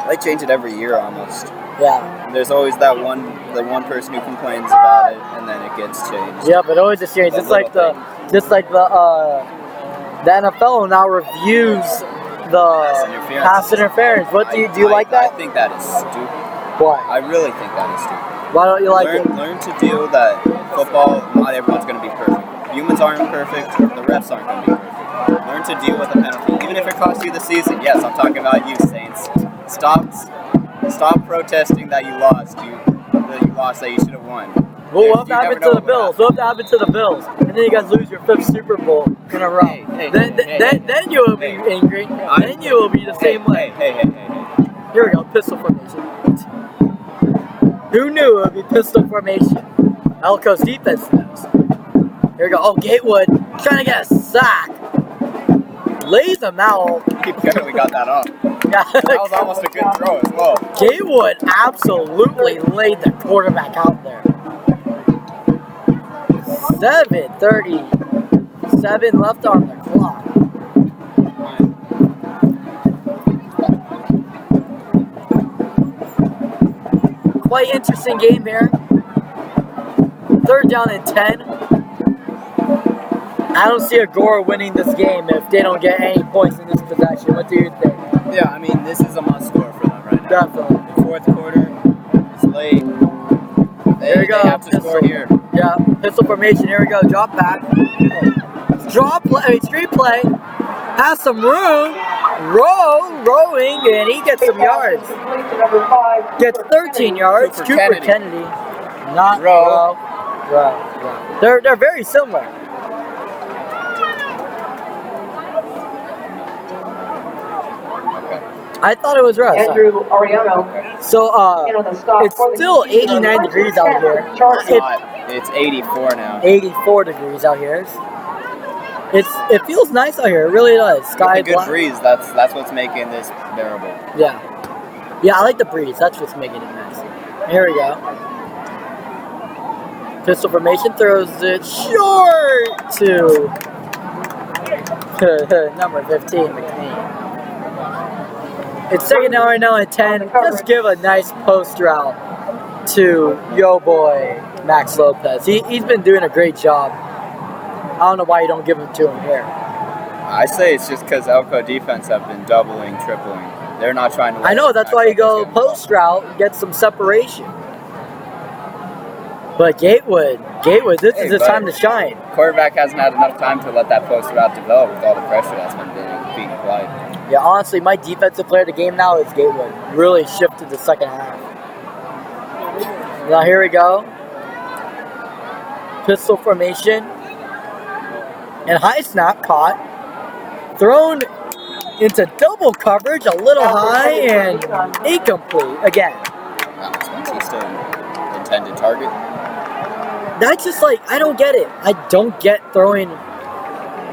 Speaker 2: They change it every year almost.
Speaker 1: Yeah.
Speaker 2: There's always the one person who complains about it, and then it gets changed.
Speaker 1: Yeah, but always a change. Just like the NFL now reviews the pass interference. What do you like that?
Speaker 2: I think that is stupid.
Speaker 1: Why?
Speaker 2: I really think that is stupid.
Speaker 1: Why don't you like it?
Speaker 2: Learn to deal that football, not everyone's going to be perfect. Humans aren't perfect, the refs aren't going to be perfect. Learn to deal with a penalty, even if it costs you the season. Yes, I'm talking about you, Saints. Stop protesting that you lost. That you should have won.
Speaker 1: Well, what happened to the Bills? What happened to the Bills? And then you guys lose your 5th Super Bowl in a row. Then you will be angry. Then you will be the same way.
Speaker 2: Hey.
Speaker 1: Here we go, pistol formation. Who knew it would be pistol formation? Elko's defense knows. Here we go. Oh, Gatewood trying to get a sack. Lays him out.
Speaker 2: He barely got that off.
Speaker 1: Yeah.
Speaker 2: That was almost a good throw as well.
Speaker 1: Gatewood absolutely laid the quarterback out there. 7:37 left on the clock. Quite interesting game here. 3rd down and 10. I don't see Agoura winning this game if they don't get any points in this possession. What do you think?
Speaker 2: Yeah, I mean, this is a must score for them right now.
Speaker 1: Definitely.
Speaker 2: The 4th quarter is late.
Speaker 1: Here we go.
Speaker 2: They have to score here.
Speaker 1: Yeah, pistol formation. Here we go. Drop back. Screen play. has some room, rowing, and he gets some yards.
Speaker 3: Complete to number 5.
Speaker 1: Gets 13 yards.
Speaker 2: Cooper
Speaker 1: Kennedy. Not
Speaker 2: Row.
Speaker 1: Row. They're very similar. I thought it was Russ.
Speaker 3: Andrew Ariano.
Speaker 1: So it's still 89 degrees out here.
Speaker 2: It's 84 now.
Speaker 1: 84 degrees out here. It feels nice out here. It really does. Sky
Speaker 2: With a good
Speaker 1: black.
Speaker 2: breeze. That's what's making this bearable.
Speaker 1: Yeah. Yeah, I like the breeze. That's what's making it nice. Here we go. Pistol formation, throws it short to number 15, McLean. It's second down right now at 10. Just give a nice post route to yo boy Max Lopez. He's been doing a great job. I don't know why you don't give it to him here.
Speaker 2: I say it's just because Elko defense have been doubling, tripling. They're not trying to.
Speaker 1: I know, that's why you go post route and get some separation. But Gatewood, this is his time to shine.
Speaker 2: Quarterback hasn't had enough time to let that post route develop with all the pressure that's been being applied.
Speaker 1: Yeah, honestly, my defensive player of the game now is Gatewood. Really shifted the second half. Now here we go. Pistol formation. And high snap caught. Thrown into double coverage, a little high, and incomplete again.
Speaker 2: Wow, he still intended target.
Speaker 1: That's just like, I don't get it. I don't get throwing.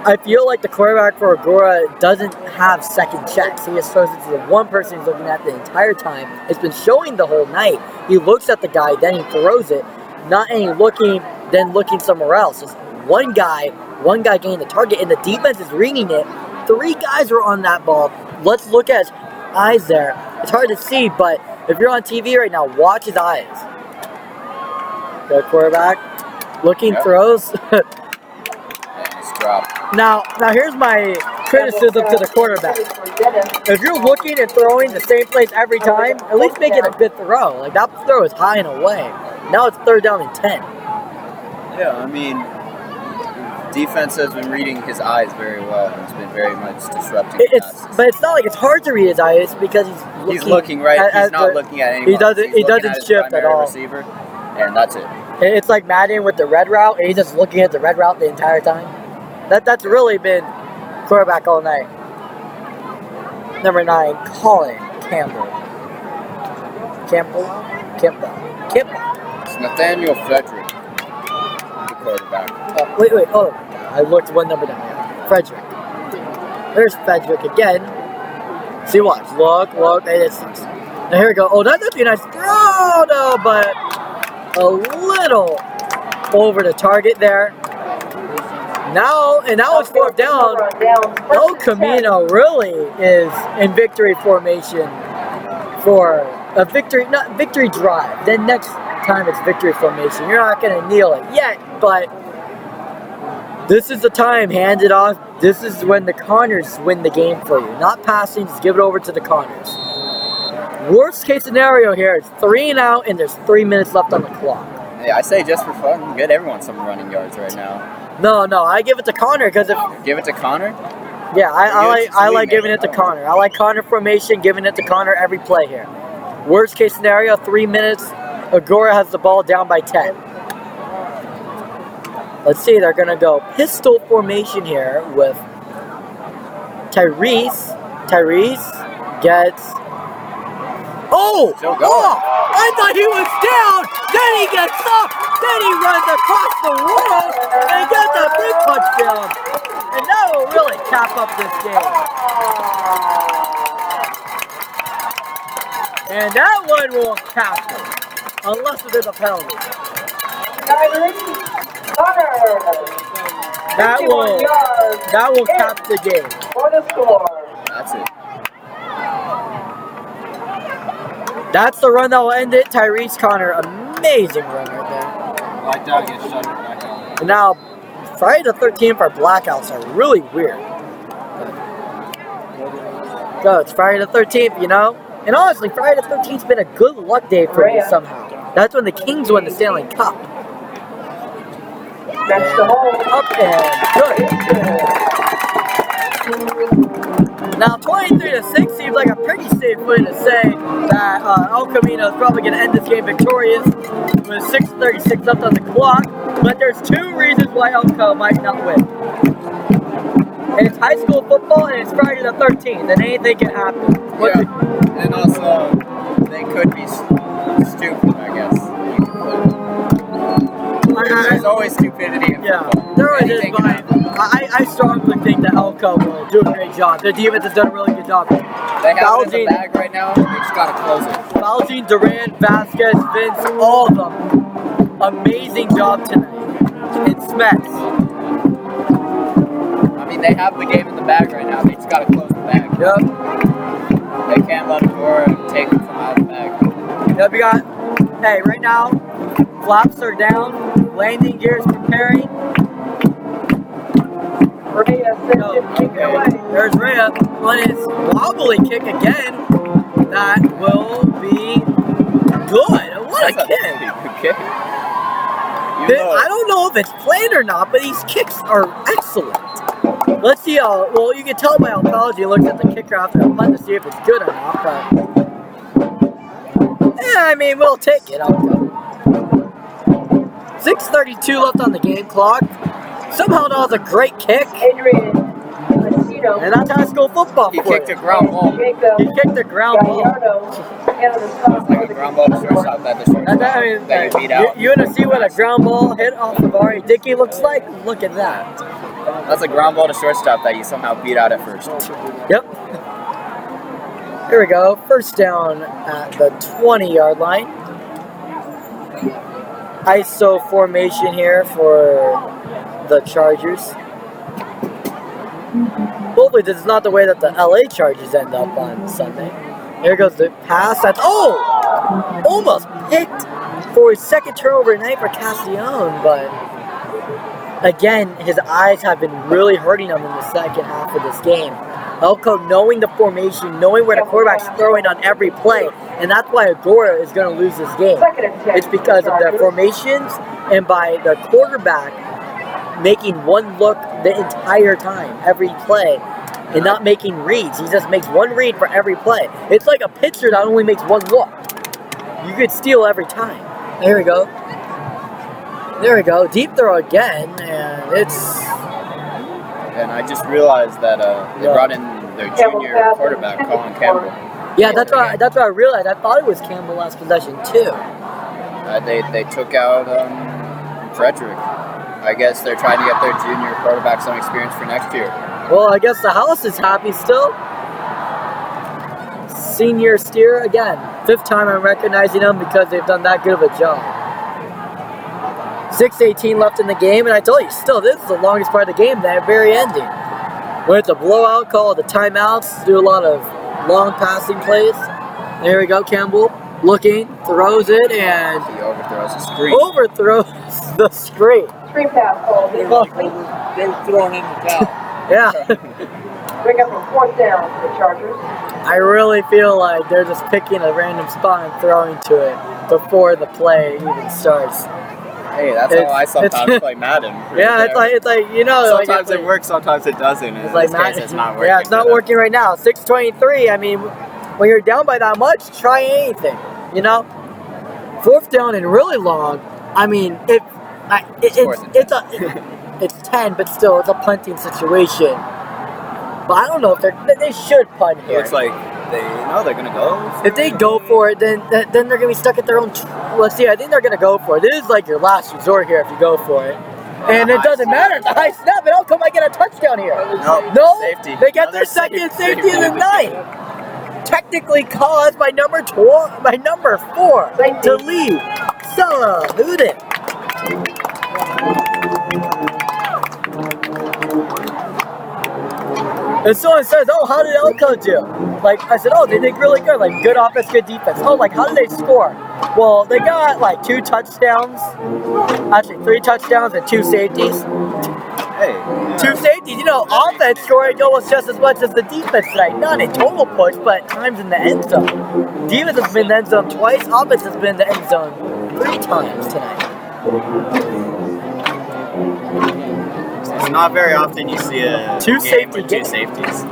Speaker 1: I feel like the quarterback for Agoura doesn't have second checks. He just throws it to the one person he's looking at the entire time. It's been showing the whole night. He looks at the guy, then he throws it. Not any looking, then looking somewhere else. Just one guy getting the target, and the defense is reading it. 3 guys were on that ball. Let's look at his eyes there. It's hard to see, but if you're on TV right now, watch his eyes. Good quarterback. Looking, throws. Now here's my criticism to the quarterback. If you're looking and throwing the same place every time, at least make it a good throw. Like, that throw is high and away. Now it's 3rd down and 10.
Speaker 2: Yeah, I mean, defense has been reading his eyes very well, and it's been very much disrupting passes.
Speaker 1: But it's not like it's hard to read his eyes because
Speaker 2: he's looking right. He's not looking at anyone.
Speaker 1: He doesn't shift at all.
Speaker 2: Receiver, and that's it.
Speaker 1: It's like Madden with the red route, and he's just looking at the red route the entire time. That's really been quarterback all night. Number 9, Colin Campbell. Campbell.
Speaker 2: It's Nathaniel Frederick, the quarterback.
Speaker 1: Wait. Oh, I looked one number down there. Frederick. There's Frederick again. See, watch. Look. Hey, this sucks. Now here we go. Oh, that'd be a nice throw, though, but a little over the target there. Now it's 4th down. El Camino really is in victory formation for a victory drive. Then next time it's victory formation. You're not going to kneel it yet, but this is the time. Hand it off. This is when the Connors win the game for you. Not passing, just give it over to the Connors. Worst case scenario here is 3 and out, and there's 3 minutes left on the clock.
Speaker 2: Yeah, I say just for fun, get everyone some running yards right now.
Speaker 1: No, I give it to Connor because if
Speaker 2: give it to Connor.
Speaker 1: Yeah, I like giving it to Connor. I like Connor formation, giving it to Connor every play here. Worst case scenario, 3 minutes. Agoura has the ball down by 10. Let's see, they're gonna go pistol formation here with Tyrese. Tyrese gets. Oh! I thought he was down! Then he gets up! Then he runs across the world and gets a big touchdown! And that will really cap up this game. And that one will cap it. Unless there's a penalty. That will cap the game.
Speaker 3: For the score.
Speaker 2: That's it.
Speaker 1: That's the run that will end it. Tyrese Connor, amazing run right there.
Speaker 5: Blacked out, gets shut back out.
Speaker 1: And now, Friday the 13th, our blackouts are really weird. So it's Friday the 13th, you know? And honestly, Friday the 13th's been a good luck day for me somehow. That's when the Kings won the Stanley Cup.
Speaker 3: That's the hole.
Speaker 1: Up and good. Now 23-6 seems like a pretty safe way to say that El Camino is probably going to end this game victorious with 6:36 left on the clock. But there's two reasons why Elko might not win. It's high school football and it's Friday the 13th, and anything can happen.
Speaker 2: And also, they could be stupid, I guess. There's always stupidity in football.
Speaker 1: There always is, but I strongly think that Elko will do a great job. Their defense has done a really good job.
Speaker 2: They have it in the bag right now, they just got to close it.
Speaker 1: Valjean, Durant, Vasquez, Vince, all of them. Amazing job tonight. And Smets.
Speaker 2: I mean, they have the game in the bag right now. They just got to close the bag.
Speaker 1: Yep.
Speaker 2: They can't let Agoura take it from out of the bag.
Speaker 1: Yep, we got, hey, right now, flaps are down, landing gears preparing. There's Rhea on his wobbly kick again. That will be good. What a kick! I don't know if it's played or not, but these kicks are excellent. Let's see how, well, you can tell by how Apology looks at the kicker after the punt to see if it's good or not, but yeah, I mean, we'll take it. 6:32 left on the game clock. Somehow that was a great kick. And that's high school football.
Speaker 2: He kicked a ground ball.
Speaker 1: He kicked a ground ball.
Speaker 2: It's like a ground ball to shortstop that you beat out.
Speaker 1: You want to see what a ground ball hit off of Ari Dickey looks like? Look at that.
Speaker 2: That's a ground ball to shortstop that you somehow beat out at first.
Speaker 1: Yep. Here we go. First down at the 20-yard line. ISO formation here for the Chargers. Hopefully this is not the way that the LA Chargers end up on Sunday. Here goes the pass. That's almost picked for his second turnover tonight for Castellon, but again, his eyes have been really hurting him in the second half of this game. Elko knowing the formation, knowing where the quarterback's throwing on every play, and that's why Agoura is going to lose this game. It's because of their formations and by the quarterback making one look the entire time, every play, and not making reads. He just makes one read for every play. It's like a pitcher that only makes one look. You could steal every time. There we go. There we go. Deep throw again, and it's...
Speaker 2: And I just realized that they brought in their junior quarterback, Colin Campbell.
Speaker 1: Yeah, that's what I realized. I thought it was Campbell last possession, too.
Speaker 2: They took out Frederick. I guess they're trying to get their junior quarterback some experience for next year.
Speaker 1: Well, I guess the house is happy still. Senior steer again. 5th time I'm recognizing them because they've done that good of a job. 6:18 left in the game, and I told you, still, this is the longest part of the game, that very ending. When it's a blowout, call the timeouts, do a lot of long passing plays. There we go, Campbell looking, throws it, and
Speaker 2: he overthrows the screen.
Speaker 1: Overthrows the screen.
Speaker 3: Screen pass call.
Speaker 5: They were throwing in the towel.
Speaker 1: Yeah.
Speaker 3: Bring up a 4th down for the Chargers.
Speaker 1: I really feel like they're just picking a random spot and throwing to it before the play even starts.
Speaker 2: Hey, that's how I sometimes play Madden.
Speaker 1: Yeah, it's like you know.
Speaker 2: Sometimes it works, sometimes it doesn't.
Speaker 1: It's like Madden.
Speaker 2: It's not working.
Speaker 1: Yeah, it's not working right now. 6:23. I mean, when you're down by that much, try anything. You know, 4th down and really long. I mean, it's 10, but still, it's a punting situation. But I don't know if they should punt here.
Speaker 2: It looks like they're gonna go.
Speaker 1: If they go for it, then they're gonna be stuck at their own. Let's see. I think they're gonna go for it. This is like your last resort here if you go for it, and it doesn't matter. It's a high snap, and how come I get a touchdown here? No,
Speaker 2: safety.
Speaker 1: They get their second safety of the night. Technically caused by number 4 to leave. Salute it. And someone says, oh, how did Elko do? Like, I said, oh, they did really good. Like, good offense, good defense. Oh, like, how did they score? Well, they got, like, 2 touchdowns. Actually, 3 touchdowns and 2 safeties.
Speaker 2: Hey.
Speaker 1: 2 safeties. You know, offense scoring almost just as much as the defense tonight. Not a total push, but times in the end zone. Defense has been in the end zone twice. Offense has been in the end zone 3 times tonight.
Speaker 2: It's not very often you see a
Speaker 1: Two
Speaker 2: game
Speaker 1: safety
Speaker 2: with two
Speaker 1: game.
Speaker 2: safeties.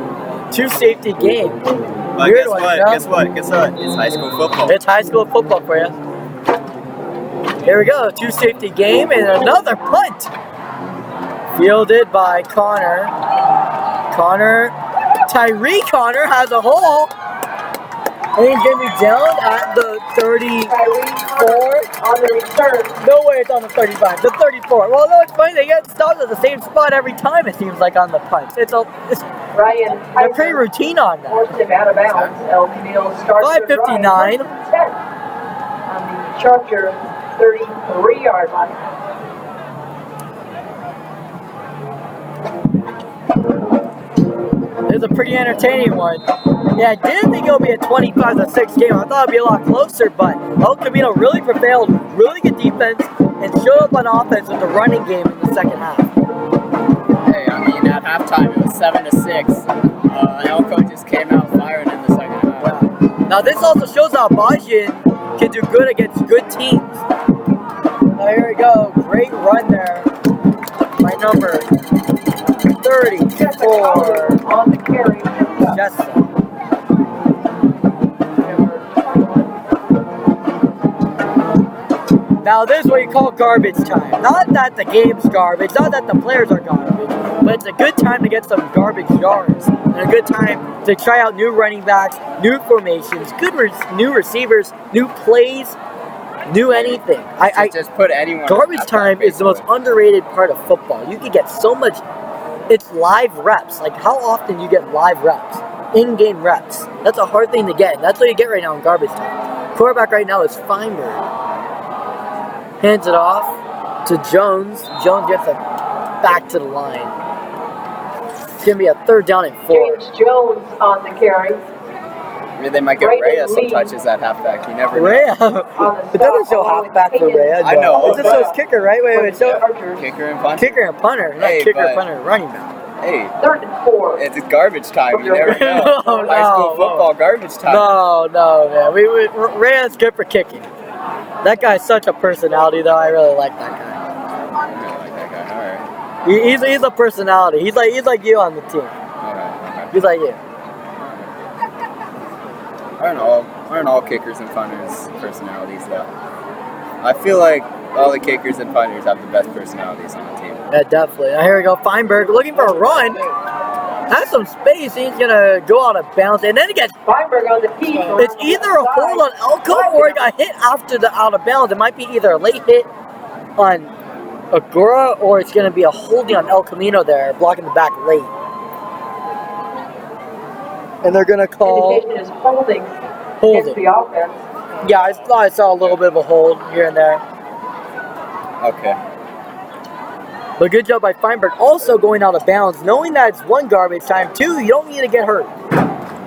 Speaker 1: Two safety game.
Speaker 2: But
Speaker 1: Weird
Speaker 2: guess
Speaker 1: one,
Speaker 2: what?
Speaker 1: yeah.
Speaker 2: Guess what? Guess what? It's high school football.
Speaker 1: It's high school football for you. Here we go, two safety game and another punt. Fielded by Connor. Tyree Connor has a hole. And he's going to be down at the 34.
Speaker 3: On the return.
Speaker 1: No way it's on the 35, the 34. Well, no, it's funny. They get stopped at the same spot every time, it seems like, on the punts. It's
Speaker 3: Ryan
Speaker 1: they're pretty routine on that.
Speaker 3: forced him out of bounds. El Camino starts
Speaker 1: 5:59.
Speaker 3: on the Charger 33-yard line.
Speaker 1: It's a pretty entertaining one. Yeah, I didn't think it would be a 25-6 game. I thought it'd be a lot closer, but El Camino really prevailed, really good defense, and showed up on offense with the running game in the second half.
Speaker 2: Hey, I mean, at halftime it was 7-6. Elko just came out firing in the second half.
Speaker 1: Yeah. Now this also shows how Bajan can do good against good teams. Now here we go, great run there by number 34.
Speaker 3: On the carry.
Speaker 1: Jessa. Now this is what you call garbage time. Not that the game's garbage, not that the players are garbage, but it's a good time to get some garbage yards. And a good time to try out new running backs, new formations, new receivers, new plays, new anything. I
Speaker 2: just put anyone.
Speaker 1: Garbage time is the most underrated part of football. You can get so much. It's live reps. Like how often you get live reps, in-game reps. That's a hard thing to get. That's what you get right now in garbage time. Quarterback right now is Feinberg. Hands it off to Jones. Jones gets it back to the line. It's going to be a 3rd down and 4.
Speaker 3: James Jones on the carry.
Speaker 2: Maybe they might get Rhea some touches at halfback. You never know.
Speaker 1: Rhea? It doesn't show halfback for Rhea.
Speaker 2: I know,
Speaker 1: It just shows kicker, right? Wait, it shows
Speaker 2: Kicker and punter.
Speaker 1: kicker and punter. Not
Speaker 2: Hey,
Speaker 1: kicker,
Speaker 2: but-
Speaker 1: punter, and running back.
Speaker 2: Hey,
Speaker 3: 3rd and 4.
Speaker 2: it's garbage time. You never know.
Speaker 1: No,
Speaker 2: High school
Speaker 1: no.
Speaker 2: football garbage time.
Speaker 1: No, man. Rhea's good for kicking. That guy's such a personality, though. I really like that guy.
Speaker 2: I like that guy. All right.
Speaker 1: He's a personality. He's like you on the team.
Speaker 2: All right.
Speaker 1: He's like you.
Speaker 2: Aren't all kickers and punters personalities though? I feel like all the kickers and punters have the best personalities on the team.
Speaker 1: Yeah, definitely. Now here we go. Feinberg looking for a run. Has some space. He's gonna go out of bounds, and then he gets.
Speaker 3: Feinberg on the feet.
Speaker 1: It's either a hold on Elko or he got hit after the out of bounds. It might be either a late hit on Agoura or it's gonna be a holding on El Camino there, blocking the back late. And they're gonna call
Speaker 3: Indication is holding
Speaker 1: holding.
Speaker 3: against the offense.
Speaker 1: Yeah, I thought I saw a little bit of a hold here and there.
Speaker 2: Okay.
Speaker 1: But good job by Feinberg also going out of bounds, knowing that it's 1 garbage time, 2, you don't need to get hurt.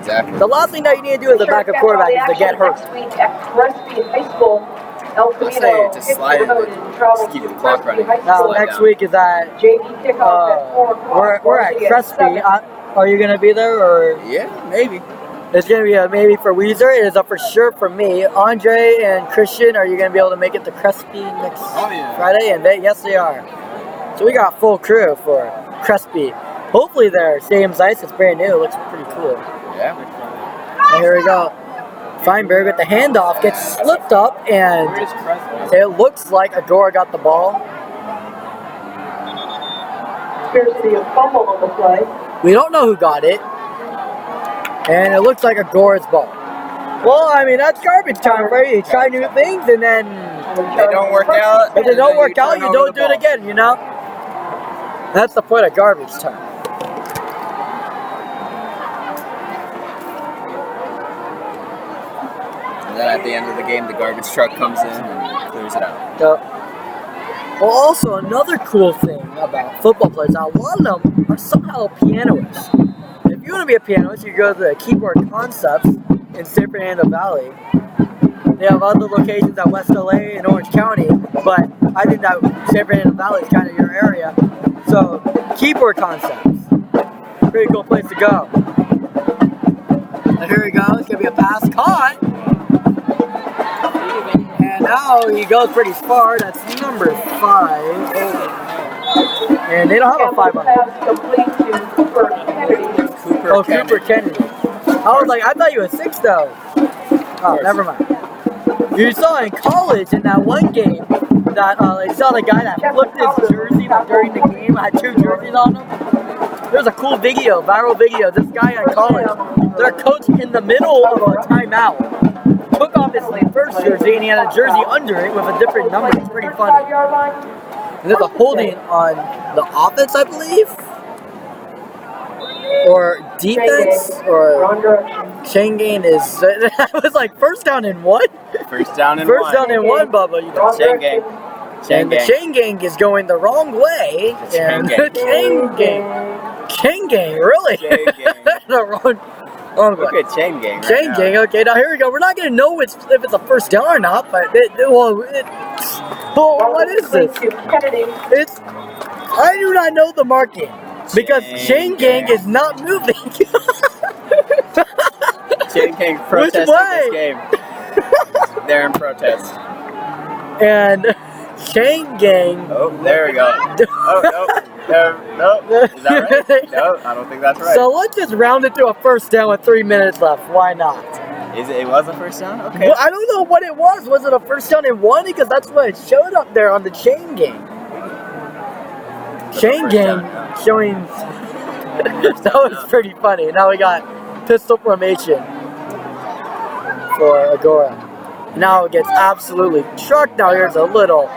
Speaker 2: Exactly.
Speaker 1: The last thing that you need to do as a backup quarterback is to get hurt.
Speaker 3: Next week at Crespi High School, El
Speaker 2: I say
Speaker 3: Camino
Speaker 2: just
Speaker 3: hits
Speaker 2: slide
Speaker 3: the
Speaker 2: it.
Speaker 3: road and travels
Speaker 2: Just keep
Speaker 3: to
Speaker 2: the clock
Speaker 3: Crespi
Speaker 2: running.
Speaker 3: High
Speaker 1: Now
Speaker 3: School.
Speaker 1: next week is at
Speaker 3: JV kickoff at 4 o'clock.
Speaker 1: we're at
Speaker 3: Varsity at
Speaker 1: Crespi.
Speaker 3: 7.
Speaker 1: Are you gonna be there or?
Speaker 2: Yeah, maybe.
Speaker 1: It's gonna be a maybe for Weezer. It is a for sure for me. Andre and Christian, are you gonna be able to make it to Crespi next Friday? And yes, they are. So we got full crew for Crespi. Hopefully their stadium's nice. It's brand new. It looks pretty cool.
Speaker 2: Yeah.
Speaker 1: And here we go. Feinberg with the handoff gets slipped up, and it looks like Agoura got the ball.
Speaker 3: Appears to be a fumble on the play.
Speaker 1: We don't know who got it, and it looks like Agoura's ball. Well, I mean, that's garbage time, right? You try new things, and then
Speaker 2: They don't work out.
Speaker 1: if they don't work out,
Speaker 2: turn
Speaker 1: you
Speaker 2: over
Speaker 1: don't
Speaker 2: the
Speaker 1: do it
Speaker 2: ball.
Speaker 1: again, you know? That's the point of garbage time.
Speaker 2: And then at the end of the game, the garbage truck comes in and clears it out.
Speaker 1: So, well, also, another cool thing about football players, now, a lot of them are somehow pianists. If you want to be a pianist, you go to the Keyboard Concepts in San Fernando Valley. They have other locations at West LA and Orange County, but I think that San Fernando Valley is kind of your area. So, Keyboard Concepts, pretty cool place to go. And here we go, it's going to be a pass caught. And now he goes pretty far, that's number 5. And they don't have a 5 on it.
Speaker 3: Pass complete to Cooper Kennedy.
Speaker 1: Oh, Cooper Kennedy. I was like, I thought you were 6 though. Oh, never mind. You saw in college in that one game that I saw the guy that flipped his jersey during the game. I had 2 jerseys on him. There's a cool video, viral video. This guy in college, their coach in the middle of a timeout took off his first jersey and he had a jersey under it with a different number. It's pretty funny. And there's a holding on the offense, I believe, or defense, or chain gain is. That was like first down and 1.
Speaker 2: First down and
Speaker 1: First down and 1, Bubba. You know.
Speaker 2: Chain gang.
Speaker 1: And the chain gang is going the wrong way. And the chain gang, really?
Speaker 2: Chain gang.
Speaker 1: The wrong way.
Speaker 2: Okay, chain gang. Right
Speaker 1: Chain
Speaker 2: now.
Speaker 1: gang. Okay, now here we go. We're not gonna know if it's a first down or not, but what is this? It's. I do not know the marking because chain gang is not moving.
Speaker 2: Chain gang protesting this game. They're in protest.
Speaker 1: And chain gang.
Speaker 2: Oh, there we go. Oh, no. Is that right? No, I don't think that's right.
Speaker 1: So let's just round it to a first down with 3 minutes left. Why not?
Speaker 2: It was a first down? Okay.
Speaker 1: Well, I don't know what it was. Was it a first down and 1? Because that's what it showed up there on the chain gang. Chain gang showing. That was pretty funny. Now we got pistol formation for Agoura. Now it gets absolutely trucked. Now here's a little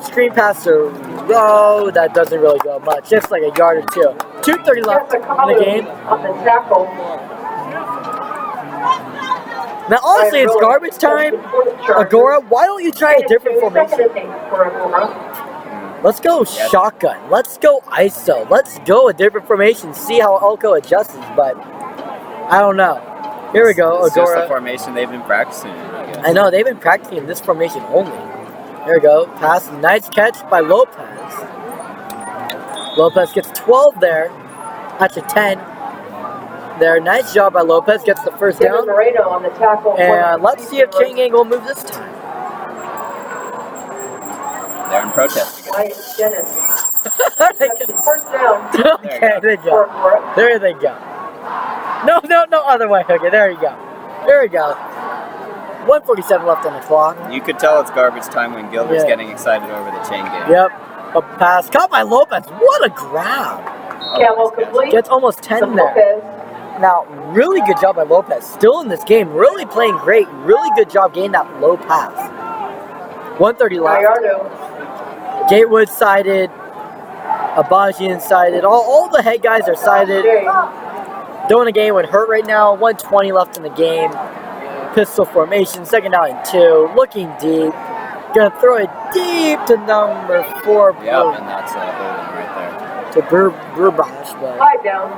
Speaker 1: screen pass to Rowe. That doesn't really go much. Just like a yard or 2. 2:30 left in the game.
Speaker 3: On the tackle.
Speaker 1: Now honestly, it's garbage time. Agoura, why don't you try a different formation? Let's go shotgun. Let's go ISO. Let's go a different formation. See how Elko adjusts. But I don't know. Here we go,
Speaker 2: It's just
Speaker 1: Agoura.
Speaker 2: the formation they've been practicing, I guess.
Speaker 1: I know, they've been practicing in this formation only. Here we go. Pass. Nice catch by Lopez. Lopez gets 12 there. Actually 10. There. Nice job by Lopez. Gets the first down.
Speaker 3: Moreno on the tackle.
Speaker 1: And let's see if chain gang will move this time.
Speaker 2: They're in protest again.
Speaker 3: Dennis. First down.
Speaker 1: Okay, there you go. There they go. No, other way. Okay, there you go. There we go. 1:47 left on the clock.
Speaker 2: You could tell it's garbage time when Gilbert's getting excited over the chain game.
Speaker 1: Yep. A pass. Caught by Lopez. What a grab.
Speaker 3: Camel complete.
Speaker 1: Gets almost 10 there. Now, really good job by Lopez. Still in this game. Really playing great. Really good job getting that low pass. 1:30 left. Gatewood sided. Abajian sided. All the head guys are sided. Doing a game would hurt right now. 1:20 left in the game. Pistol formation. 2nd down and 2. Looking deep. Gonna throw it deep to number 4.
Speaker 2: Yep, and that's a holding right there.
Speaker 1: To Burbash. But
Speaker 3: 5 down.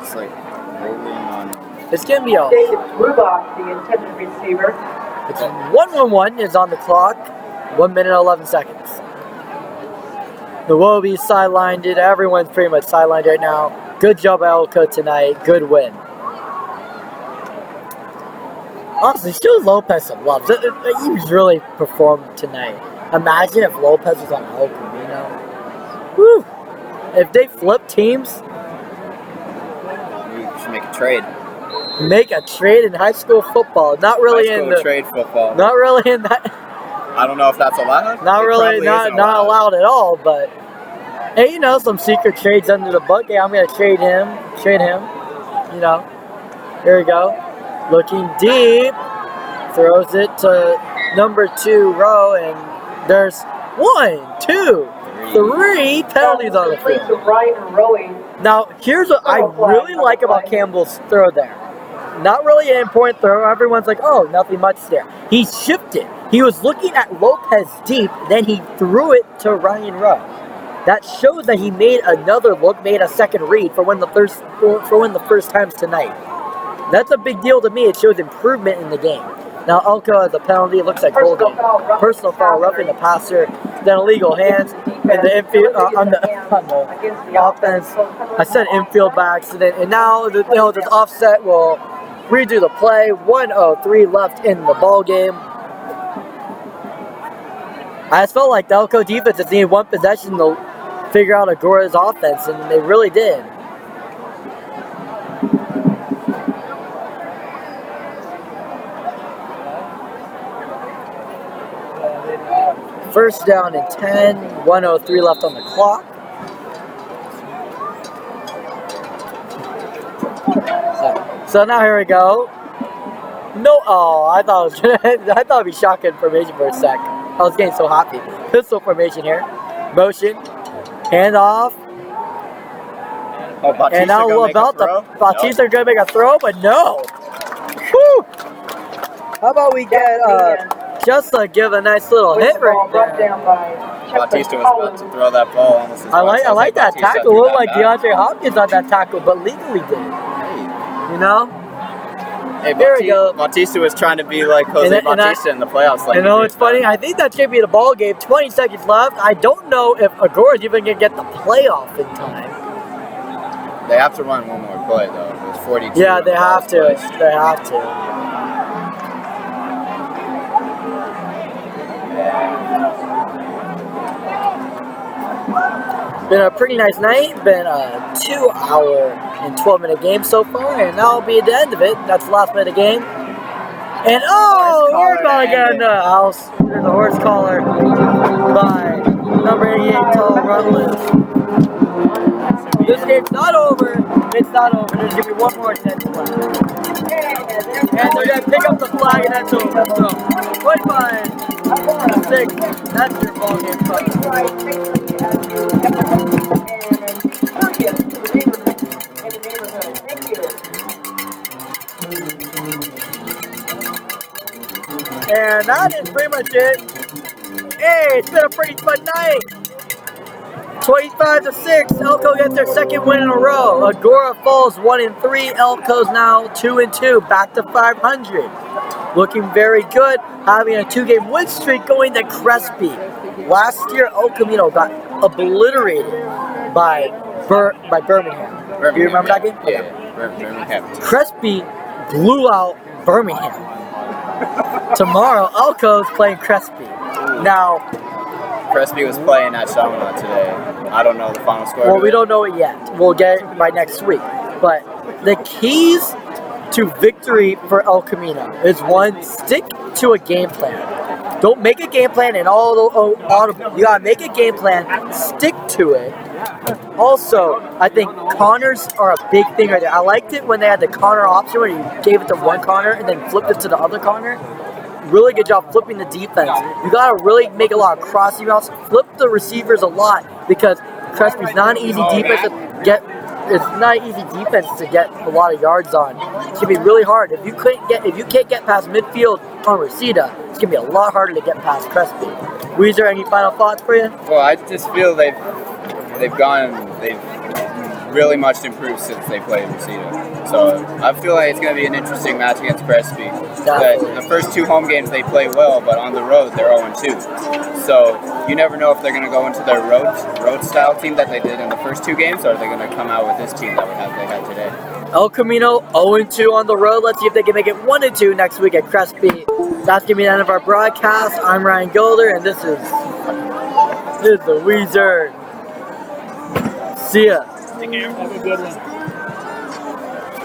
Speaker 2: It's like holding on.
Speaker 1: it's gonna be a.
Speaker 3: David Rubach, the intended receiver.
Speaker 1: It's 1-1-1 is on the clock. 1 minute 11 seconds. The Wobies sidelined it. Everyone's pretty much sidelined right now. Good job by Elko tonight. Good win. Honestly, shows Lopez some love. He really performed tonight. Imagine if Lopez was on Elko, you know? Woo! If they flip teams,
Speaker 2: We should make a trade.
Speaker 1: make a trade in high school football. Not really
Speaker 2: High
Speaker 1: in
Speaker 2: school
Speaker 1: the.
Speaker 2: trade football.
Speaker 1: Not really in that.
Speaker 2: I don't know if that's allowed.
Speaker 1: Not
Speaker 2: It
Speaker 1: really,
Speaker 2: probably
Speaker 1: not
Speaker 2: isn't
Speaker 1: allowed at all. But hey, you know, some secret trades under the book. Hey, I'm gonna trade him. You know, here we go. Looking deep, throws it to number 2 row, and there's 1, 2, 3 penalties on the field.
Speaker 3: To Ryan Rowing.
Speaker 1: Now, here's what I really like about Campbell's throw there. Not really an important throw. Everyone's like, oh, nothing much there. He shifted. He was looking at Lopez deep, then he threw it to Ryan Rowe. That shows that he made another look, made a second read for when the first times tonight. That's a big deal to me. It shows improvement in the game. Now, Elko has a penalty. It looks like holding. Personal foul, roughing the passer. Then illegal hands in the infield on the offense. I said infield by accident, and now this offset will redo the play. 1:03 left in the ball game. I just felt like the Elko defense just needed one possession to figure out Agoura's offense, and they really did. First down and 10, 1:03 left on the clock. So now here we go. No, oh, I thought it'd be shotgun formation for a sec. I was getting so happy. Pistol formation here. Motion, hand off.
Speaker 2: Oh, Bautista
Speaker 1: and now Bautista gonna make a throw, but no. Whew. How about we get just to give a nice little hit right there.
Speaker 2: Bautista was about to throw that ball almost as
Speaker 1: I
Speaker 2: well.
Speaker 1: like that tackle. It looked like DeAndre Hopkins on that tackle, but legally did. You know?
Speaker 2: Hey,
Speaker 1: There we go.
Speaker 2: Bautista was trying to be like Jose Bautista in the playoffs. Like
Speaker 1: you know, it's funny. I think that should be the ball game. 20 seconds left. I don't know if Agoura's even going to get the playoff in time.
Speaker 2: They have to run one more play, though. It was 42.
Speaker 1: Yeah, they have to. They have to. Been a pretty nice night. Been a 2-hour and 12-minute game so far, and that'll be the end of it. That's the last minute of the game. And we're gonna get in the house. There's a horse collar by number 88 Tall Rutledge. This game's not over. It's not over. There's gonna be one more attention left. And they're gonna pick up the flag, and that's over. So 25-6. That's your ball game. And that is pretty much it. Hey, it's been a pretty fun night. 25-6. Elko gets their second win in a row. Agoura falls 1-3. Elko's now 2-2, back to 500. Looking very good, having a 2-game win streak going to Crespi. Last year, El Camino got obliterated by Birmingham. Do you remember that game?
Speaker 2: Yeah, Birmingham.
Speaker 1: Crespi blew out Birmingham. Tomorrow, Elko's playing Crespi. Now,
Speaker 2: Crespi was playing at Chaminade today. I don't know the final score.
Speaker 1: Well, we don't know it yet. We'll get it by next week. But the keys to victory for El Camino is one, stick to a game plan. Don't make a game plan and audible. You gotta make a game plan, stick to it. Also, I think corners are a big thing right there. I liked it when they had the corner option where you gave it to one corner and then flipped it to the other corner. Really good job flipping the defense. You gotta really make a lot of crossing routes. Flip the receivers a lot because Crespi's not an easy defense to get. It's not an easy defense to get a lot of yards on. It's gonna be really hard. If you can't get past midfield on Reseda, it's gonna be a lot harder to get past Crespi. Weezer, any final thoughts for you?
Speaker 2: Well, I just feel they've really much improved since they played Reseda. So I feel like it's going to be an interesting match against Crespi. The first two home games they play well, but on the road they're 0-2. So you never know if they're going to go into their road style team that they did in the first two games, or are they going to come out with this team that they had today.
Speaker 1: El Camino 0-2 on the road. Let's see if they can make it 1-2 next week at Crespi. That's going to be the end of our broadcast. I'm Ryan Golder, and this is the Weezer. See ya.
Speaker 5: Take care. Have a good one.